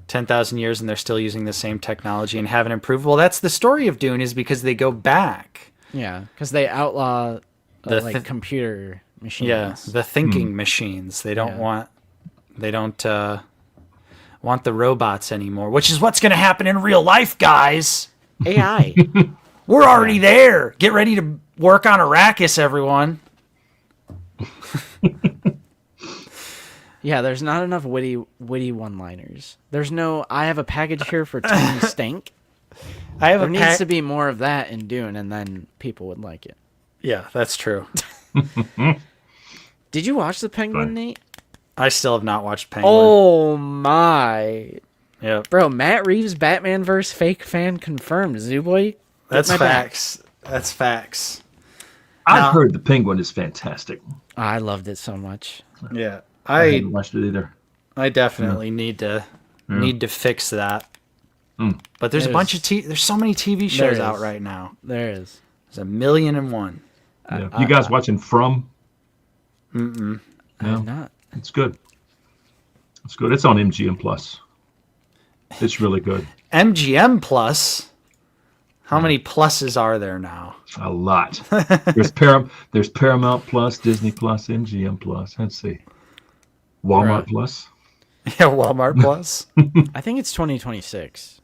10,000 years and they're still using the same technology and haven't improved. Well, that's the story of Dune, is because they go back. Yeah, because they outlaw the computer machines. Yeah, the thinking machines. They don't want the robots anymore, which is what's going to happen in real life, guys. AI. We're already there. Get ready to work on Arrakis, everyone. Yeah, there's not enough witty one-liners. There's no, I have a package here for Tony Stink. There needs to be more of that in Dune, and then people would like it. Yeah, that's true. Did you watch The Penguin, Nate? I still have not watched Penguin. Oh, my. Yeah. Bro, Matt Reeves' Batman-verse fake fan confirmed. Zooboy, that's facts. That's facts. I've heard The Penguin is fantastic. I loved it so much. Yeah. I haven't watched it either. I definitely need to fix that. But there's a bunch of there's so many TV shows out right now. There is. There's 1,000,001. Yeah. You guys watching From? No. I'm not. It's good. It's good. It's on MGM Plus. It's really good. MGM Plus. How many pluses are there now? A lot. There's Paramount Plus, Disney Plus, MGM Plus. Let's see. Walmart Plus. Yeah, Walmart Plus. I think it's 2026.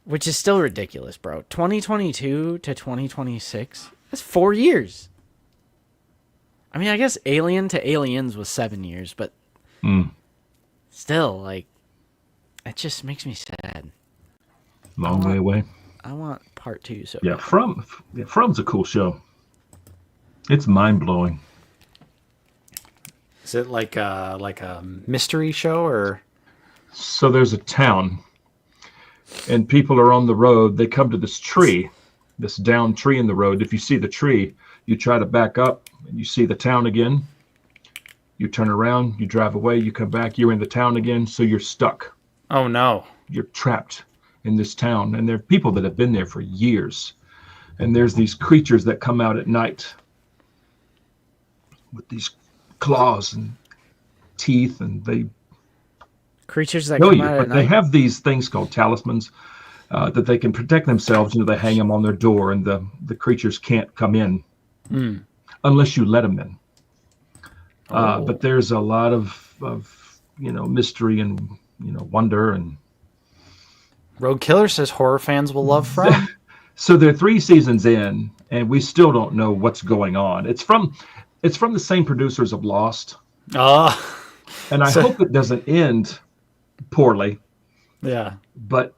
Which is still ridiculous, bro. 2022 to 2026? That's 4 years. I mean, I guess Alien to Aliens was 7 years, but still, like, it just makes me sad. Long way away. I want part 2. So yeah, From's a cool show. It's mind-blowing. Is it like a mystery show or? So there's a town, and people are on the road. They come to this tree, this downed tree in the road. If you see the tree, you try to back up, and you see the town again. You turn around, you drive away, you come back, you're in the town again, so you're stuck. Oh no! You're trapped in this town, and there are people that have been there for years. And there's these creatures that come out at night with these claws and teeth, and they creatures that kill come you. out But at night. they have these things called talismans that they can protect themselves. They hang them on their door, and the creatures can't come in unless you let them in. But there's a lot of mystery and Wonder and. Rogue Killer says horror fans will love From. So they're 3 seasons in, and we still don't know what's going on. It's from the same producers of Lost, and I hope it doesn't end poorly. Yeah. But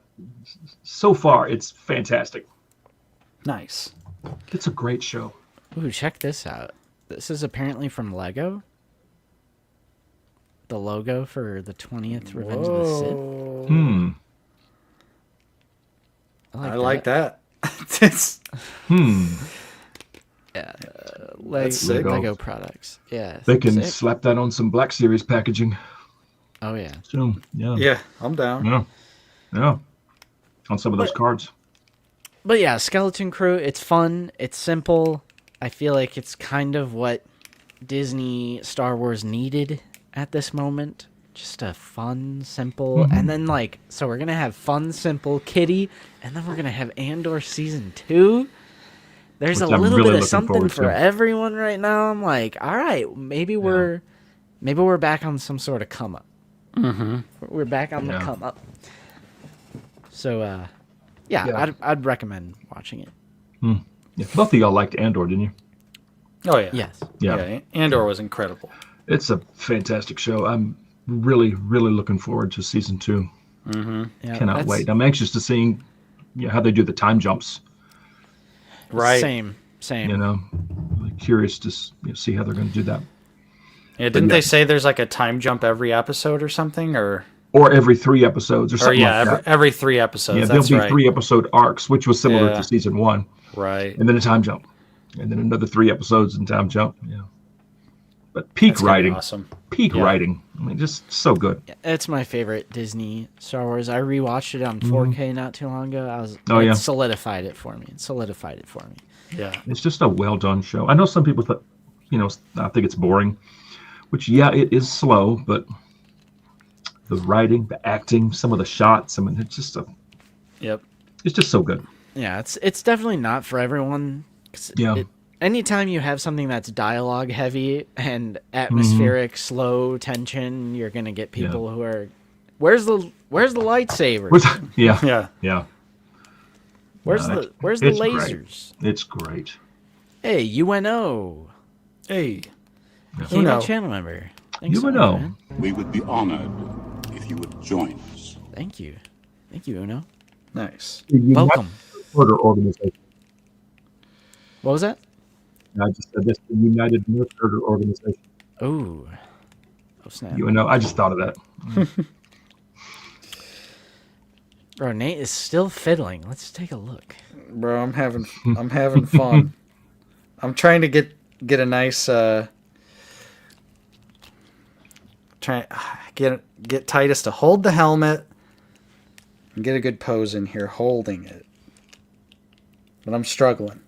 so far, it's fantastic. Nice. It's a great show. Ooh, check this out. This is apparently from Lego. The logo for the 20th Revenge of the Sith. I like that. It's Yeah. That's sick. Lego products. Yeah. They can sick. slap that on some Black Series packaging. Oh, yeah. So, yeah. Yeah, I'm down. Yeah. On some of those cards. But yeah, Skeleton Crew, it's fun. It's simple. I feel like it's kind of what Disney Star Wars needed at this moment. Just a fun, simple, and then so we're going to have fun, simple Kitty, and then we're going to have Andor Season 2. There's Which a I'm little really bit of looking something forward for to. everyone right now. I'm like, all right, maybe we're back on some sort of come up. Mm-hmm. We're back on the come up. So, I'd recommend watching it. Yeah. Both of y'all liked Andor, didn't you? Oh, yeah. Yes. Yeah. Andor was incredible. It's a fantastic show. I'm really, really looking forward to season 2. Yeah, Cannot wait. I'm anxious to see how they do the time jumps. Right. Same. Really curious to see how they're going to do that. Yeah, didn't they say there's like a time jump every episode or something? Or every 3 episodes or something like that. every 3 episodes. Yeah, That's there'll be 3 episode arcs, which was similar Yeah. to season 1. Right. And then a time jump. And then another 3 episodes and time jump. Yeah. But peak That's gonna be writing. awesome. Peak Yeah. writing. I mean, just so good. It's my favorite Disney Star Wars. I rewatched it on 4K not too long ago. It solidified it for me. Yeah. It's just a well done show. I know some people thought, I think it's boring, which, it is slow, but the writing, the acting, some of the shots, it's just Yep. it's just so good. Yeah, it's definitely not for everyone. 'Cause anytime you have something that's dialogue heavy and atmospheric, slow tension, you're gonna get people who are, where's the lightsaber? Yeah. Where's the it's lasers? Great. It's great. Hey, UNO. Hey. Became UNO. a channel member. Thanks so much, UNO. man. We would be honored if you would join us. Thank you, Uno. Nice. Welcome. Order organization. What was that? I just said this, the United North Order Organization. Oh snap! I just thought of that. Bro, Nate is still fiddling. Let's take a look. Bro, I'm having fun. I'm trying to get a nice get Titus to hold the helmet and get a good pose in here holding it. But I'm struggling.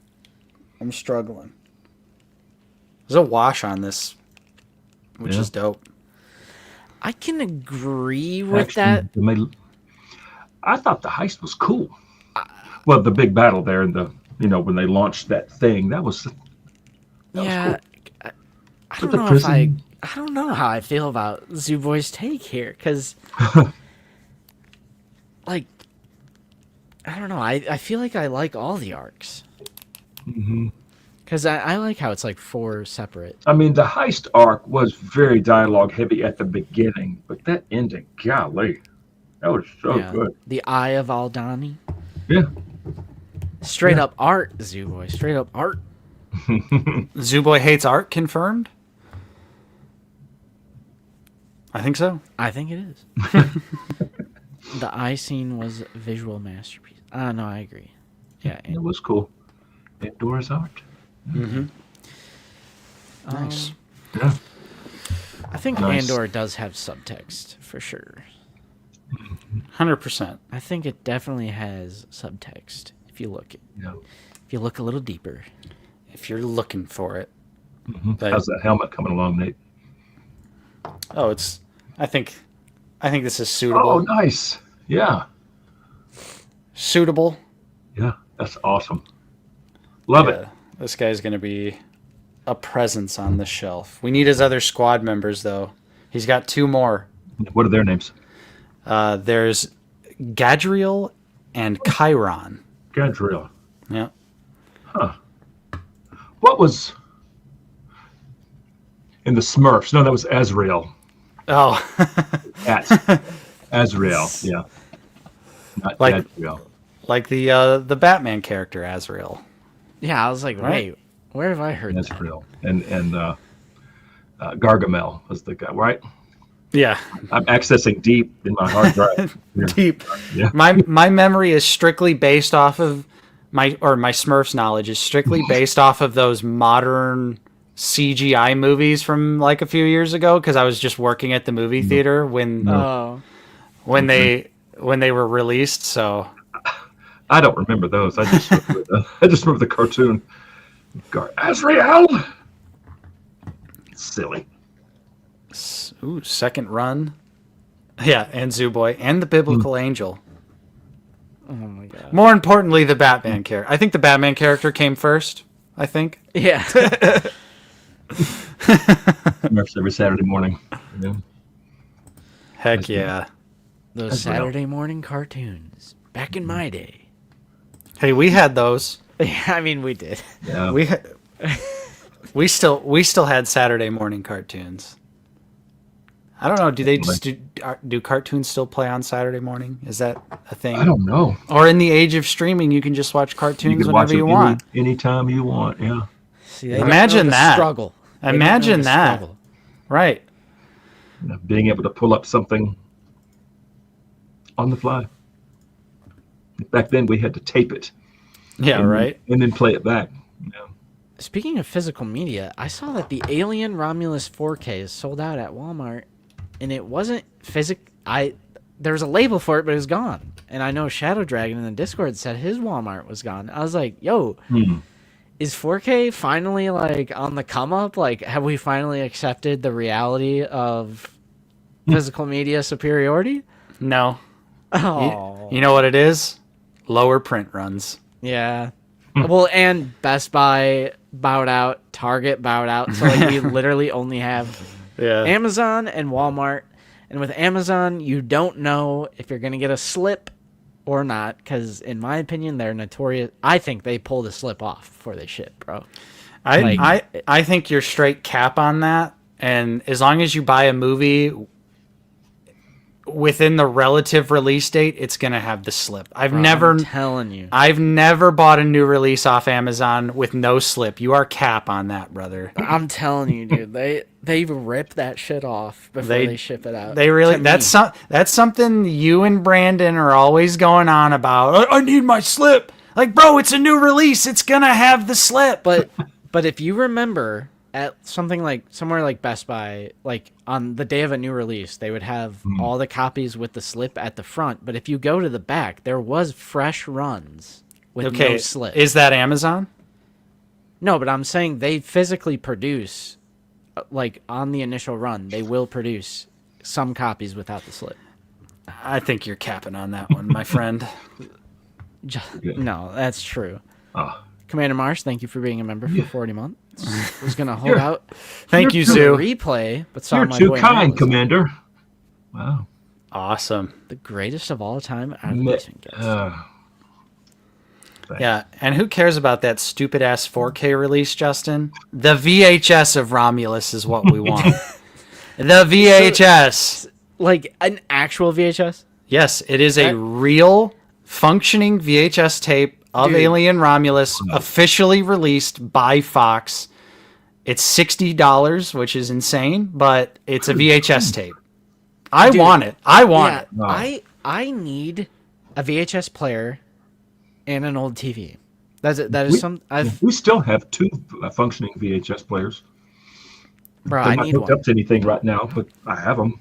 There's a wash on this, which is dope. I can agree with that. I thought the heist was cool. Well, the big battle there, and when they launched that thing, that was cool. I don't With the know prison. I don't know how I feel about Zuboy's take here, because I don't know. I feel like I like all the arcs. Because I like how it's like 4 separate. I mean, the heist arc was very dialogue heavy at the beginning, but that ending, golly, that was so good. The Eye of Aldani. Yeah. Straight up art, Zuboy. Straight up art. Zuboy hates art, confirmed? I think so. I think it is. The eye scene was a visual masterpiece. No, I agree. Yeah. It was cool. Andor's art. Nice. Yeah. I think Nice. Andor does have subtext for sure. 100%. I think it definitely has subtext if you look a little deeper. If you're looking for it. But, How's that helmet coming along, Nate? oh, I think this is suitable. Oh, nice. Yeah. Suitable. Yeah, that's awesome. Love it. This guy's going to be a presence on the shelf. We need his other squad members, though. He's got 2 more. What are their names? There's Gadriel and Chiron. Gadriel. Yeah. Huh. What was in the Smurfs? No, that was Azrael. Oh. Azrael, yeah. Not Like- Gadriel. Like the Batman character, Azrael. Yeah, I was like, Right. wait, where have I heard that? Azrael. And Gargamel was the guy, right? Yeah. I'm accessing deep in my hard drive. Deep. Yeah. My memory is strictly based off of my Smurfs knowledge is strictly based off of those modern CGI movies from like a few years ago, because I was just working at the movie theater when they were released. So I don't remember those. I just remember the cartoon. Azrael. Silly. ooh, second run. Yeah, and Zoo Boy and the Biblical Angel. Oh my god. More importantly, the Batman character. I think the Batman character came first. I think. Yeah. Smurfs every Saturday morning. Yeah. Heck yeah. Those That's Saturday morning cartoons. Back in my day. Hey, we had those. Yeah, I mean, we did. Yeah. We still had Saturday morning cartoons. I don't know. Do they just do cartoons still play on Saturday morning? Is that a thing? I don't know. Or in the age of streaming, you can just watch cartoons can watch whenever you them want. anytime you want. Yeah. See, they don't Imagine know the that. struggle. They don't know Imagine the that. struggle. Right. Being able to pull up something on the fly. Back then, we had to tape it. Yeah. and, Right. And then play it back. Yeah. Speaking of physical media, I saw that the Alien Romulus 4K is sold out at Walmart, and it wasn't there was a label for it, but it was gone. And I know Shadow Dragon in the Discord said his Walmart was gone. I was like, yo, is 4K finally like on the come up? Like, have we finally accepted the reality of physical media superiority? No. Oh, You know what it is? Lower print runs. yeah. Well, and Best Buy bowed out, Target bowed out, so like we literally only have Yeah. Amazon and Walmart. And with Amazon, you don't know if you're going to get a slip or not, because in my opinion, they're notorious. I think they pull the slip off before they ship, bro. I think you're straight cap on that, and as long as you buy a movie within the relative release date, it's gonna have the slip. I'm telling you. I've never bought a new release off Amazon with no slip. You are cap on that, brother. I'm telling you, dude. They rip that shit off before they ship it out. They really To that's something you and Brandon are always going on about. I need my slip. Like, bro, it's a new release. It's gonna have the slip. But if you remember at something like somewhere like Best Buy, like on the day of a new release, they would have all the copies with the slip at the front. But if you go to the back, there was fresh runs with no slip. Is that Amazon? No, but I'm saying they physically produce, like on the initial run, they will produce some copies without the slip. I think you're capping on that one, my friend. No, that's true. Ah. Commander Marsh, thank you for being a member for 40 months. I was going to hold out Thank you, for the Sue. replay, but saw You're my too boy kind, Matt was Commander. Wow. Awesome. the greatest of all time out of the basement guest. Yeah, and who cares about that stupid ass 4K release, Justin? The VHS of Romulus is what we want. The VHS. Like an actual VHS? Yes, it is a real functioning VHS tape of Dude. Alien Romulus, officially released by Fox. It's $60, which is insane, but it's a VHS tape. I want it. I want it. Wow. I need a VHS player and an old TV. That is some. We still have two functioning VHS players. Bro, They're I not need hooked one up to anything right now, but I have them.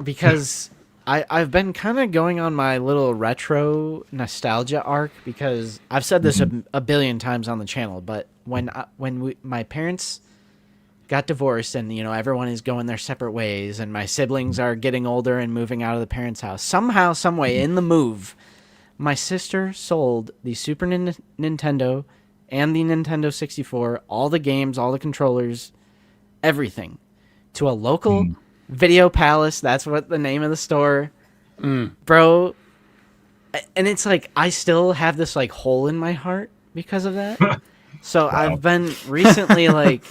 because I've been kind of going on my little retro nostalgia arc, because I've said this a billion times on the channel, but when my parents got divorced and everyone is going their separate ways and my siblings are getting older and moving out of the parents' house, somehow, some way in the move, my sister sold the Super Nintendo and the Nintendo 64, all the games, all the controllers, everything, to a local Video Palace. That's what the name of the store. bro. And it's like I still have this like hole in my heart because of that. So I've been recently like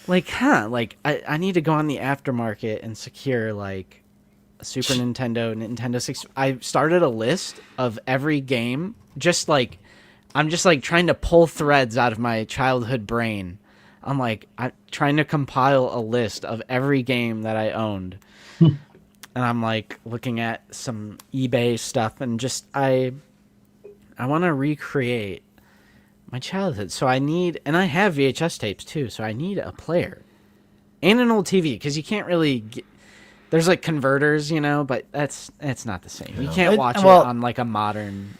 I need to go on the aftermarket and secure like a Super Nintendo, Nintendo 6. I started a list of every game, I'm just like trying to pull threads out of my childhood brain. I'm trying to compile a list of every game that I owned. And I'm like looking at some eBay stuff and just I want to recreate my childhood. So I have VHS tapes too. So I need a player and an old TV because you can't really there's like converters, but it's not the same. You can't watch it on like a modern,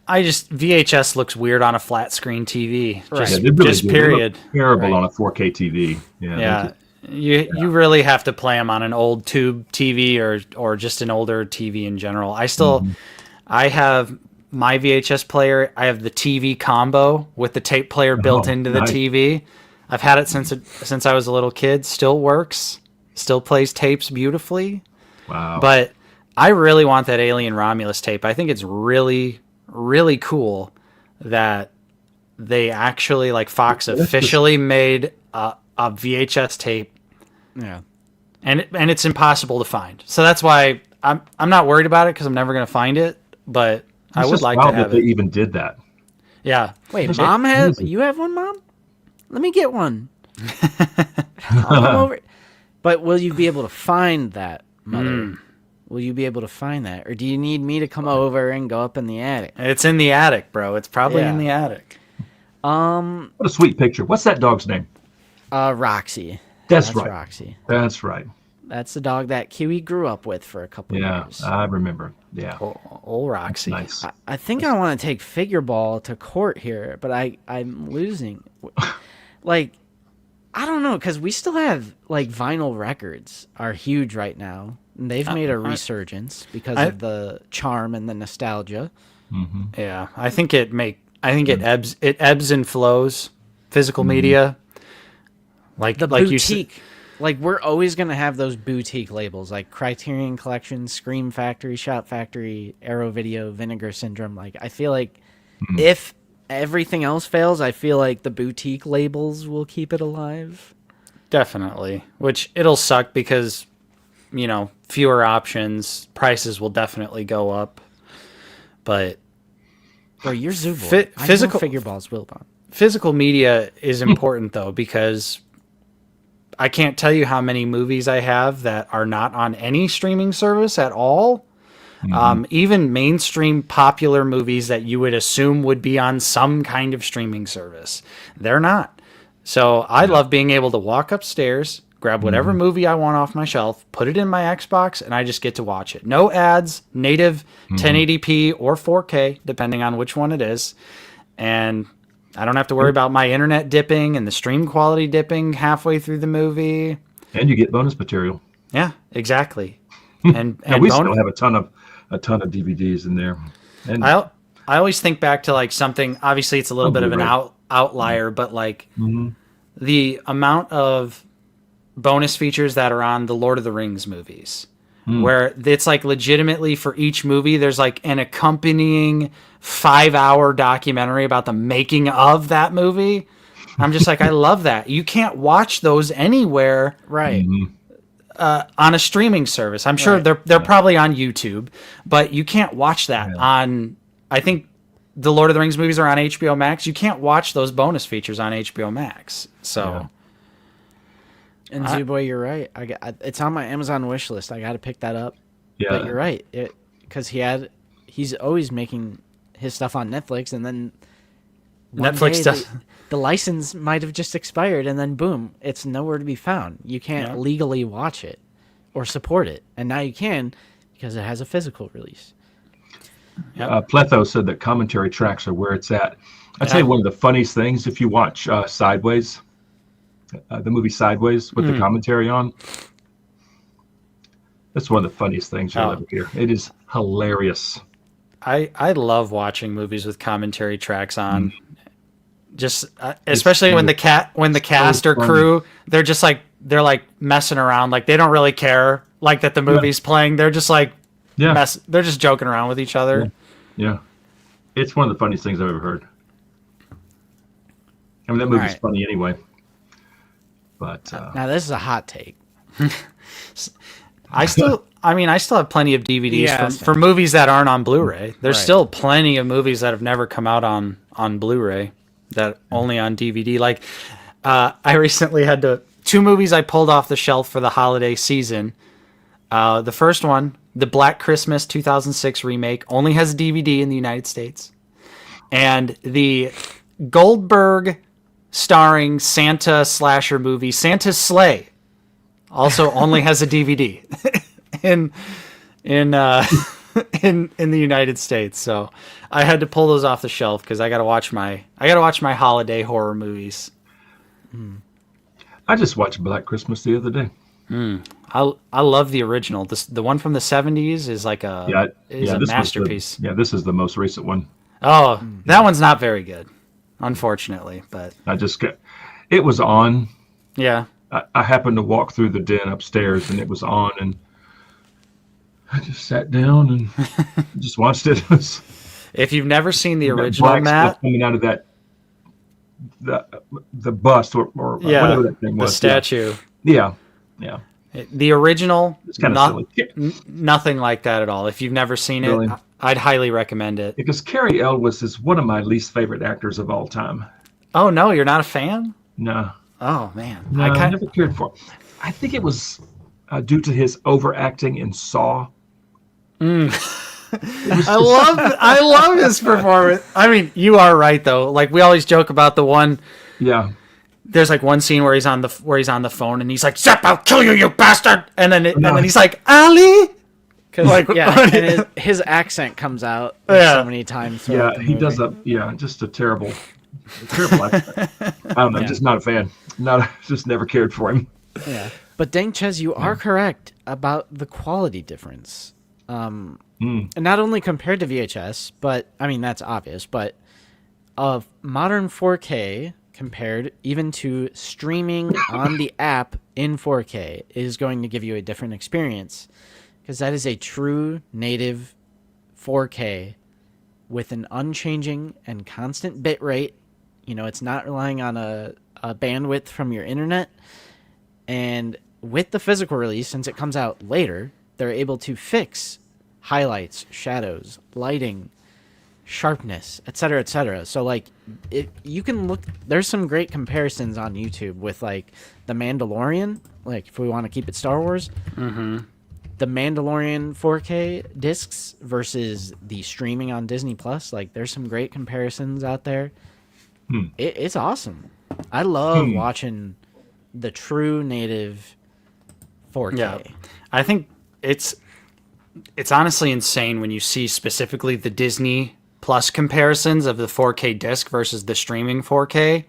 VHS looks weird on a flat screen TV. Right. Just period. Terrible on a 4K TV. Yeah. You really have to play them on an old tube TV or just an older TV in general. I have my VHS player. I have the TV combo with the tape player built into the TV. I've had it since I was a little kid. Still works. Still plays tapes beautifully. Wow. But I really want that Alien Romulus tape. I think it's really, really cool that they actually, like Fox officially made a VHS tape. Yeah. And it's impossible to find. So that's why I'm not worried about it because I'm never going to find it, but I would like to have that it. they even did that. Yeah. Wait, you have one, Mom? Let me get one. I'll come over. But will you be able to find that, Mother? Will you be able to find that? Or do you need me to come over and go up in the attic? It's in the attic, bro. It's probably in the attic. What a sweet picture. What's that dog's name? Roxy. That's right. Roxy. That's right. That's the dog that Kiwi grew up with for a couple of years. Yeah, I remember. Yeah. Old Roxy. Nice. I think I want to take Figure Ball to court here, but I'm losing. Like, I don't know, because we still have, like, vinyl records are huge right now. And they've made a resurgence because of the charm and the nostalgia. Mm-hmm. Yeah, I think it ebbs and flows. Physical media, like boutique. Like we're always gonna have those boutique labels, like Criterion Collection, Scream Factory, Shout Factory, Arrow Video, Vinegar Syndrome. Like I feel like if everything else fails, I feel like the boutique labels will keep it alive. Definitely, which it'll suck because fewer options, prices will definitely go up. But bro, you're Zubor. Physical Figure Balls will bomb. Physical media is important though, because I can't tell you how many movies I have that are not on any streaming service at all. Even mainstream popular movies that you would assume would be on some kind of streaming service, they're not. So I love being able to walk upstairs, grab whatever movie I want off my shelf, put it in my Xbox, and I just get to watch it. No ads, native 1080p or 4K, depending on which one it is. And I don't have to worry about my internet dipping and the stream quality dipping halfway through the movie. And you get bonus material. Yeah, exactly. And we still have a ton of DVDs in there. And I always think back to like something. Obviously, it's a little bit of an outlier, but like the amount of bonus features that are on the Lord of the Rings movies, where it's like legitimately for each movie, there's like an accompanying 5-hour documentary about the making of that movie. I'm just like, I love that. You can't watch those anywhere, right? On a streaming service. I'm sure they're probably on YouTube, but you can't watch that on. I think the Lord of the Rings movies are on HBO Max. You can't watch those bonus features on HBO Max. So. And Zuboy, you're right. It's on my Amazon wish list. I got to pick that up. Yeah, but you're right. Because he's always making his stuff on Netflix, and then Netflix does. The license might have just expired, and then boom, it's nowhere to be found. You can't legally watch it or support it, and now you can because it has a physical release. Pletho said that commentary tracks are where it's at. I'd say one of the funniest things if you watch Sideways. The movie Sideways with the commentary on. That's one of the funniest things you'll ever hear. It is hilarious. I love watching movies with commentary tracks on. Just especially when the cast or crew, they're just like they're like messing around, like they don't really care like that the movie's playing. They're just like Yeah. They're just joking around with each other. Yeah. It's one of the funniest things I've ever heard. I mean, that movie's right. funny anyway. But Now this is a hot take. I still have plenty of DVDs Yeah, that's for movies that aren't on Blu-ray. There's Right. still plenty of movies that have never come out on Blu-ray, that only on DVD. Like, I recently had two movies I pulled off the shelf for the holiday season. The first one, the Black Christmas 2006 remake, only has a DVD in the United States. And the Goldberg starring Santa slasher movie, Santa's Sleigh, also only has a DVD in the United States. So I had to pull those off the shelf because I gotta watch my holiday horror movies. I just watched Black Christmas the other day. I love the original. The one from the 70s is like a masterpiece. This is the most recent one. Oh, that one's not very good, unfortunately. But It was on. yeah, I happened to walk through the den upstairs and it was on, and I just sat down and just watched it. if you've never seen the That original, black Matt, stuff coming out of the bust or whatever that thing the was. statue. Yeah. The original, It's kind of silly. nothing like that at all. If you've never seen Really? it, I'd highly recommend it. Because Carrie Elwes is one of my least favorite actors of all time. Oh no, you're not a fan? No, Oh man, I never cared for him. I think it was due to his overacting in Saw. I love his performance. I mean, you are right though. Like, we always joke about the one. Yeah. There's like one scene where he's on the phone and he's like, "Zep, I'll kill you, you bastard!" And then he's like, "Ali." Like, and his accent comes out so many times. Yeah, he does just a terrible accent. I don't know, just not a fan. Just never cared for him. Yeah, but Dang Ches, you are correct about the quality difference. And not only compared to VHS, but I mean that's obvious. But of modern 4K compared even to streaming on the app in 4K is going to give you a different experience, because that is a true native 4K with an unchanging and constant bit rate. You know, it's not relying on a bandwidth from your internet. And with the physical release, since it comes out later, they're able to fix highlights, shadows, lighting, sharpness, etc., etc. So like, you can look, there's some great comparisons on YouTube with like The Mandalorian, like if we want to keep it Star Wars, the Mandalorian 4K discs versus the streaming on Disney Plus. Like, there's some great comparisons out there. It's awesome. I love watching the true native 4K. Yeah, I think it's honestly insane when you see specifically the Disney Plus comparisons of the 4K disc versus the streaming 4K.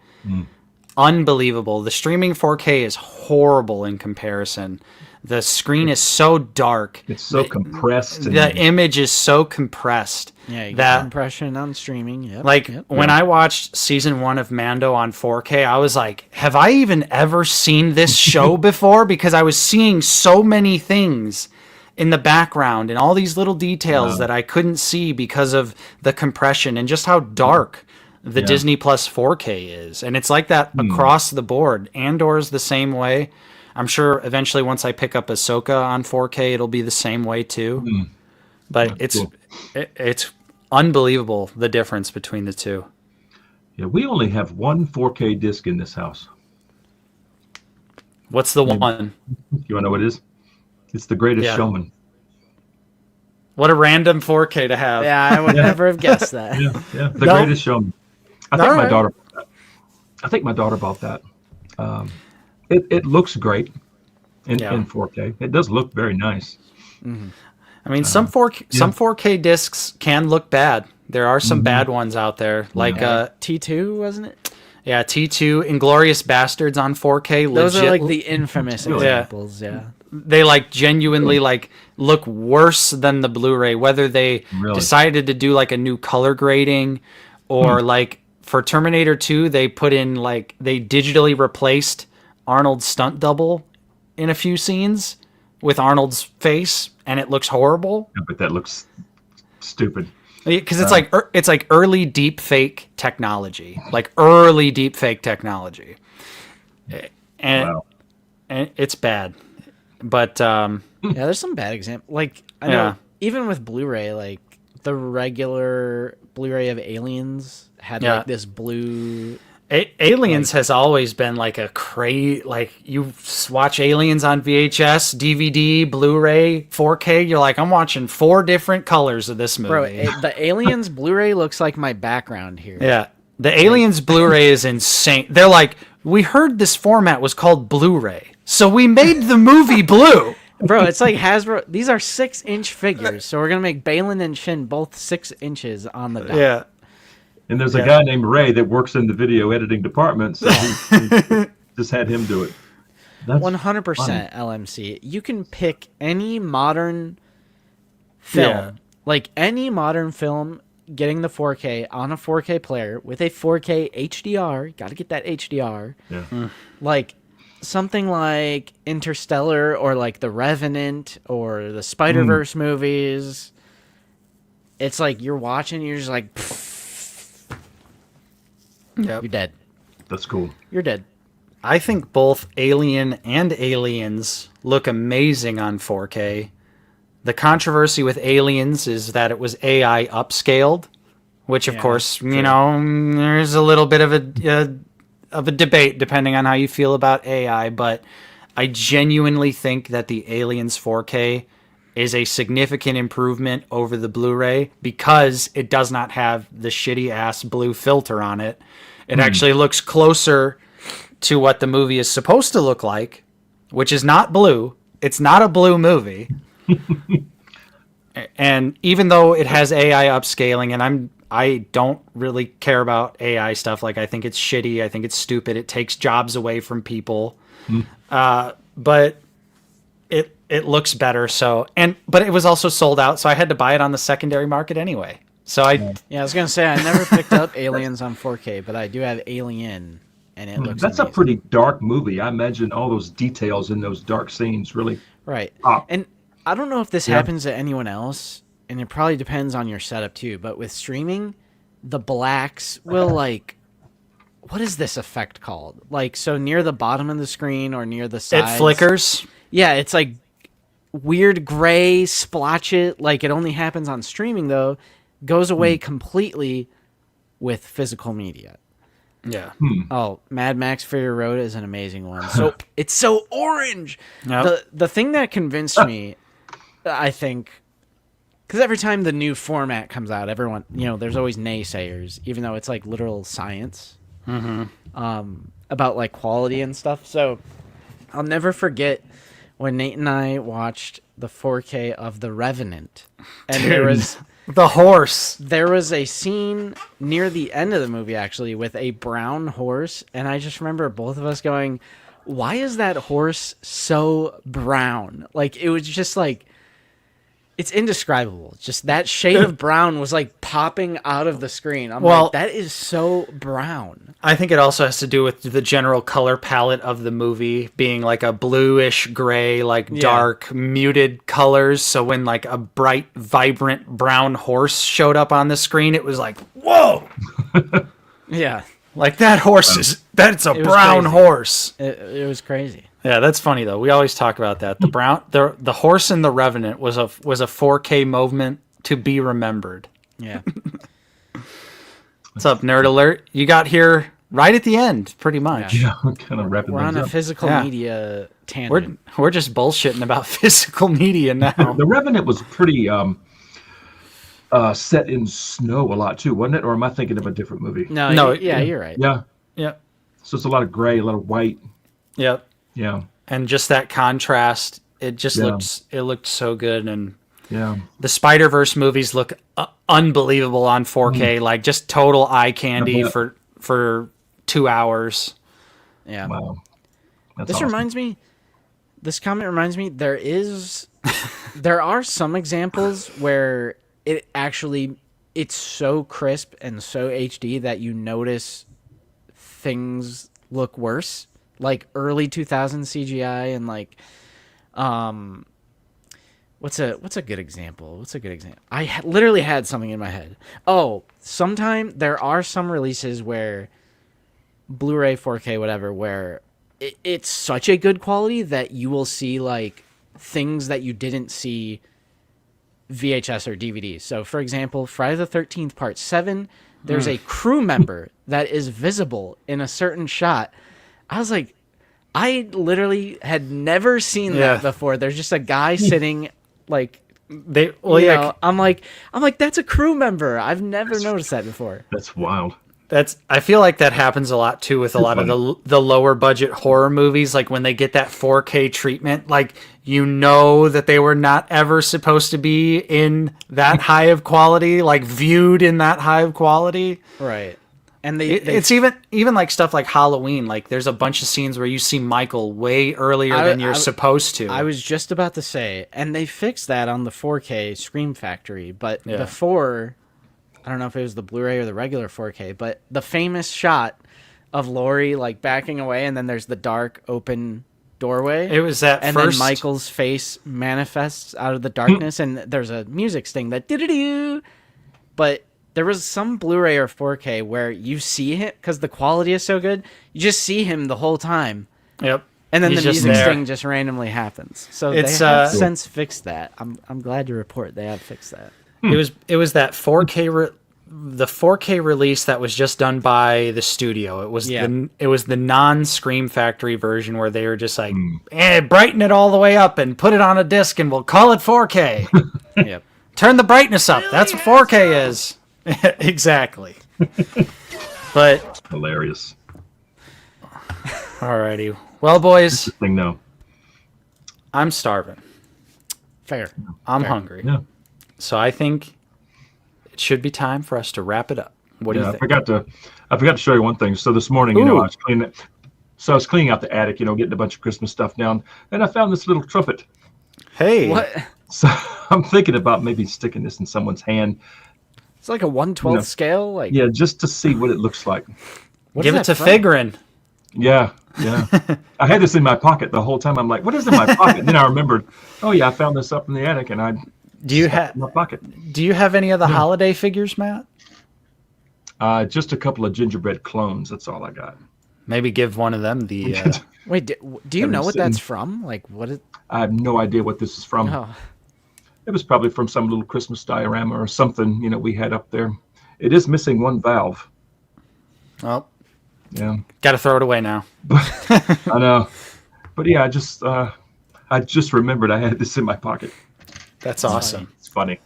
Unbelievable. The streaming 4K is horrible in comparison. The screen is so dark. It's so compressed. The image is so compressed. Yeah, you get compression on streaming. Yep. When I watched season 1 of Mando on 4K, I was like, have I even ever seen this show before? Because I was seeing so many things in the background and all these little details that I couldn't see because of the compression and just how dark the Disney Plus 4K is. And it's like that across the board. Andor's the same way. I'm sure eventually once I pick up Ahsoka on 4K, it'll be the same way too. But it's unbelievable, the difference between the two. Yeah, we only have one 4K disc in this house. What's the one? You want to know what it is? It's The Greatest Showman. What a random 4K to have. Yeah, I would never have guessed that. Yeah. The Greatest Showman. I think my daughter bought that. It looks great in 4K. It does look very nice. I mean, some 4K discs can look bad. There are some bad ones out there, like T2, wasn't it? Yeah, T2, Inglourious Bastards on 4K. Those are like the infamous examples. Yeah, they like genuinely like look worse than the Blu-ray. Whether they decided to do like a new color grading, or like for Terminator 2, they put in like they digitally replaced Arnold's stunt double in a few scenes with Arnold's face, and it looks horrible. Yeah, but that looks stupid. Because it's like early deep fake technology, and Wow. and it's bad. But Yeah, there's some bad examples. Like, I know, even with Blu-ray, like, the regular Blu-ray of Aliens had, like, this blue... Aliens has always been like a like you watch Aliens on VHS, DVD, Blu-ray, 4K. You're like, I'm watching 4 different colors of this movie. Bro, the Aliens Blu-ray looks like my background here. Yeah, the Aliens Blu-ray is insane. They're like, we heard this format was called Blu-ray, so we made the movie blue. Bro, it's like Hasbro. These are 6-inch figures, so we're gonna make Balin and Shin both 6 inches on the dot. Yeah. And there's a guy named Ray that works in the video editing department, so he just had him do it. That's 100% LMC. You can pick any modern film, like any modern film, getting the 4K on a 4K player with a 4K HDR. Got to get that HDR. Yeah. Like something like Interstellar or like The Revenant or the Spider-Verse movies. It's like you're watching, you're just like, you're dead. That's cool. You're dead. I think both Alien and Aliens look amazing on 4K. The controversy with Aliens is that it was AI upscaled, which of course, you know, there's a little bit of a debate depending on how you feel about AI, but I genuinely think that the Aliens 4K is a significant improvement over the Blu-ray because it does not have the shitty ass blue filter on it. It actually looks closer to what the movie is supposed to look like, which is not blue. It's not a blue movie. And even though it has AI upscaling, and I don't really care about AI stuff. Like, I think it's shitty. I think it's stupid. It takes jobs away from people. But it looks better. But it was also sold out, so I had to buy it on the secondary market anyway. So I was gonna say I never picked up Aliens on 4K, but I do have Alien, and it looks. That's amazing. a pretty dark movie. I imagine all those details in those dark scenes really. Right. Pop. And I don't know if this happens to anyone else, and it probably depends on your setup too. But with streaming, the blacks will like. What is this effect called? Like, so near the bottom of the screen or near the sides. It flickers. Yeah, it's like weird gray splotchet. Like, it only happens on streaming though. Goes away completely with physical media. Yeah. Oh, Mad Max Fury Road is an amazing one. So it's so orange. Yep. The thing that convinced me, I think, because every time the new format comes out, everyone, you know, there's always naysayers, even though it's like literal science about like quality and stuff. So I'll never forget when Nate and I watched the 4K of The Revenant, and there was. The horse. There was a scene near the end of the movie, actually, with a brown horse, and I just remember both of us going, why is that horse so brown? Like, it was just like, it's indescribable. Just that shade of brown was like popping out of the screen. I'm like, that is so brown. I think it also has to do with the general color palette of the movie being like a bluish gray, like dark, muted colors. So when like a bright, vibrant brown horse showed up on the screen, it was like, whoa! Yeah. Like that horse that's a brown horse. It was crazy. Yeah, that's funny though. We always talk about that. The horse in The Revenant was a 4K moment to be remembered. Yeah. What's up, Nerd Alert? You got here right at the end, pretty much. Yeah, we're kind of wrapping We're on things a up. physical media tangent. We're just bullshitting about physical media now. The Revenant was pretty set in snow a lot too, wasn't it? Or am I thinking of a different movie? No, you're right. Yeah. Yeah. So it's a lot of gray, a lot of white. Yep. Yeah. And just that contrast, it just looked so good. And Yeah. the Spider-Verse movies look unbelievable on 4K, like just total eye candy for 2 hours. Yeah. Wow. That's This awesome. reminds me. This comment reminds me. There are some examples where it's so crisp and so HD that you notice things look worse, like early 2000s CGI and like What's a good example? I literally had something in my head. Oh, there are some releases where Blu-ray, 4K, whatever, where it's such a good quality that you will see like things that you didn't see VHS or DVD. So, for example, Friday the 13th Part 7, there's a crew member that is visible in a certain shot. I was like, I literally had never seen that before. There's just a guy sitting like I'm like that's a crew member. I've never noticed that before. That's wild. I feel like that happens a lot too with a lot of the lower budget horror movies. Like when they get that 4K treatment, like that they were not ever supposed to be in that high of quality, like viewed in that high of quality. Right. And it's even like stuff like Halloween. Like there's a bunch of scenes where you see Michael way earlier than you're supposed to. I was just about to say, and they fixed that on the 4K Scream Factory, but before, I don't know if it was the Blu-ray or the regular 4K, but the famous shot of Laurie like backing away, and then there's the dark open doorway. It was that and first... then Michael's face manifests out of the darkness, and there's a music sting that doo-doo-doo. But there was some Blu-ray or 4K where you see him, because the quality is so good, you just see him the whole time. Yep. And then the music sting just randomly happens. So they have since fixed that. I'm glad to report they have fixed that. It was that 4K the 4K release that was just done by the studio. It was the non-Scream Factory version where they were just like, brighten it all the way up and put it on a disc and we'll call it 4K. Yep. Turn the brightness up. That's what 4K is. Exactly. But hilarious. Alrighty. Well, boys. No. I'm starving. Fair. I'm hungry. Yeah. So I think it should be time for us to wrap it up. What do you think? I forgot to show you one thing. So this morning, I was cleaning it. So I was cleaning out the attic, getting a bunch of Christmas stuff down, and I found this little trumpet. Hey. What? So I'm thinking about maybe sticking this in someone's hand. It's like a 1/12 scale, like just to see what it looks like. Give it to Figrin. Yeah. I had this in my pocket the whole time. I'm like, what is in my pocket? Then I remembered, I found this up in the attic, and I in my pocket. Do you have any of the holiday figures, Matt? Just a couple of gingerbread clones. That's all I got. Maybe give one of them the. Wait, do you know what that's from? Like, what is? I have no idea what this is from. Oh. It was probably from some little Christmas diorama or something, we had up there. It is missing one valve. Oh. Yeah. Got to throw it away now. I know. But yeah, I just remembered I had this in my pocket. That's awesome. It's funny.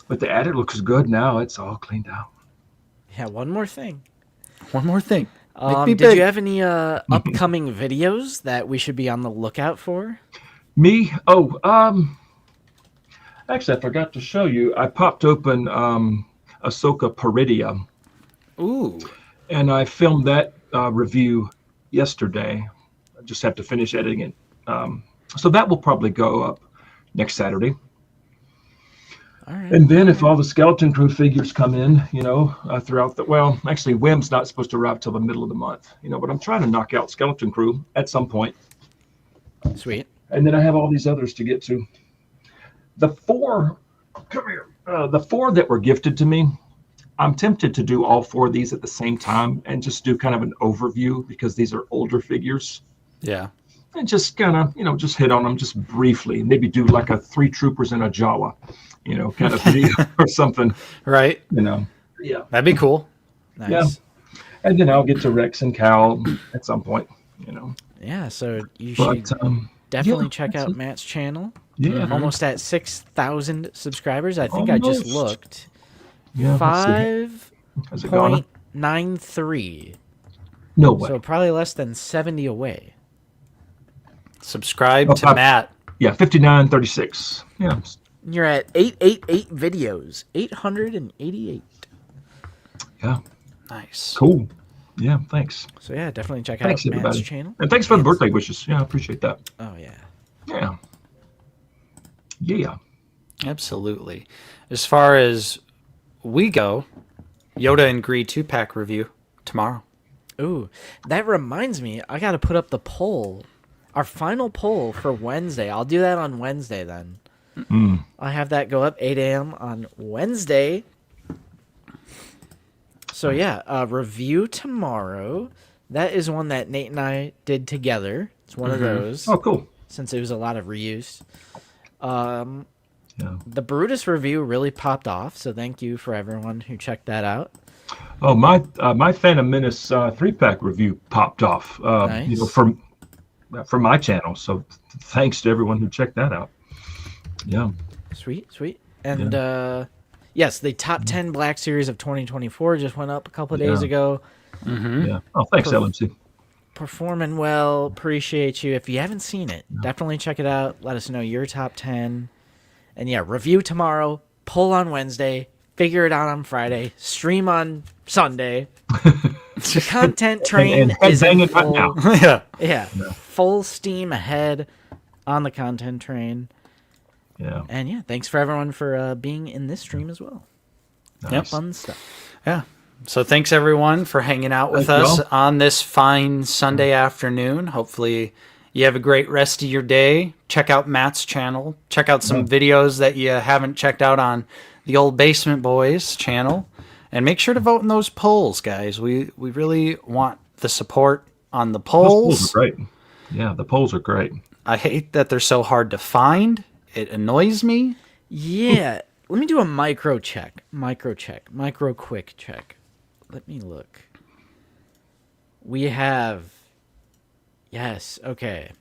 But the attic looks good now. It's all cleaned out. Yeah, one more thing. Did you have any upcoming videos that we should be on the lookout for? Me? Actually, I forgot to show you. I popped open Ahsoka Peridia. Ooh. And I filmed that review yesterday. I just have to finish editing it. So that will probably go up next Saturday. All right. And then if all the Skeleton Crew figures come in, throughout actually Whim's not supposed to arrive till the middle of the month, but I'm trying to knock out Skeleton Crew at some point. Sweet. And then I have all these others to get to. The four that were gifted to me, I'm tempted to do all four of these at the same time and just do kind of an overview because these are older figures. Yeah. And just kind of, just hit on them just briefly. Maybe do like a 3 Troopers and a Jawa, kind of video or something. Right. Yeah. That'd be cool. Nice. Yeah. And then I'll get to Rex and Cal at some point, Yeah, so you should definitely check out Matt's channel. Yeah. Almost at 6,000 subscribers. I think I just looked. Yeah. 5.93. No way. So probably less than 70 away. Subscribe to Matt. Yeah, 5936. Yeah. You're at 888 videos. 888. Yeah. Nice. Cool. Yeah, thanks. So yeah, definitely check out Matt's everybody. channel. And thanks for the birthday wishes. Yeah, I appreciate that. Oh yeah. Yeah. Yeah. Absolutely. As far as we go, Yoda and Greed 2-pack review tomorrow. Ooh, that reminds me, I got to put up the poll. Our final poll for Wednesday. I'll do that on Wednesday then. I have that go up 8 a.m. on Wednesday. So yeah, review tomorrow. That is one that Nate and I did together. It's one of those. Oh, cool. Since it was a lot of reuse. Yeah. The Brutus review really popped off, so thank you for everyone who checked that out. Oh, my Phantom Menace 3-pack review popped off. Nice. You know, from my channel. So thanks to everyone who checked that out. Yeah. Sweet. And yes, the top 10 Black Series of 2024 just went up a couple of days ago. Yeah. Oh, thanks, LMC. Performing well. Appreciate you. If you haven't seen it, definitely check it out. Let us know your top 10. And yeah, review tomorrow, poll on Wednesday, figure it out on Friday, stream on Sunday. The content train and is bang in it right full, now. yeah, full steam ahead on the content train. Yeah. And yeah, thanks for everyone for being in this stream as well. Nice. Fun stuff. Yeah. So thanks everyone for hanging out with Thank us you all. on this fine Sunday afternoon. Hopefully you have a great rest of your day. Check out Matt's channel. Check out some videos that you haven't checked out on the Old Basement Boys channel. And make sure to vote in those polls, guys. We really want the support on the Those polls. polls are great. Yeah, the polls are great. I hate that they're so hard to find. It annoys me. Yeah. Let me do a micro quick check. Let me look. We have... Yes, okay.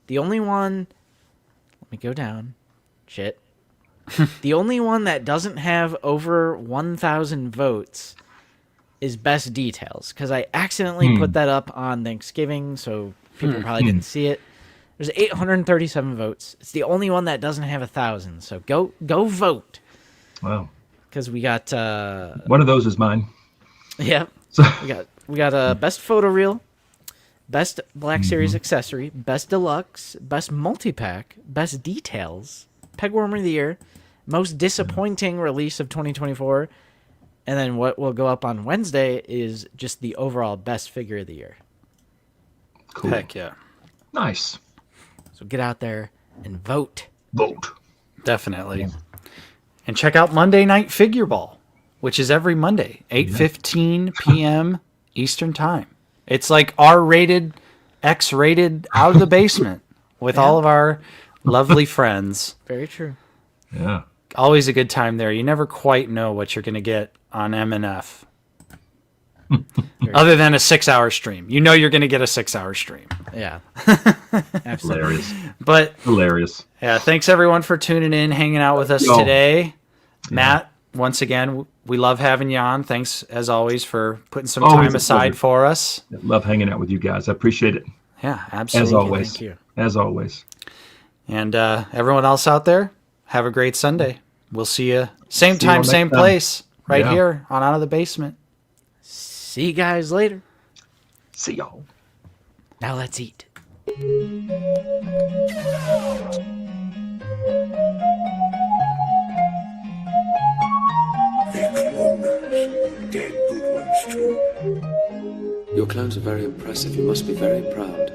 The only one... Let me go down. Shit. The only one that doesn't have over 1,000 votes is Best Details, because I accidentally put that up on Thanksgiving, so people probably didn't see it. There's 837 votes. It's the only one that doesn't have 1,000, so go vote. Wow. Because we got... One of those is mine. Yeah. So, We got Best Photo Reel, Best Black Series Accessory, Best Deluxe, Best Multi-Pack, Best Details, Pegworm of the Year, Most Disappointing Release of 2024, and then what will go up on Wednesday is just the overall Best Figure of the Year. cool. Heck yeah. Nice. So get out there and vote. Vote. Definitely. And check out Monday Night Figure Ball, which is every Monday, 8:15 p.m. Eastern Time. It's like R-rated, X-rated, out of the basement with all of our lovely friends. Very true. Yeah. Always a good time there. You never quite know what you're going to get on M&F. Other than a 6-hour stream. You know you're going to get a 6-hour stream. Yeah. Absolutely. Hilarious. But Hilarious. yeah, thanks everyone for tuning in, hanging out with us Yo. today. Matt, once again, we love having you on. Thanks, as always, for putting some Always time a aside pleasure. for us. Love hanging out with you guys. I appreciate it. Yeah, As absolutely. always. Thank you. As always. And everyone else out there, have a great Sunday. We'll see you same See you all time, next same time. place, right Yeah. here on Out of the Basement. See you guys later. See y'all. Now let's eat. Your clones are very impressive. You must be very proud.